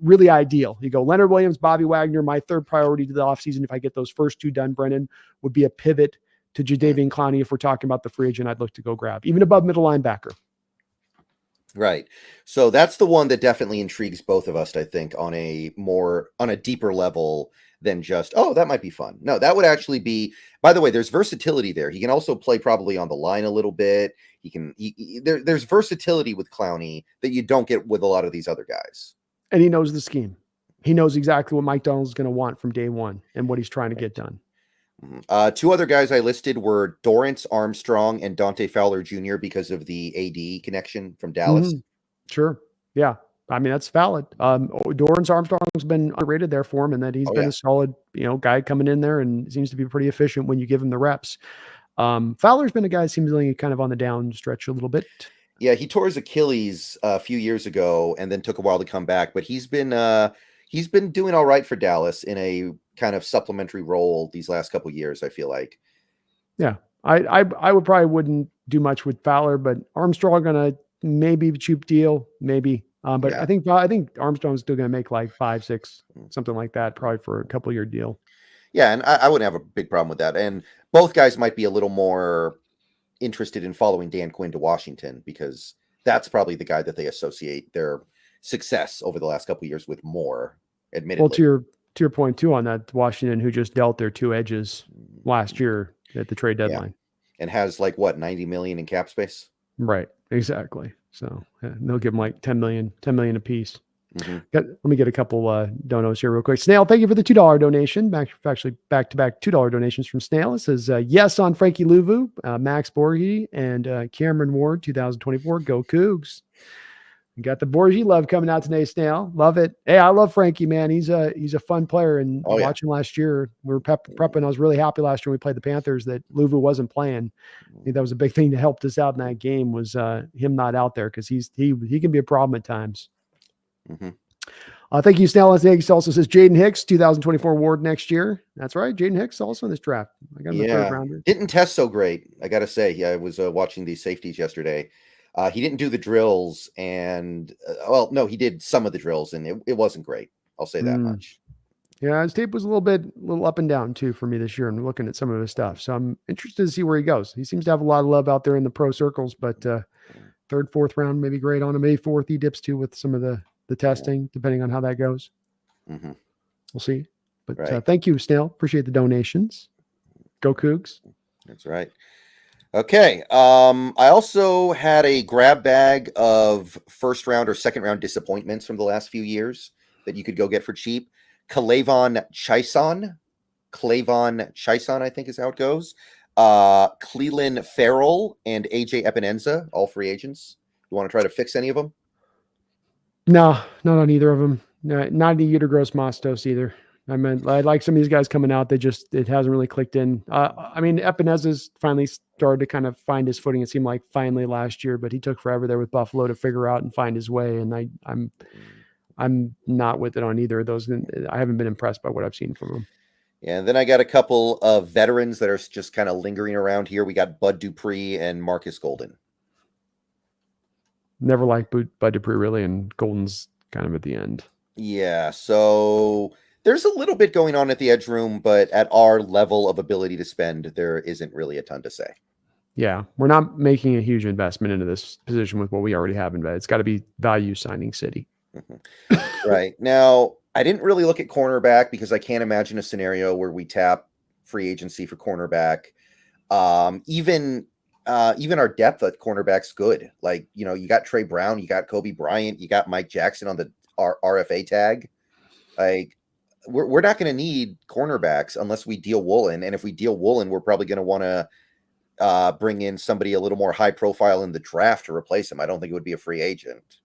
really ideal. You go Leonard Williams, Bobby Wagner. My third priority to the offseason, if I get those first two done, Brennan, would be a pivot to Jadeveon Clowney if we're talking about the free agent I'd look to go grab, even above middle linebacker. Right. So that's the one that definitely intrigues both of us, I think, on a deeper level than just, oh, that might be fun. No, that would actually be, by the way, there's versatility there. He can also play probably on the line a little bit. There's versatility with Clowney that you don't get with a lot of these other guys. And he knows the scheme. He knows exactly what Mike Donald's going to want from day one and what he's trying to get done. Two other guys I listed were Dorrance Armstrong and Dante Fowler Jr. because of the AD connection from Dallas. Mm-hmm. Sure. Yeah. I mean, that's valid. Dorrance Armstrong's been underrated there for him, and that he's been a solid, guy coming in there and seems to be pretty efficient when you give him the reps. Fowler's been a guy seemingly kind of on the down stretch a little bit. Yeah, he tore his Achilles a few years ago and then took a while to come back, but he's been doing all right for Dallas in a kind of supplementary role these last couple of years, I feel like. Yeah. I wouldn't do much with Fowler, but Armstrong on a maybe cheap deal, maybe. But yeah. I think Armstrong's still going to make like 5, 6, something like that, probably for a couple year deal. Yeah, and I wouldn't have a big problem with that. And both guys might be a little more interested in following Dan Quinn to Washington because that's probably the guy that they associate their success over the last couple of years with more, admittedly. Well, to your point too on that, Washington, who just dealt their two edges last year at the trade deadline, and has like what, 90 million in cap space. Right. Exactly. So they'll give them like 10 million a piece. Mm-hmm. Let me get a couple donos here real quick. Snail, thank you for the $2 donation. Actually, back-to-back $2 donations from Snail. It says, yes on Frankie Louvu, Max Borghi, and Cameron Ward, 2024. Go Cougs. You got the Borghi love coming out today, Snail. Love it. Hey, I love Frankie, man. He's a fun player. And watching last year, we were prepping. I was really happy last year when we played the Panthers that Louvu wasn't playing. I think that was a big thing that helped us out in that game was him not out there because he can be a problem at times. Mm-hmm. Thank you, Snell. He also says Jaden Hicks, 2024 award next year. That's right. Jaden Hicks also in this draft. I got him the third rounder. Didn't test so great, I got to say. I was watching these safeties yesterday. He didn't do the drills and no, he did some of the drills and it wasn't great. I'll say that much. Yeah, his tape was a little up and down too for me this year. I'm looking at some of his stuff. So I'm interested to see where he goes. He seems to have a lot of love out there in the pro circles, but third, fourth round, maybe great on him. Maybe fourth, he dips too with some of the the testing, depending on how that goes. Mm-hmm. We'll see. But Right. thank you, Snail. Appreciate the donations. Go Cougs. That's right. Okay. I also had a grab bag of first round or second round disappointments from the last few years that you could go get for cheap. Clayvon Chaisson, I think is how it goes. Cleland Farrell and AJ Epinenza, all free agents. You want to try to fix any of them? No, not on either of them. No, not the Utergross Mostos either. I like some of these guys coming out. It hasn't really clicked in. I mean, Epineza's finally started to kind of find his footing. It seemed like finally last year, but he took forever there with Buffalo to figure out and find his way. And I'm not with it on either of those. I haven't been impressed by what I've seen from them. Yeah, and then I got a couple of veterans that are just kind of lingering around here. We got Bud Dupree and Marcus Golden. Never liked Bud Dupree really, and Golden's kind of at the end. Yeah, so there's a little bit going on at the edge room, but at our level of ability to spend, there isn't really a ton to say. Yeah, we're not making a huge investment into this position with what we already have in bed. It's got to be value signing city. Mm-hmm. Right. Now, I didn't really look at cornerback because I can't imagine a scenario where we tap free agency for cornerback. Even our depth at cornerback's good. Like, you got Trey Brown, you got Kobe Bryant, you got Mike Jackson on the RFA tag. Like, we're not going to need cornerbacks unless we deal Woolen. And if we deal Woolen, we're probably going to want to bring in somebody a little more high profile in the draft to replace him. I don't think it would be a free agent.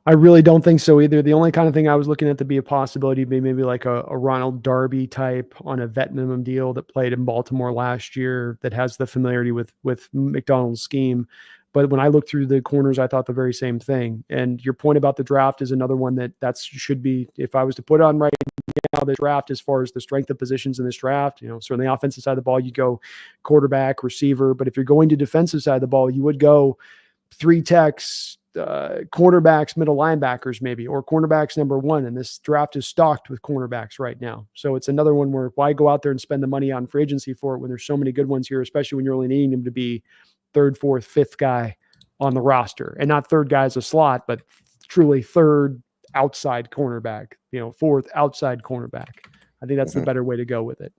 I really don't think so either. The only kind of thing I was looking at to be a possibility would be maybe like a Ronald Darby type on a vet minimum deal that played in Baltimore last year that has the familiarity with McDonald's scheme. But when I looked through the corners, I thought the very same thing. And your point about the draft is another one that should be, if I was to put on right now, the draft as far as the strength of positions in this draft, certainly offensive side of the ball, you go quarterback, receiver. But if you're going to defensive side of the ball, you would go 3 techs, cornerbacks, middle linebackers, maybe, or cornerbacks number 1. And this draft is stocked with cornerbacks right now. So it's another one where why go out there and spend the money on free agency for it when there's so many good ones here, especially when you're only needing them to be 3rd, 4th, 5th guy on the roster, and not 3rd guy as a slot, but truly 3rd outside cornerback, 4th outside cornerback. I think that's the better way to go with it.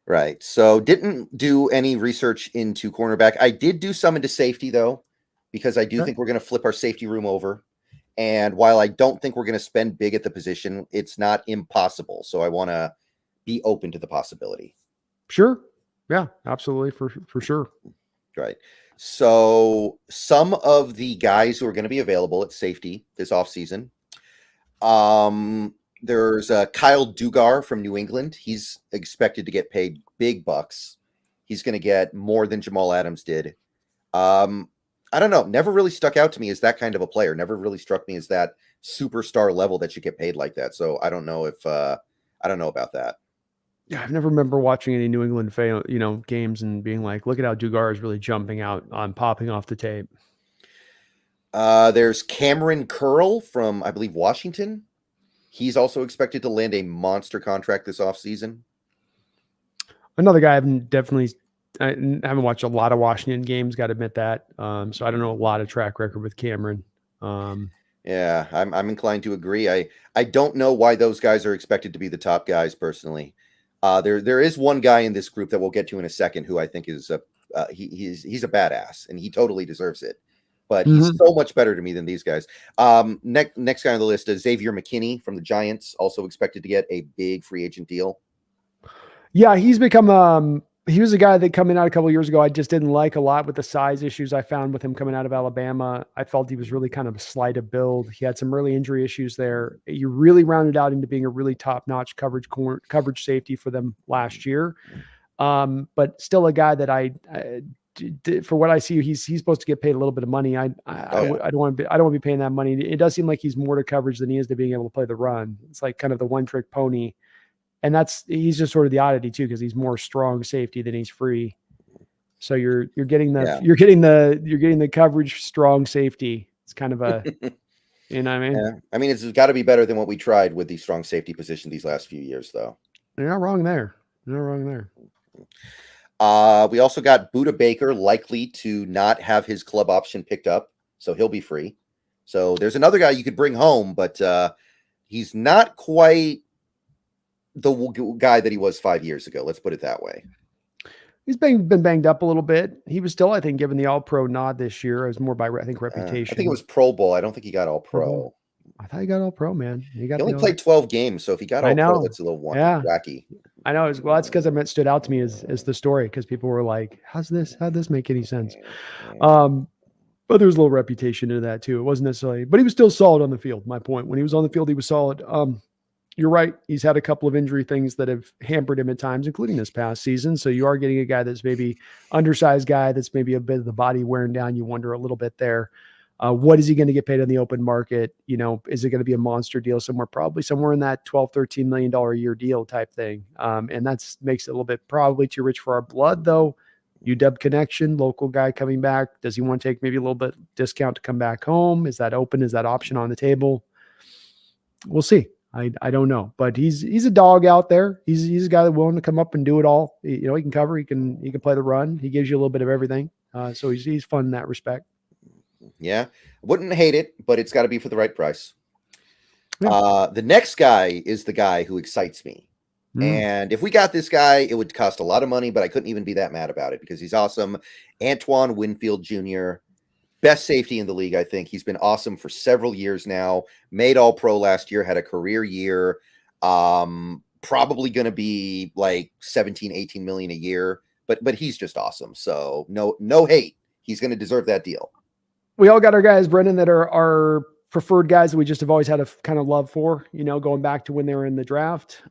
Right. So didn't do any research into cornerback. I did do some into safety though, because I do think we're going to flip our safety room over. And while I don't think we're going to spend big at the position, it's not impossible. So I want to be open to the possibility. Sure. Yeah, absolutely. For sure. Right. So some of the guys who are going to be available at safety this offseason, there's Kyle Dugar from New England. He's expected to get paid big bucks. He's going to get more than Jamal Adams did. I don't know. Never really stuck out to me as that kind of a player. Never really struck me as that superstar level that you get paid like that. So I don't know if I don't know about that. Yeah, I've never remember watching any New England games and being like, look at how Dugar is really jumping out on popping off the tape. There's Cameron Curl from, I believe, Washington. He's also expected to land a monster contract this offseason. Another guy I haven't watched a lot of Washington games, got to admit that. So I don't know a lot of track record with Cameron. Yeah, I'm inclined to agree. I don't know why those guys are expected to be the top guys personally. There is one guy in this group that we'll get to in a second who I think is he's a badass and he totally deserves it. But he's so much better to me than these guys. Next guy on the list is Xavier McKinney from the Giants, also expected to get a big free agent deal. Yeah, he's become he was a guy that coming out a couple of years ago I just didn't like a lot with the size issues I found with him coming out of Alabama. I felt he was really kind of slight of build. He had some early injury issues there. You really rounded out into being a really top-notch coverage safety for them last year. But still a guy that for what I see, he's supposed to get paid a little bit of money. I don't want to be paying that money. It does seem like he's more to coverage than he is to being able to play the run. It's like kind of the one-trick pony. And he's just sort of the oddity too, because he's more strong safety than he's free. So you're getting the coverage strong safety. It's kind of a, you know what I mean? Yeah. I mean, it's got to be better than what we tried with the strong safety position these last few years, though. You're not wrong there. We also got Budda Baker likely to not have his club option picked up, so he'll be free. So there's another guy you could bring home, but he's not quite the guy that he was 5 years ago. Let's put it that way. He's been banged up a little bit. He was still, I think, given the All-Pro nod this year. It was more by, I think, reputation. I think it was Pro Bowl. I don't think he got All-Pro. I thought he got All-Pro, man. He only played 12 games, so if he got All-Pro, that's a little wacky. I know. Well, that's because it stood out to me as the story, because people were like, how'd this make any sense? But there was a little reputation into that too. It wasn't necessarily, but he was still solid on the field. My point, when he was on the field, he was solid. You're right. He's had a couple of injury things that have hampered him at times, including this past season. So you are getting a guy that's maybe undersized guy that's maybe a bit of the body wearing down. You wonder a little bit there. What is he going to get paid on the open market? Is it going to be a monster deal somewhere? Probably somewhere in that $12, $13 million a year deal type thing. And that makes it a little bit probably too rich for our blood, though. UW connection, local guy coming back. Does he want to take maybe a little bit discount to come back home? Is that open? Is that option on the table? We'll see. I don't know, but he's a dog out there. He's a guy that's willing to come up and do it all. He can cover. He can play the run. He gives you a little bit of everything. So he's fun in that respect. Yeah, wouldn't hate it, but it's got to be for the right price. Yeah. The next guy is the guy who excites me. And if we got this guy, it would cost a lot of money, but I couldn't even be that mad about it because he's awesome. Antoine Winfield Jr., best safety in the league, I think. He's been awesome for several years now. Made All-Pro last year, had a career year. Probably going to be like 17, 18 million a year, but he's just awesome. So no hate. He's going to deserve that deal. We all got our guys, Brendan, that are our preferred guys that we just have always had a kind of love for, going back to when they were in the draft.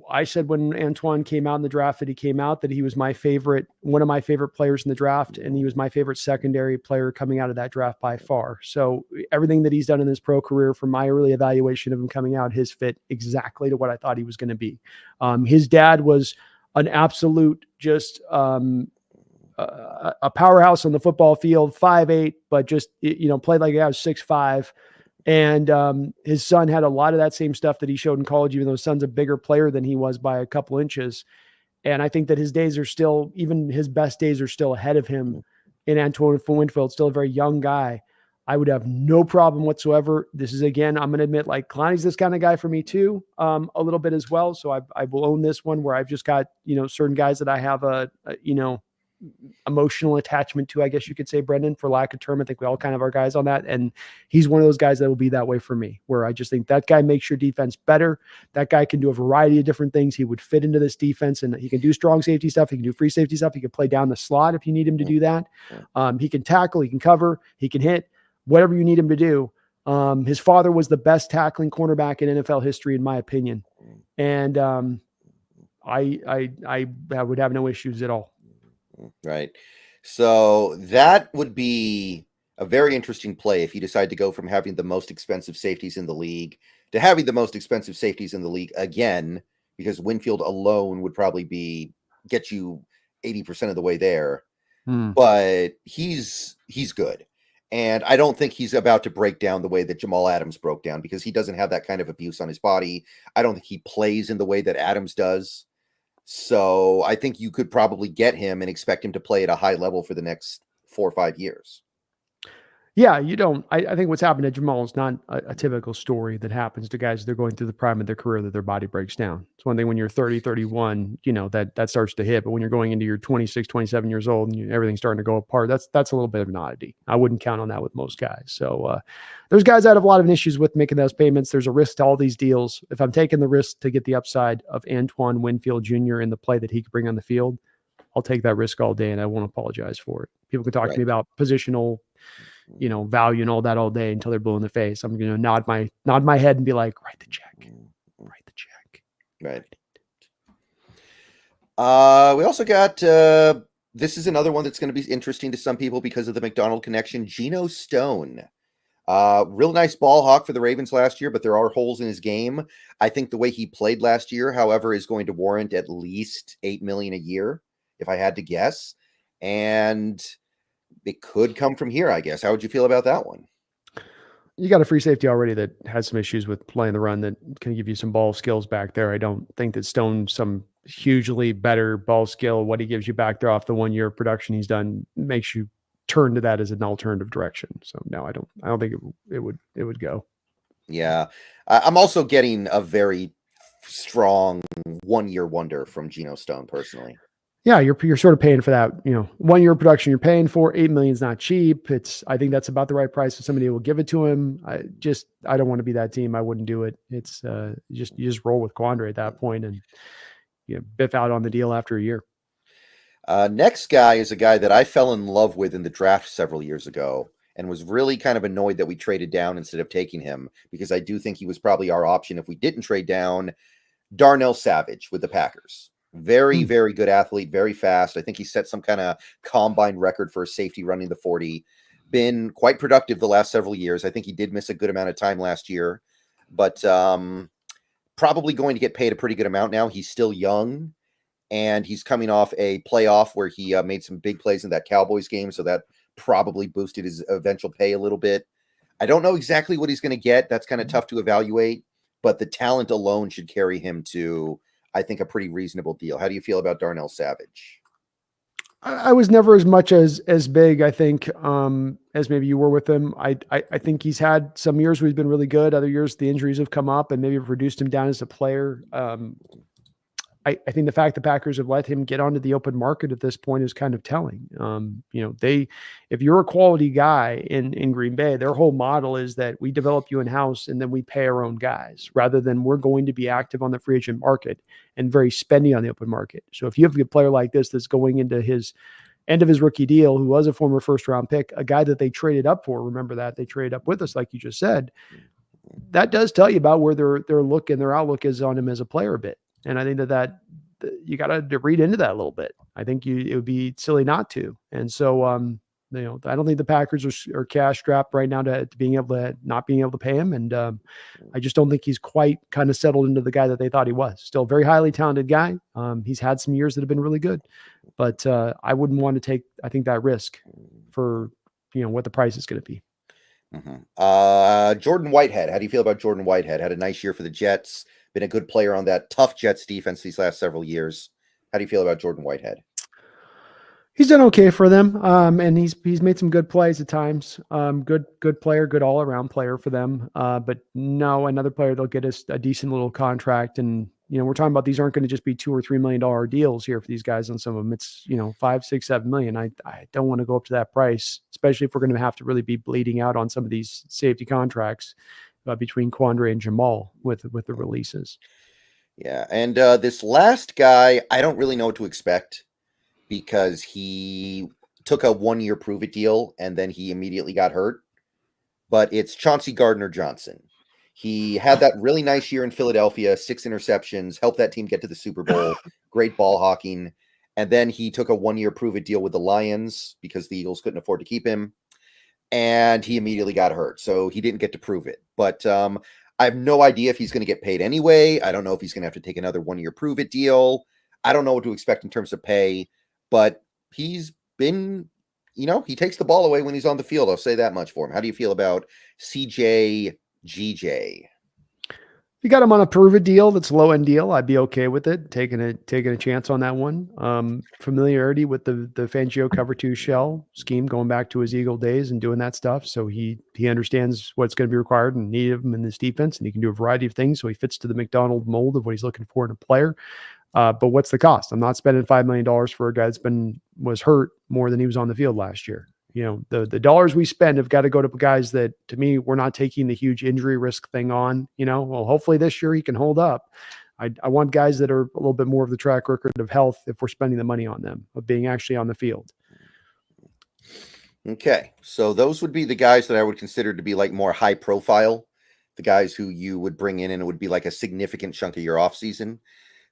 I said when Antoine came out in the draft that he was one of my favorite players in the draft, and he was my favorite secondary player coming out of that draft by far. So everything that he's done in his pro career, from my early evaluation of him coming out, has fit exactly to what I thought he was going to be. His dad was an absolute just a powerhouse on the football field, 5'8", but just played like a guy was 6'5". And his son had a lot of that same stuff that he showed in college, even though his son's a bigger player than he was by a couple inches. And I think that his days are still, even his best days are still ahead of him in Antoine Winfield, still a very young guy. I would have no problem whatsoever. This is, again, I'm going to admit, like, Kalani's this kind of guy for me too, a little bit as well. So I will own this one where I've just got, certain guys that I have a emotional attachment to, I guess you could say, Brendan, for lack of term. I think we all kind of are guys on that. And he's one of those guys that will be that way for me, where I just think that guy makes your defense better. That guy can do a variety of different things. He would fit into this defense, and he can do strong safety stuff. He can do free safety stuff. He can play down the slot if you need him to do that. He can tackle, he can cover, he can hit, whatever you need him to do. His father was the best tackling cornerback in NFL history, in my opinion. And I would have no issues at all. Right. So that would be a very interesting play if you decide to go from having the most expensive safeties in the league to having the most expensive safeties in the league again, because Winfield alone would probably get you 80% of the way there. But he's good. And I don't think he's about to break down the way that Jamal Adams broke down, because he doesn't have that kind of abuse on his body. I don't think he plays in the way that Adams does. So I think you could probably get him and expect him to play at a high level for the next 4 or 5 years. Yeah, you don't. I think what's happened to Jamal is not a typical story that happens to guys. They're going through the prime of their career that their body breaks down. It's one thing when you're 30, 31, that starts to hit. But when you're going into your 26, 27 years old and everything's starting to go apart, that's a little bit of an oddity. I wouldn't count on that with most guys. So there's guys that have a lot of issues with making those payments. There's a risk to all these deals. If I'm taking the risk to get the upside of Antoine Winfield Jr. in the play that he could bring on the field, I'll take that risk all day, and I won't apologize for it. People can talk to me about positional value and all that all day until they're blue in the face. I'm going to nod my head and be like, write the check. Right. We also got, this is another one that's going to be interesting to some people because of the McDonald connection. Geno Stone, real nice ball hawk for the Ravens last year, but there are holes in his game. I think the way he played last year, however, is going to warrant at least $8 million a year, if I had to guess. And it could come from here, I guess. How would you feel about that one? You got a free safety already that has some issues with playing the run that can give you some ball skills back there. I don't think that Stone's some hugely better ball skill. What he gives you back there off the 1 year production he's done makes you turn to that as an alternative direction. So no, I don't think it would go. Yeah. I'm also getting a very strong 1 year wonder from Geno Stone personally. Yeah, you're sort of paying for that, 1 year production you're paying for. $8 million is not cheap. I think that's about the right price for somebody who will give it to him. I don't want to be that team. I wouldn't do it. It's you just roll with Quandre at that point and biff out on the deal after a year. Next guy is a guy that I fell in love with in the draft several years ago and was really kind of annoyed that we traded down instead of taking him, because I do think he was probably our option if we didn't trade down. Darnell Savage with the Packers. Very, very good athlete, very fast. I think he set some kind of combine record for a safety running the 40. Been quite productive the last several years. I think he did miss a good amount of time last year, but probably going to get paid a pretty good amount now. He's still young, and he's coming off a playoff where he made some big plays in that Cowboys game, so that probably boosted his eventual pay a little bit. I don't know exactly what he's going to get. That's kind of tough to evaluate, but the talent alone should carry him to, I think, a pretty reasonable deal. How do you feel about Darnell Savage? I was never as much as big, I think, as maybe you were with him. I think he's had some years where he's been really good. Other years, the injuries have come up and maybe have reduced him down as a player. I think the fact the Packers have let him get onto the open market at this point is kind of telling. If you're a quality guy in Green Bay, their whole model is that we develop you in-house and then we pay our own guys, rather than we're going to be active on the free agent market and very spendy on the open market. So if you have a player like this that's going into his end of his rookie deal, who was a former first-round pick, a guy that they traded up for, remember that they traded up with us, like you just said, that does tell you about where their look and their outlook is on him as a player a bit. And I think that you got to read into that a little bit. I think it would be silly not to. And so, I don't think the Packers are cash strapped right now to not being able to pay him. And I just don't think he's quite kind of settled into the guy that they thought he was. Still a very highly talented guy. He's had some years that have been really good, but I wouldn't want to take, I think, that risk for, what the price is going to be. Mm-hmm. Jordan Whitehead. How do you feel about Jordan Whitehead? Had a nice year for the Jets. Been a good player on that tough Jets defense these last several years. How do you feel about Jordan Whitehead? He's done okay for them, and he's made some good plays at times. Good player, good all around player for them. But no, another player they'll get a decent little contract, and we're talking about these aren't going to just be $2 or $3 million deals here for these guys on some of them. It's 5, 6, 7 million. I don't want to go up to that price, especially if we're going to have to really be bleeding out on some of these safety contracts. Between Quandre and Jamal with the releases. Yeah. And this last guy, I don't really know what to expect, because he took a 1 year prove it deal and then he immediately got hurt. But it's Chauncey Gardner-Johnson. He had that really nice year in Philadelphia, 6 interceptions, helped that team get to the Super Bowl, great ball hawking. And then he took a 1 year prove it deal with the Lions because the Eagles couldn't afford to keep him. And he immediately got hurt, so he didn't get to prove it. But I have no idea if he's going to get paid anyway. I don't know if he's going to have to take another 1 year prove it deal. I don't know what to expect in terms of pay, but he's been, he takes the ball away when he's on the field. I'll say that much for him. How do you feel about CJGJ? If you got him on a prove it deal, that's a low end deal, I'd be okay with it. Taking a chance on that one. Familiarity with the Fangio cover 2 shell scheme going back to his Eagle days and doing that stuff. So he understands what's going to be required and needed of him in this defense, and he can do a variety of things. So he fits to the McDonald mold of what he's looking for in a player. But what's the cost? I'm not spending $5 million for a guy was hurt more than he was on the field last year. The dollars we spend have got to go to guys that, to me, we're not taking the huge injury risk thing on. Well, hopefully this year he can hold up. I want guys that are a little bit more of the track record of health if we're spending the money on them, of being actually on the field. Okay. So those would be the guys that I would consider to be like more high profile, the guys who you would bring in and it would be like a significant chunk of your offseason.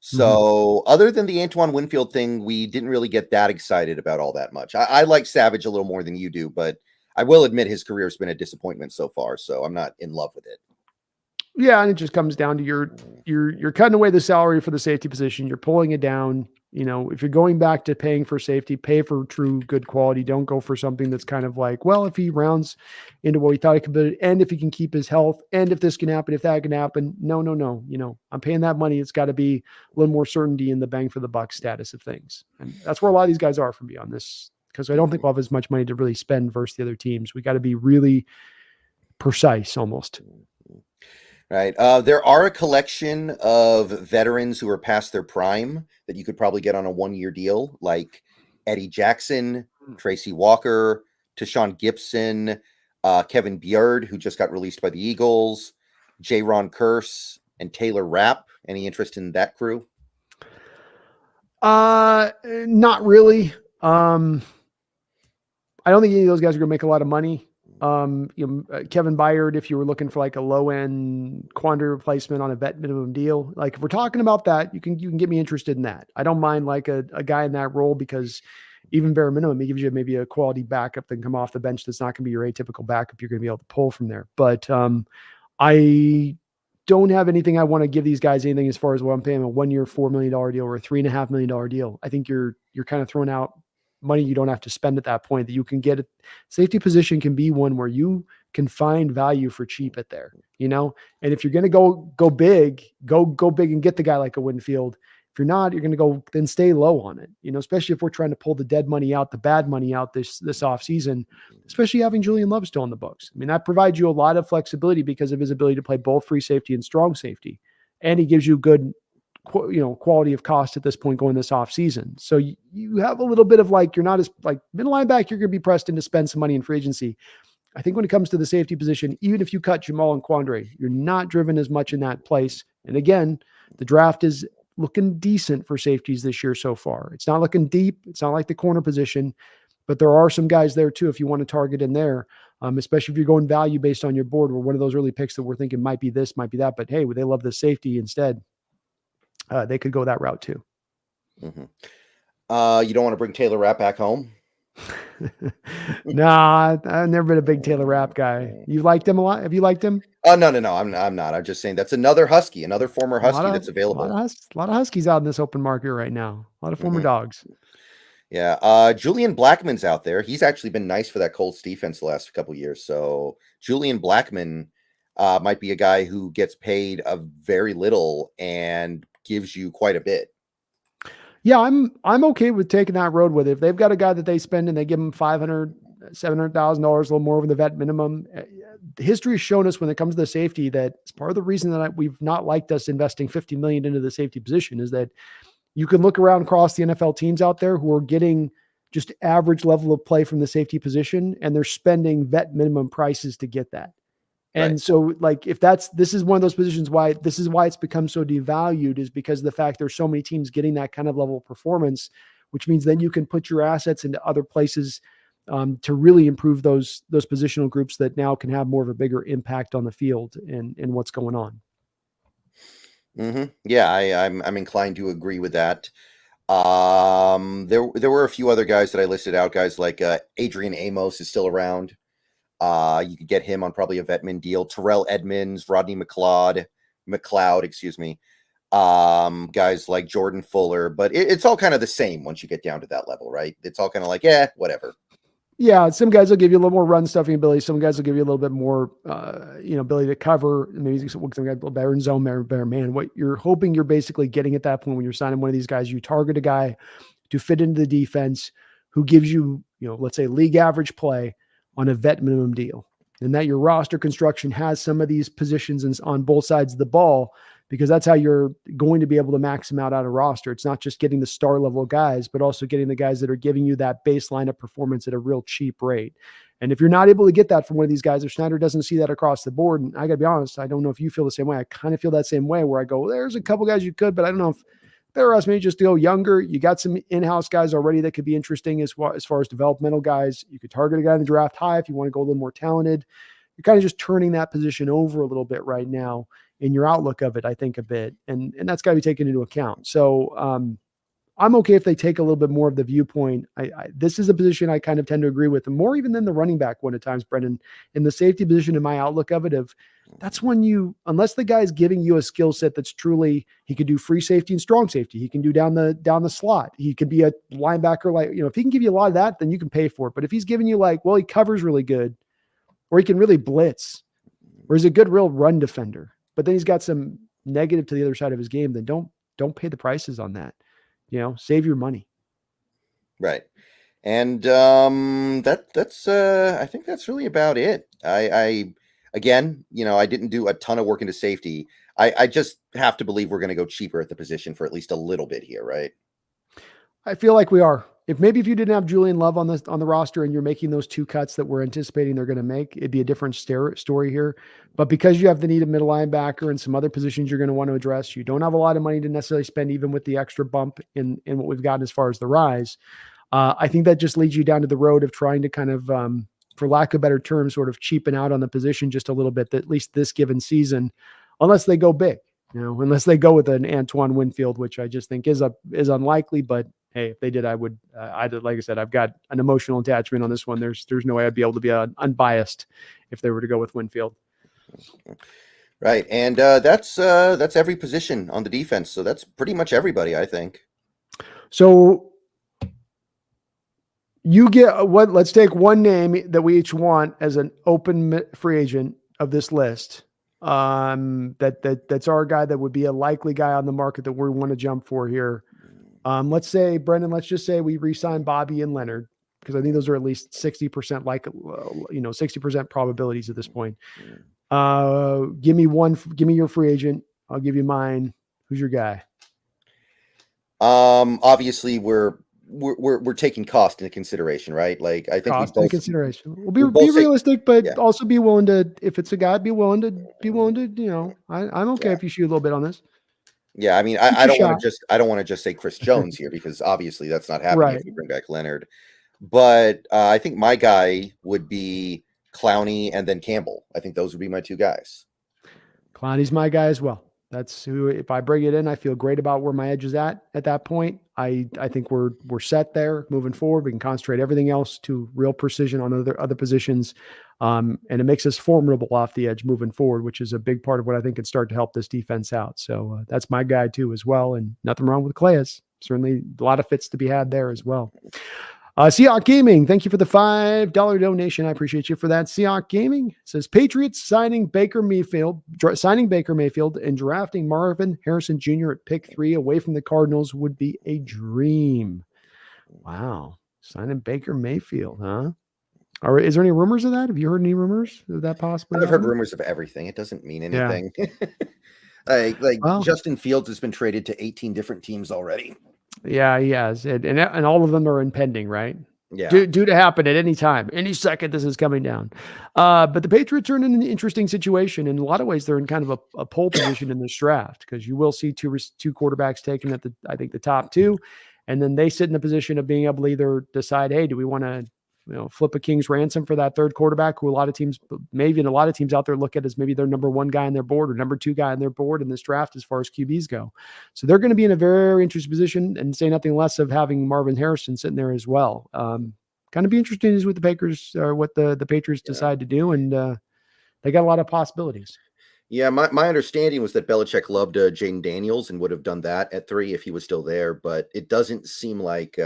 So other than the Antoine Winfield thing, we didn't really get that excited about all that much. I like Savage a little more than you do, but I will admit his career has been a disappointment so far, so I'm not in love with it. Yeah, and it just comes down to you're cutting away the salary for the safety position. You're pulling it down. If you're going back to paying for safety, pay for true good quality. Don't go for something that's kind of like, well, if he rounds into what he thought he could be, and if he can keep his health, and if this can happen, if that can happen. No. I'm paying that money. It's got to be a little more certainty in the bang for the buck status of things. And that's where a lot of these guys are for me on this because I don't think we'll have as much money to really spend versus the other teams. We got to be really precise almost. Right. There are a collection of veterans who are past their prime that you could probably get on a 1-year deal, like Eddie Jackson, Tracy Walker, Tashawn Gibson, Kevin Beard, who just got released by the Eagles, J-Ron Curse, and Taylor Rapp. Any interest in that crew? Not really. I don't think any of those guys are going to make a lot of money. Kevin Byard, if you were looking for like a low end quandary replacement on a vet minimum deal, like if we're talking about that, you can get me interested in that. I don't mind like a guy in that role, because even bare minimum, he gives you maybe a quality backup that can come off the bench. That's not going to be your atypical backup. You're going to be able to pull from there. But I don't have anything I want to give these guys anything as far as what I'm paying a 1 year, $4 million deal or a $3.5 million deal. I think you're kind of throwing out money you don't have to spend at that point, that you can get. Safety position can be one where you can find value for cheap at there, and if you're going to go big, go big and get the guy like a Winfield. If you're not, you're going to go then stay low on it, especially if we're trying to pull the dead money out, the bad money out this off season, especially having Julian Love still on the books. I mean, that provides you a lot of flexibility because of his ability to play both free safety and strong safety. And he gives you good, quality of cost at this point going this off season. So you have a little bit of like, you're not as like middle linebacker, you're going to be pressed in to spend some money in free agency. I think when it comes to the safety position, even if you cut Jamal and Quandre, you're not driven as much in that place. And again, the draft is looking decent for safeties this year so far. It's not looking deep. It's not like the corner position, but there are some guys there too if you want to target in there, especially if you're going value based on your board, or one of those early picks that we're thinking might be this, might be that, but hey, they love the safety instead. They could go that route too. Mm-hmm. You don't want to bring Taylor Rapp back home? Nah, I've never been a big Taylor Rapp guy. You liked him a lot? Have you liked him? Oh, no. I'm not. I'm just saying that's another Husky, another former Husky that's available. A lot of Huskies out in this open market right now. A lot of former dogs. Yeah. Julian Blackmon's out there. He's actually been nice for that Colts defense the last couple of years. So Julian Blackmon might be a guy who gets paid a very little and gives you quite a bit. Yeah, I'm okay with taking that road with it. If they've got a guy that they spend and they give him $500,000, $700,000, a little more over the vet minimum. History has shown us when it comes to the safety that it's part of the reason that we've not liked us investing $50 million into the safety position, is that you can look around across the NFL teams out there who are getting just average level of play from the safety position, and they're spending vet minimum prices to get that. And right. So like, this is one of those positions why it's become so devalued, is because of the fact there's so many teams getting that kind of level of performance, which means then you can put your assets into other places to really improve those positional groups that now can have more of a bigger impact on the field and what's going on. Mm-hmm. Yeah, I'm inclined to agree with that. There were a few other guys that I listed out, guys like Adrian Amos is still around. You could get him on probably a Vetman deal. Terrell Edmonds, Rodney McLeod, excuse me. Guys like Jordan Fuller, but it's all kind of the same once you get down to that level, right? It's all kind of like, whatever. Yeah, some guys will give you a little more run stuffing ability. Some guys will give you a little bit more, ability to cover. Maybe some guys better in zone, better man. What you're hoping you're basically getting at that point when you're signing one of these guys, you target a guy to fit into the defense who gives you, let's say league average play on a vet minimum deal, and that your roster construction has some of these positions on both sides of the ball, because that's how you're going to be able to max them out a roster. It's not just getting the star level guys, but also getting the guys that are giving you that baseline of performance at a real cheap rate. And if you're not able to get that from one of these guys, or Schneider doesn't see that across the board, and I gotta be honest, I don't know if you feel the same way. I kind of feel that same way, where I go, there's a couple guys you could, but I don't know if better us maybe just to go younger. You got some in-house guys already that could be interesting as far as developmental guys. You could target a guy in the draft high if you want to go a little more talented. You're kind of just turning that position over a little bit right now in your outlook of it, I think, a bit. And that's got to be taken into account. So I'm okay if they take a little bit more of the viewpoint. This is a position I kind of tend to agree with, and more even than the running back one at times, Brendan. In the safety position, in my outlook of it, that's when unless the guy's giving you a skill set that's truly, he could do free safety and strong safety. He can do down the slot. He could be a linebacker. Like, if he can give you a lot of that, then you can pay for it. But if he's giving you he covers really good, or he can really blitz, or he's a good real run defender, but then he's got some negative to the other side of his game, then don't pay the prices on that. Save your money. Right. And that's I think that's really about it. I again, I didn't do a ton of work into safety. I just have to believe we're going to go cheaper at the position for at least a little bit here, right? I feel like we are. If you didn't have Julian Love on the roster and you're making those two cuts that we're anticipating they're going to make, it'd be a different story here. But because you have the need of middle linebacker and some other positions you're going to want to address, you don't have a lot of money to necessarily spend even with the extra bump in what we've gotten as far as the rise. I think that just leads you down to the road of trying to kind of, for lack of better terms, sort of cheapen out on the position just a little bit, at least this given season, unless they go big, unless they go with an Antoine Winfield, which I just think is unlikely. But hey, if they did, like I said, I've got an emotional attachment on this one. There's no way I'd be able to be unbiased if they were to go with Winfield. Right. And that's every position on the defense. So that's pretty much everybody, I think. So you get let's take one name that we each want as an open free agent of this list. That's our guy that would be a likely guy on the market that we want to jump for here. Let's say, Brendan, let's just say we re-sign Bobby and Leonard, because I think those are at least 60% 60% probabilities at this point. Give me your free agent. I'll give you mine. Who's your guy? Obviously we're taking cost into consideration, right? Like I think cost into consideration. We'll be realistic, but also be willing to, if it's a guy, be willing to, I'm okay if you shoot a little bit on this. Yeah, I mean, I don't want to just say Chris Jones here, because obviously that's not happening if you bring back Leonard. But I think my guy would be Clowney and then Campbell. I think those would be my two guys. Clowney's my guy as well. That's who, if I bring it in, I feel great about where my edge is at that point. I think we're set there moving forward. We can concentrate everything else to real precision on other positions. And it makes us formidable off the edge moving forward, which is a big part of what I think could start to help this defense out. So that's my guy too, as well. And nothing wrong with Calais. Certainly a lot of fits to be had there as well. Seahawks Gaming, thank you for the $5 donation. I appreciate you for that. Seahawks Gaming says Patriots signing Baker Mayfield and drafting Marvin Harrison Jr. at pick 3 away from the Cardinals would be a dream. Wow. Signing Baker Mayfield, huh? Or is there any rumors of that? Have you heard any rumors of that possibly? I've heard rumors of everything. It doesn't mean anything. Yeah. Justin Fields has been traded to 18 different teams already. Yeah, he has. And all of them are impending, right? Yeah. Due to happen at any time, any second, this is coming down. But the Patriots are in an interesting situation. In a lot of ways, they're in kind of a pole position in this draft, because you will see two quarterbacks taken at the top 2. And then they sit in a position of being able to either decide, hey, do we want to flip a king's ransom for that third quarterback, who a lot of teams out there look at as maybe their number 1 guy on their board or number 2 guy on their board in this draft as far as QBs go. So they're going to be in a very interesting position, and say nothing less of having Marvin Harrison sitting there as well. Kind of be interesting is what the Patriots decide to do, and they got a lot of possibilities. Yeah, my understanding was that Belichick loved Jaden Daniels and would have done that at 3 if he was still there, but it doesn't seem like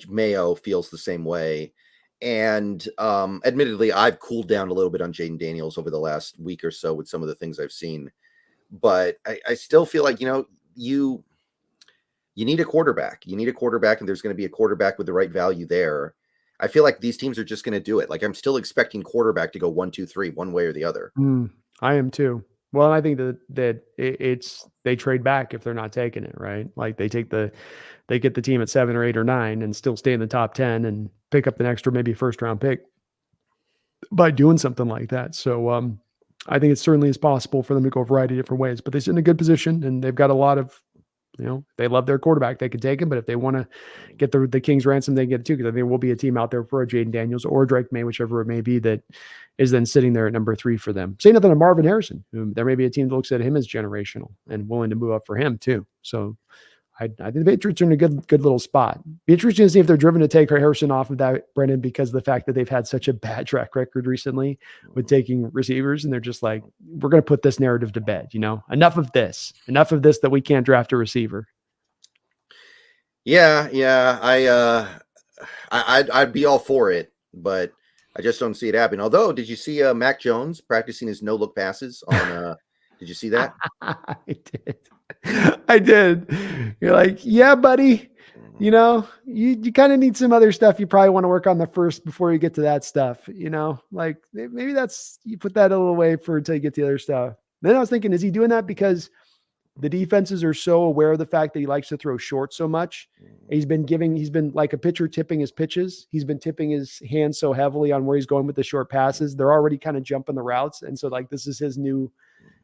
Mayo feels the same way. And admittedly, I've cooled down a little bit on Jaden Daniels over the last week or so with some of the things I've seen, but I still feel like, you need a quarterback. You need a quarterback, and there's going to be a quarterback with the right value there. I feel like these teams are just going to do it. Like, I'm still expecting quarterback to go 1, 2, 3, one way or the other. I am too. Well, I think that they trade back if they're not taking it, right? Like they get the team at 7 or 8 or 9 and still stay in the top 10 and pick up an extra, maybe first round pick by doing something like that. So I think it certainly is possible for them to go a variety of different ways, but they're in a good position, and they've got a lot of, they love their quarterback. They could take him, but if they want to get the king's ransom, they can get it too, because there will be a team out there for a Jaden Daniels or Drake May, whichever it may be, that is then sitting there at number 3 for them. Say nothing of Marvin Harrison, who there may be a team that looks at him as generational and willing to move up for him too. So I think the Patriots are in a good little spot. Be interesting to see if they're driven to take Harrison off of that, Brendan, because of the fact that they've had such a bad track record recently with taking receivers, and they're just like, we're going to put this narrative to bed. Enough of this that we can't draft a receiver. Yeah. I'd be all for it, but I just don't see it happening. Although, did you see Mac Jones practicing his no-look passes on? Did you see that? I did. You're like, yeah, buddy. You know, you kind of need some other stuff you probably want to work on the first before you get to that stuff, you know, like maybe that's, you put that a little away for until you get the other stuff. Then I was thinking, is he doing that because the defenses are so aware of the fact that he likes to throw short so much? He's been like a pitcher tipping his pitches. He's been tipping his hands so heavily on where he's going with the short passes. They're already kind of jumping the routes. And so like, this is his new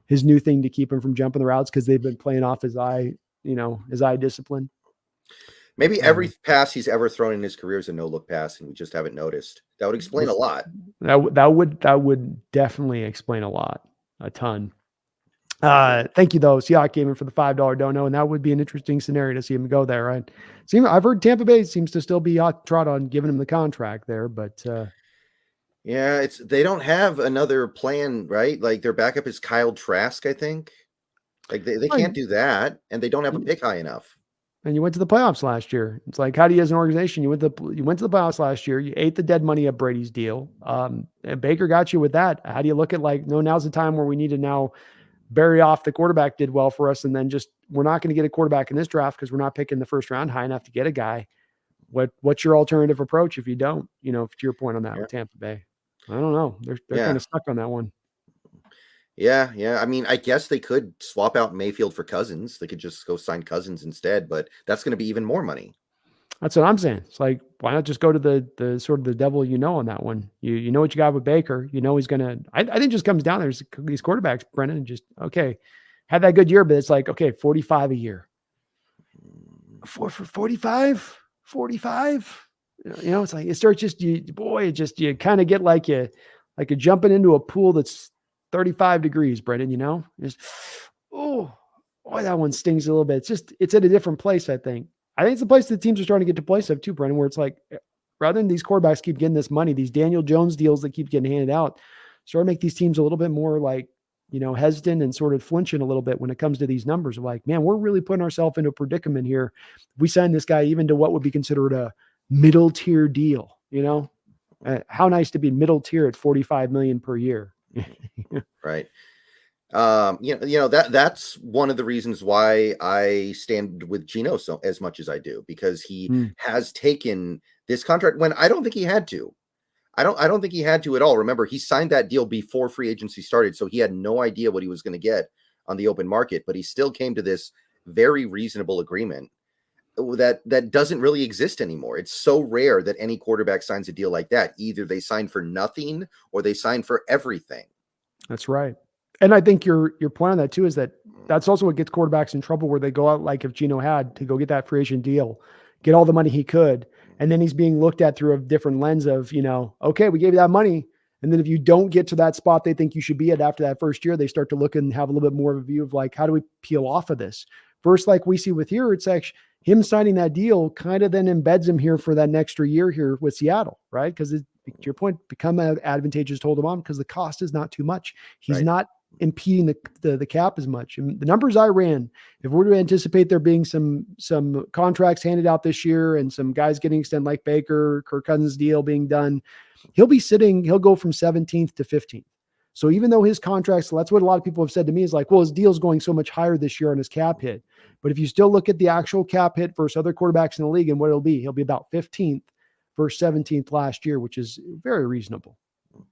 thing to keep him from jumping the routes, because they've been playing off his eye discipline. Maybe every pass he's ever thrown in his career is a no-look pass, and we just haven't noticed. That would explain a lot. That would definitely explain a ton. Thank you though, Seahawks Gaming, for the $5 dono, and that would be an interesting scenario to see him go there. Right? I've heard Tampa Bay seems to still be hot trot on giving him the contract there, but yeah, they don't have another plan, right? Like their backup is Kyle Trask, I think. Like they can't do that, and they don't have a pick high enough. And you went to the playoffs last year. It's like, how do you, as an organization, you went to the playoffs last year. You ate the dead money of Brady's deal. And Baker got you with that. How do you look at like, no, now's the time where we need to now bury off the quarterback did well for us, and then just, we're not going to get a quarterback in this draft because we're not picking the first round high enough to get a guy. What's your alternative approach if you don't? You know, to your point on that with Tampa Bay, I don't know. They're kind of stuck on that one. Yeah. I mean, I guess they could swap out Mayfield for Cousins. They could just go sign Cousins instead, but that's going to be even more money. That's what I'm saying. It's like, why not just go to the sort of the devil on that one? You know what you got with Baker. You know he's gonna. I think it just comes down there. These quarterbacks, Brennan, and just okay, had that good year, but it's like, okay, 45 a year. For 45. You know, it's like it starts just you kind of get like you're jumping into a pool that's 35 degrees, Brendan, you know, just, oh boy, that one stings a little bit. It's at a different place. I think it's the place that teams are starting to get to place of too, Brendan, where it's like, rather than these quarterbacks keep getting this money, these Daniel Jones deals that keep getting handed out, sort of make these teams a little bit more like, you know, hesitant and sort of flinching a little bit when it comes to these numbers. Like, man, we're really putting ourselves into a predicament here. If we sign this guy even to what would be considered a middle tier deal, you know, how nice to be middle tier at $45 million per year. Right. That's one of the reasons why I stand with Geno so as much as I do, because he has taken this contract when I don't think he had to. I don't think he had to at all. Remember, he signed that deal before free agency started, so he had no idea what he was going to get on the open market, but he still came to this very reasonable agreement that doesn't really exist anymore. It's so rare that any quarterback signs a deal like that. Either they sign for nothing or they sign for everything. That's right. And I think your point on that too is that's also what gets quarterbacks in trouble, where they go out, like if Geno had to go get that free agent deal, get all the money he could, and then he's being looked at through a different lens of, you know, okay, we gave you that money. And then if you don't get to that spot they think you should be at after that first year, they start to look and have a little bit more of a view of like, how do we peel off of this? First, like we see with here, it's actually him signing that deal kind of then embeds him here for that extra year here with Seattle, right? Because to your point, become advantageous to hold him on because the cost is not too much. He's not impeding the cap as much. And the numbers I ran, if we're to anticipate there being some contracts handed out this year and some guys getting extended like Baker, Kirk Cousins deal being done, he'll go from 17th to 15th. So even though his contracts, that's what a lot of people have said to me, is like, well, his deal's going so much higher this year on his cap hit. But if you still look at the actual cap hit versus other quarterbacks in the league and what he'll be about 15th versus 17th last year, which is very reasonable.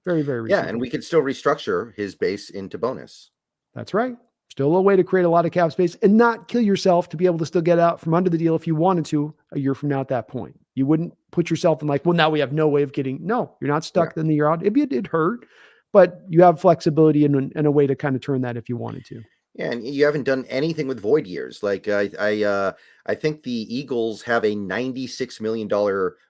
Very, very reasonable. Yeah, and we could still restructure his base into bonus. That's right. Still a way to create a lot of cap space and not kill yourself to be able to still get out from under the deal if you wanted to a year from now at that point. You wouldn't put yourself in like, well, now we have no way of getting, no, you're not stuck in the year out. It hurt, but you have flexibility and a way to kind of turn that if you wanted to. Yeah, and you haven't done anything with void years. Like I think the Eagles have a $96 million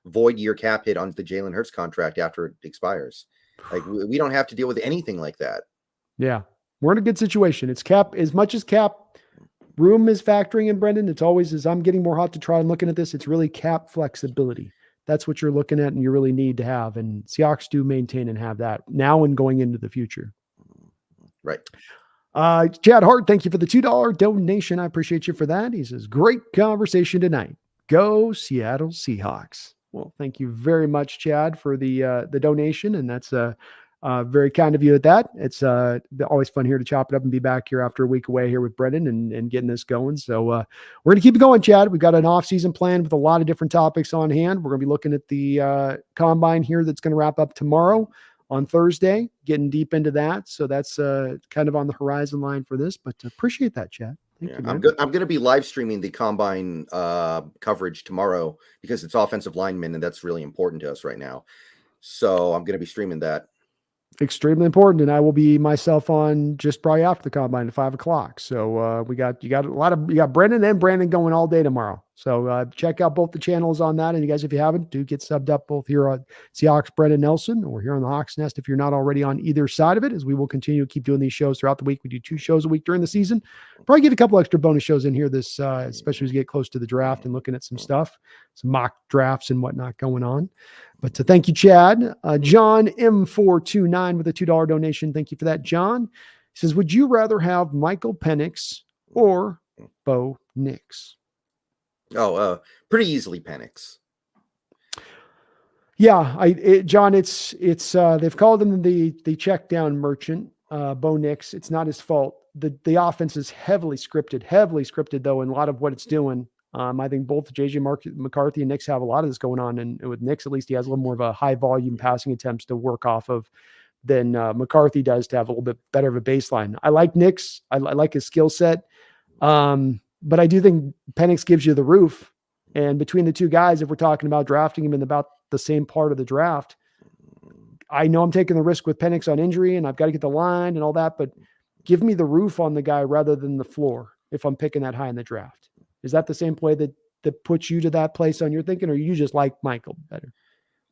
void year cap hit on the Jalen Hurts contract after it expires. Like we don't have to deal with anything like that. Yeah, we're in a good situation. It's cap, as much as cap room is factoring in, Brendan. It's always, as I'm getting more hot to try and looking at this, it's really cap flexibility. That's what you're looking at and you really need to have. And Seahawks do maintain and have that now and going into the future. Right. Chad Hart, thank you for the $2 donation. I appreciate you for that. He says, great conversation tonight. Go Seattle Seahawks. Well, thank you very much, Chad, for the donation. And that's Very kind of you at that. It's always fun here to chop it up and be back here after a week away here with Brendan and getting this going. So we're going to keep it going, Chad. We've got an off-season plan with a lot of different topics on hand. We're going to be looking at the combine here that's going to wrap up tomorrow on Thursday, getting deep into that. So that's kind of on the horizon line for this, but appreciate that, Chad. Thank you, I'm going to be live streaming the combine coverage tomorrow because it's offensive linemen, and that's really important to us right now. So I'm going to be streaming that. Extremely important, and I will be myself on just probably after the combine at 5:00. So you got Brendan and Brandon going all day tomorrow. So check out both the channels on that. And you guys, if you haven't, do get subbed up both here on Seahawks Brendan Nelson or here on the Hawks Nest if you're not already on either side of it, as we will continue to keep doing these shows throughout the week. We do 2 shows a week during the season. Probably get a couple extra bonus shows in here this especially as we get close to the draft and looking at some stuff, some mock drafts and whatnot going on. But thank you, Chad. John M429 with a $2 donation. Thank you for that, John. He says, would you rather have Michael Penix or Bo Nix? Pretty easily Penix. Yeah, John, it's they've called him the check down merchant, Bo Nix. It's not his fault. The offense is heavily scripted though, in a lot of what it's doing. I think both JJ McCarthy and Nix have a lot of this going on. And with Nix, at least he has a little more of a high volume passing attempts to work off of than McCarthy does to have a little bit better of a baseline. I like Nix. I like his skill set. But I do think Penix gives you the roof. And between the two guys, if we're talking about drafting him in about the same part of the draft, I know I'm taking the risk with Penix on injury and I've got to get the line and all that, but give me the roof on the guy rather than the floor if I'm picking that high in the draft. Is that the same play that puts you to that place on your thinking, or you just like Michael better?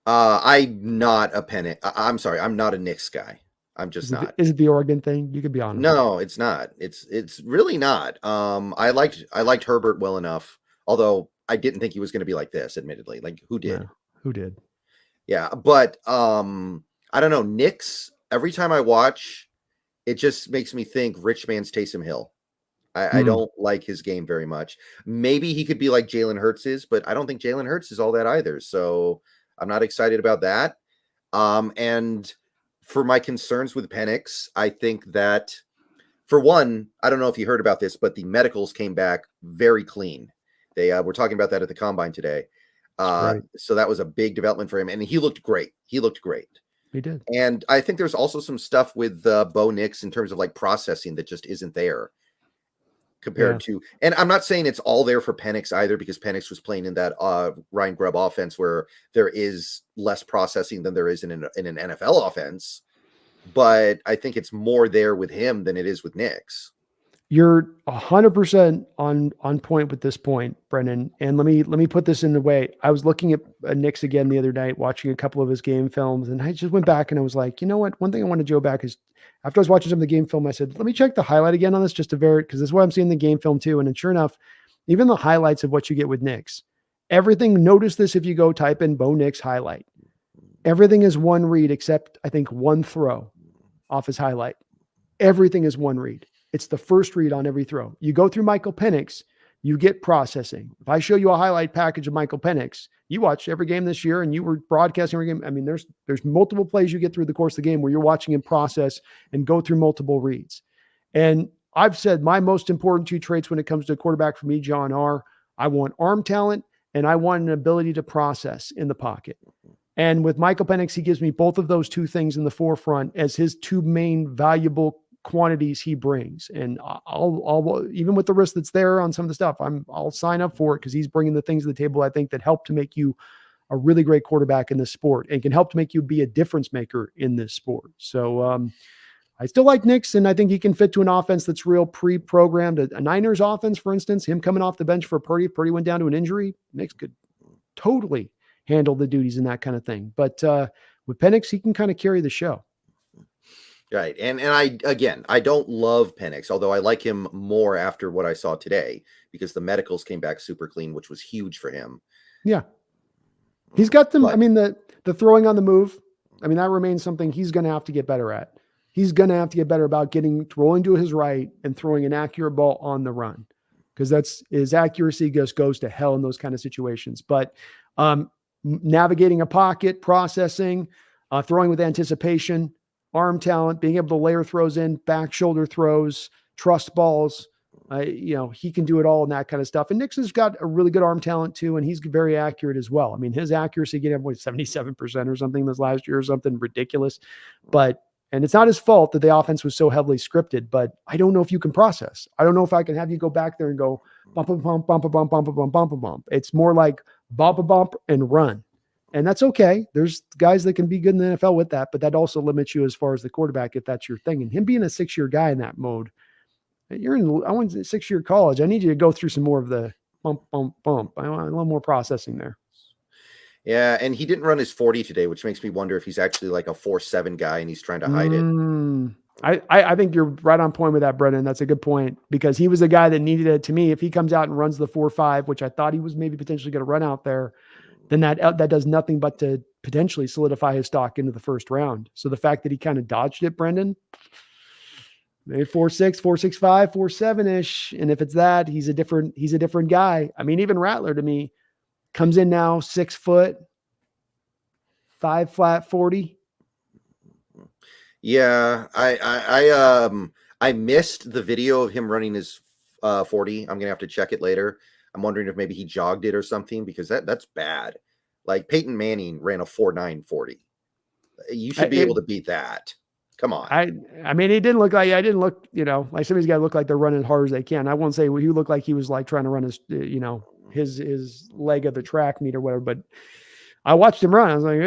I'm not a Penix. I'm sorry. I'm not a Knicks guy. I'm just not. Is it the Oregon thing? You could be honest. No, it's not. It's really not. I liked Herbert well enough, although I didn't think he was going to be like this, admittedly. Like who did? Yeah, who did? Yeah. But I don't know. Knicks, every time I watch, it just makes me think rich man's Taysom Hill. I don't like his game very much. Maybe he could be like Jalen Hurts is, but I don't think Jalen Hurts is all that either. So I'm not excited about that. And for my concerns with Penix, I think that, for one, I don't know if you heard about this, but the medicals came back very clean. They were talking about that at the combine today. Right. So that was a big development for him. And he looked great. He did. And I think there's also some stuff with Bo Nix in terms of like processing that just isn't there compared to, and I'm not saying it's all there for Penix either, because Penix was playing in that Ryan Grubb offense where there is less processing than there is in an NFL offense. But I think it's more there with him than it is with Nix. You're 100% on point with this point, Brendan. And let me put this in the way. I was looking at Nix again the other night, watching a couple of his game films, and I just went back and I was like, you know what? One thing I want to go back is, after I was watching some of the game film, I said, let me check the highlight again on this just to verify, because this is what I'm seeing in the game film too. And sure enough, even the highlights of what you get with Nix, everything, notice this if you go type in Bo Nix highlight. Everything is one read except, I think, one throw off his highlight. Everything is one read. It's the first read on every throw. You go through Michael Penix, you get processing. If I show you a highlight package of Michael Penix, you watched every game this year and you were broadcasting every game. I mean, there's multiple plays you get through the course of the game where you're watching him process and go through multiple reads. And I've said my most important 2 traits when it comes to a quarterback for me, John, are I want arm talent and I want an ability to process in the pocket. And with Michael Penix, he gives me both of those 2 things in the forefront as his 2 main valuable quantities he brings. And I'll even with the risk that's there on some of the stuff, I'll sign up for it, because he's bringing the things to the table I think that help to make you a really great quarterback in this sport and can help to make you be a difference maker in this sport. So I still like Nix, and I think he can fit to an offense that's real pre-programmed. A Niners offense, for instance, him coming off the bench for Purdy went down to an injury. Nix could totally handle the duties and that kind of thing. But with Penix, he can kind of carry the show. Right. And I don't love Penix, although I like him more after what I saw today, because the medicals came back super clean, which was huge for him. Yeah. He's got them. I mean, the throwing on the move, I mean, that remains something he's going to have to get better at. He's going to have to get better about rolling to his right and throwing an accurate ball on the run, because that's his accuracy goes to hell in those kind of situations. But navigating a pocket, processing, throwing with anticipation, arm talent, being able to layer throws in, back shoulder throws, trust balls. He can do it all and that kind of stuff. And Nixon's got a really good arm talent too, and he's very accurate as well. I mean, his accuracy getting up 77% or something this last year or something ridiculous. And it's not his fault that the offense was so heavily scripted, but I don't know if you can process. I don't know if I can have you go back there and go bump, bump, bump, bump, bump, bump, bump, bump, bump. It's more like bump, bump, and run. And that's okay. There's guys that can be good in the NFL with that, but that also limits you as far as the quarterback, if that's your thing. And him being a 6-year guy in that mode, I went to 6-year college. I need you to go through some more of the bump, bump, bump. I want a little more processing there. Yeah, and he didn't run his 40 today, which makes me wonder if he's actually like a 4.7 guy and he's trying to hide it. I think you're right on point with that, Brendan. That's a good point, because he was a guy that needed it. To me, if he comes out and runs the 4.5, which I thought he was maybe potentially going to run out there, then that does nothing but to potentially solidify his stock into the first round. So the fact that he kind of dodged it, Brendan, maybe 4.6, 4.65, 4.7-ish. And if it's that, he's a different guy. I mean, even Rattler to me comes in now 6 foot, 5 flat 40. Yeah, I missed the video of him running his 40. I'm gonna have to check it later. I'm wondering if maybe he jogged it or something, because that's bad. Like Peyton Manning ran a 4.9 40. You should be able to beat that. Come on. I mean, it didn't look like, I didn't look, like some of these guys look like they're running as hard as they can. I won't say he looked like he was like trying to run his, his leg of the track meet or whatever, but I watched him run. I was like,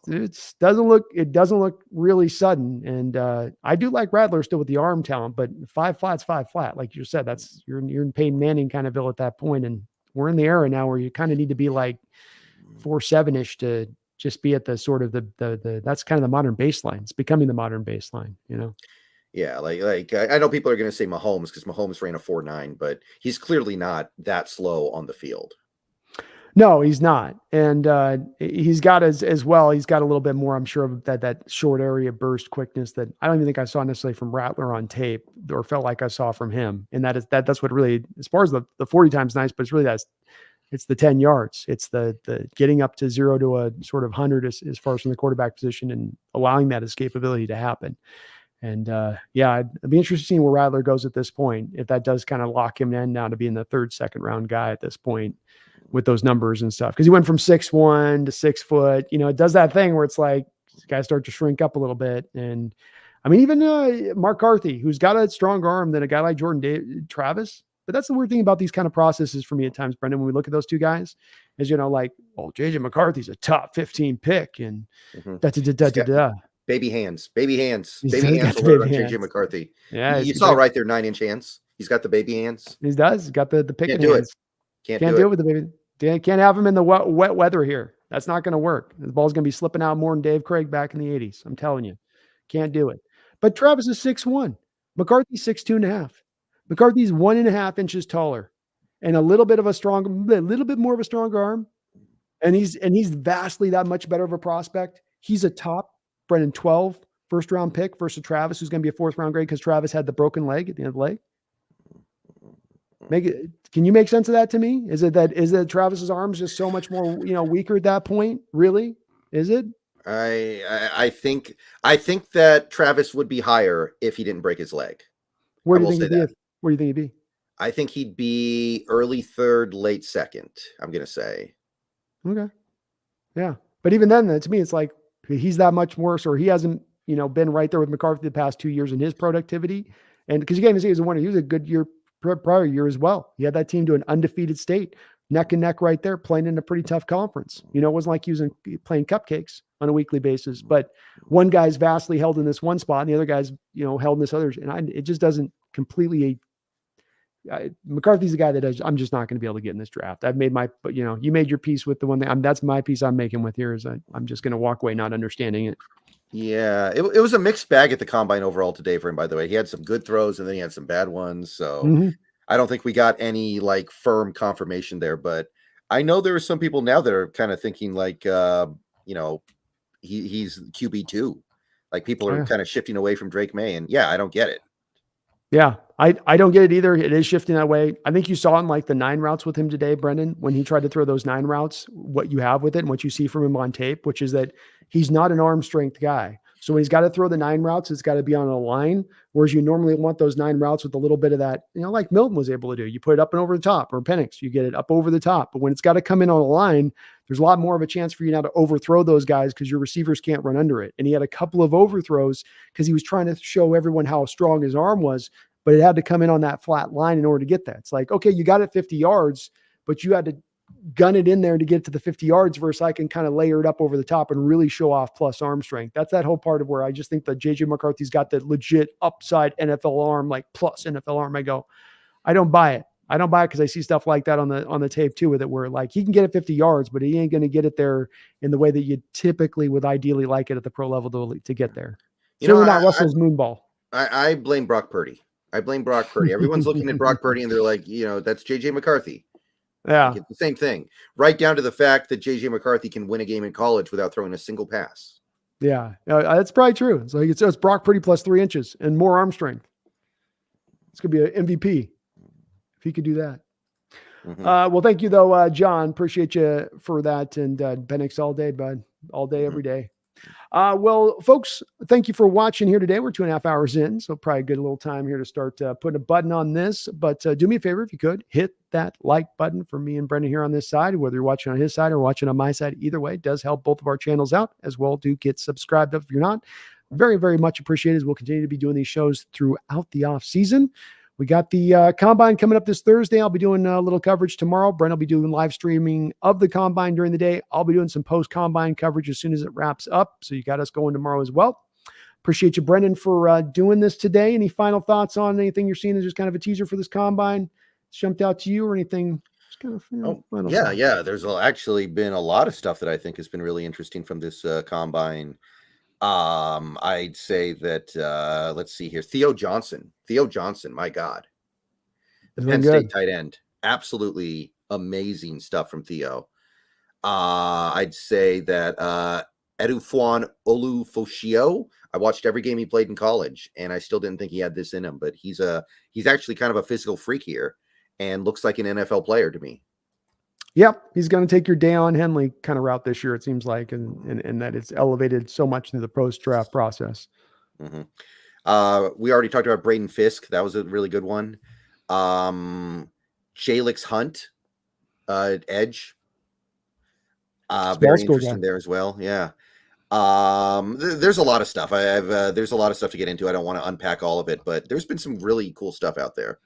it doesn't look really sudden. And I do like Rattler still with the arm talent, but 5 flat's 5 flat. Like you said, you're in Peyton Manning kind of Bill at that point. And we're in the era now where you kind of need to be like 4.7-ish to just be at the sort of the that's kind of the modern baseline. It's becoming the modern baseline, Yeah, like I know people are going to say Mahomes, because Mahomes ran a 4.9, but he's clearly not that slow on the field. No, he's not. And he's got as well, he's got a little bit more, I'm sure, of that short area burst quickness that I don't even think I saw necessarily from Rattler on tape, or felt like I saw from him. And that's what really, as far as the 40 times nice, but it's really it's the 10 yards. It's the getting up to 0 to a sort of 100 as far as from the quarterback position, and allowing that escapability to happen. And it'd be interesting to see where Rattler goes at this point, if that does kind of lock him in now to being the 3rd, 2nd round guy at this point with those numbers and stuff. Because he went from 6'1" to 6 foot. It does that thing where it's like guys start to shrink up a little bit. And I mean, even Mark Carthy, who's got a stronger arm than a guy like Jordan Travis. But that's the weird thing about these kind of processes for me at times, Brendan, when we look at those two guys, is, JJ McCarthy's a top 15 pick, and baby hands alert on JJ McCarthy. Yeah, you saw right there, 9-inch hands. He's got the baby hands. He does. He's got the picking hands. Can't do it with the baby. Can't have him in the wet weather here. That's not going to work. The ball's going to be slipping out more than Dave Craig back in the 80s. I'm telling you, can't do it. But Travis is 6'1". McCarthy's 6'2.5". McCarthy's 1.5 inches taller, and a little bit more of a stronger arm. And he's vastly that much better of a prospect. He's a top, Brendan, 12 first-round pick versus Travis, who's going to be a 4th-round grade because Travis had the broken leg at the end of the leg. Can you make sense of that to me? Is it Travis's arms just so much more, weaker at that point? Really? Is it? I think that Travis would be higher if he didn't break his leg. Where do you think he'd be? I think he'd be early 3rd, late 2nd, I'm going to say. Okay. Yeah. But even then, to me, it's like he's that much worse, or he hasn't, been right there with McCarthy the past 2 years in his productivity. And because you can't even see he was a good year prior year as well. He had that team to an undefeated state, neck and neck right there, playing in a pretty tough conference. It wasn't like he was playing cupcakes on a weekly basis, but one guy's vastly held in this one spot and the other guy's, held in this other. And it just doesn't completely. McCarthy's the guy that I'm just not going to be able to get in this draft. I've made you made your piece with the one that's my piece I'm making with here, is I'm just going to walk away not understanding it. Yeah, it was a mixed bag at the combine overall today for him, by the way. He had some good throws and then he had some bad ones. So I don't think we got any like firm confirmation there, but I know there are some people now that are kind of thinking like, he's QB2. Like people are kind of shifting away from Drake May, and I don't get it. Yeah, I don't get it either. It is shifting that way. I think you saw in like the 9 routes with him today, Brendan, when he tried to throw those 9 routes, what you have with it and what you see from him on tape, which is that he's not an arm strength guy. So when he's got to throw the 9 routes, it's got to be on a line, whereas you normally want those 9 routes with a little bit of that, like Milton was able to do. You put it up and over the top, or Penix, you get it up over the top. But when it's got to come in on a line, there's a lot more of a chance for you now to overthrow those guys because your receivers can't run under it. And he had a couple of overthrows because he was trying to show everyone how strong his arm was, but it had to come in on that flat line in order to get that. It's like, okay, you got it 50 yards, but you had to gun it in there to get to the 50 yards versus I can kind of layer it up over the top and really show off plus arm strength. That's that whole part of where I just think that JJ McCarthy's got that legit upside NFL arm, like plus NFL arm. I don't buy it. I don't buy it because I see stuff like that on the tape too with it, where like he can get it 50 yards, but he ain't going to get it there in the way that you typically would ideally like it at the pro level to get there. Certainly not Russell's moonball. I blame Brock Purdy. Everyone's looking at Brock Purdy and they're like, that's JJ McCarthy. Yeah. It's the same thing, right down to the fact that JJ McCarthy can win a game in college without throwing a single pass. Yeah, that's probably true. It's like it's Brock Purdy plus 3 inches and more arm strength. It's going to be an MVP if he could do that. Mm-hmm. Well, thank you, though, John. Appreciate you for that. And Penix all day, bud. All day, every day. Well, folks, thank you for watching here today. We're 2.5 hours in, so probably a good little time here to start putting a button on this. But do me a favor, if you could, hit that like button for me and Brendan here on this side, whether you're watching on his side or watching on my side. Either way, it does help both of our channels out as well. Do get subscribed up if you're not. Very, very much appreciated as we'll continue to be doing these shows throughout the off season. We got the Combine coming up this Thursday. I'll be doing a little coverage tomorrow. Brent will be doing live streaming of the Combine during the day. I'll be doing some post-Combine coverage as soon as it wraps up. So you got us going tomorrow as well. Appreciate you, Brendan, for doing this today. Any final thoughts on anything you're seeing as just kind of a teaser for this Combine? It's jumped out to you or anything? Just kind of, yeah. There's actually been a lot of stuff that I think has been really interesting from this Combine. I'd say that let's see here. Theo Johnson, my God. The Penn State tight end. Absolutely amazing stuff from Theo. I'd say that Edufwan Olufoshio. I watched every game he played in college, and I still didn't think he had this in him, but he's actually kind of a physical freak here and looks like an NFL player to me. Yep, he's going to take your Deion Henley kind of route this year, it seems like, and that it's elevated so much through the post-draft process. Mm-hmm. We already talked about Braden Fisk. That was a really good one. Jalix Hunt, edge. Very interesting there as well. Yeah. There's a lot of stuff. There's a lot of stuff to get into. I don't want to unpack all of it, but there's been some really cool stuff out there.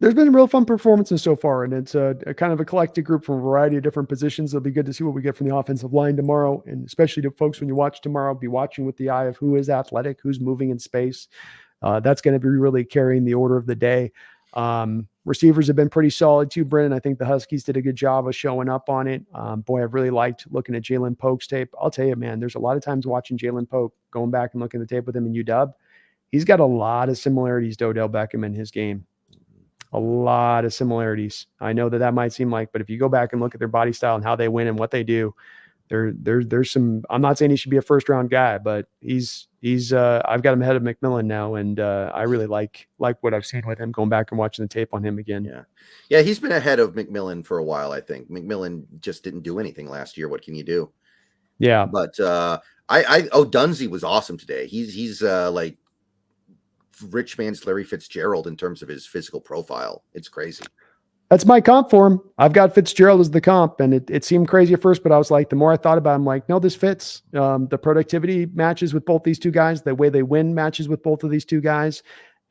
There's been real fun performances so far, and it's a kind of eclectic group from a variety of different positions. It'll be good to see what we get from the offensive line tomorrow, and especially to folks when you watch tomorrow, be watching with the eye of who is athletic, who's moving in space. That's going to be really carrying the order of the day. Receivers have been pretty solid too, Brennan. I think the Huskies did a good job of showing up on it. Boy, I've really liked looking at Jalen Polk's tape. I'll tell you, man, there's a lot of times watching Jalen Polk, going back and looking at the tape with him in UW. He's got a lot of similarities to Odell Beckham in his game. A lot of similarities. I know that might seem like, but if you go back and look at their body style and how they win and what they do, there's some. I'm not saying he should be a first round guy, but he's. I've got him ahead of McMillan now, and I really like what I've seen with him. Going back and watching the tape on him again. Yeah, he's been ahead of McMillan for a while. I think McMillan just didn't do anything last year. What can you do? Yeah, but Dunzy was awesome today. He's like rich man's Larry Fitzgerald in terms of his physical profile. It's crazy. That's my comp for him. I've got Fitzgerald as the comp, and it seemed crazy at first, but I was like, the more I thought about it, I'm like, no, this fits. The productivity matches with both these two guys. The way they win matches with both of these two guys.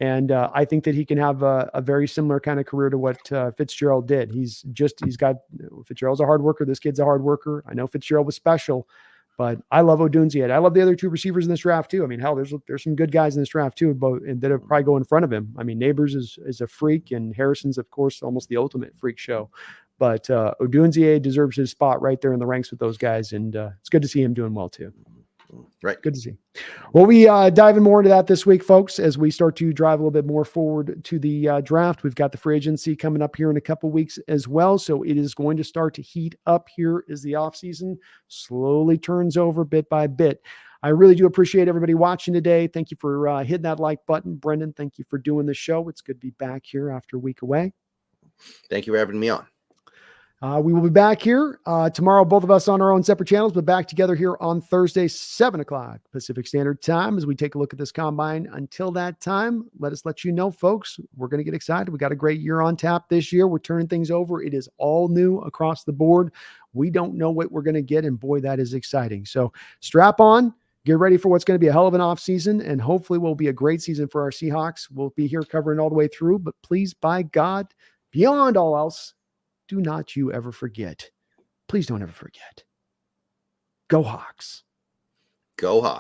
And I think that he can have a very similar kind of career to what Fitzgerald did. Fitzgerald's a hard worker. This kid's a hard worker. I know Fitzgerald was special, but I love Odunze. I love the other two receivers in this draft too. I mean, hell, there's some good guys in this draft too, that will probably go in front of him. I mean, Neighbors is a freak, and Harrison's, of course, almost the ultimate freak show. But Odunze deserves his spot right there in the ranks with those guys, and it's good to see him doing well too. Right. Good to see. Well, we diving more into that this week, folks, as we start to drive a little bit more forward to the draft. We've got the free agency coming up here in a couple weeks as well. So it is going to start to heat up here as the offseason slowly turns over bit by bit. I really do appreciate everybody watching today. Thank you for hitting that like button. Brendan, thank you for doing the show. It's good to be back here after a week away. Thank you for having me on. We will be back here tomorrow, both of us on our own separate channels, but back together here on Thursday, 7 o'clock Pacific Standard Time as we take a look at this combine. Until that time, let you know, folks, we're going to get excited. We got a great year on tap this year. We're turning things over. It is all new across the board. We don't know what we're going to get, and boy, that is exciting. So strap on. Get ready for what's going to be a hell of an offseason, and hopefully will be a great season for our Seahawks. We'll be here covering all the way through, but please, by God, beyond all else, do not you ever forget. Please don't ever forget. Go Hawks. Go Hawks.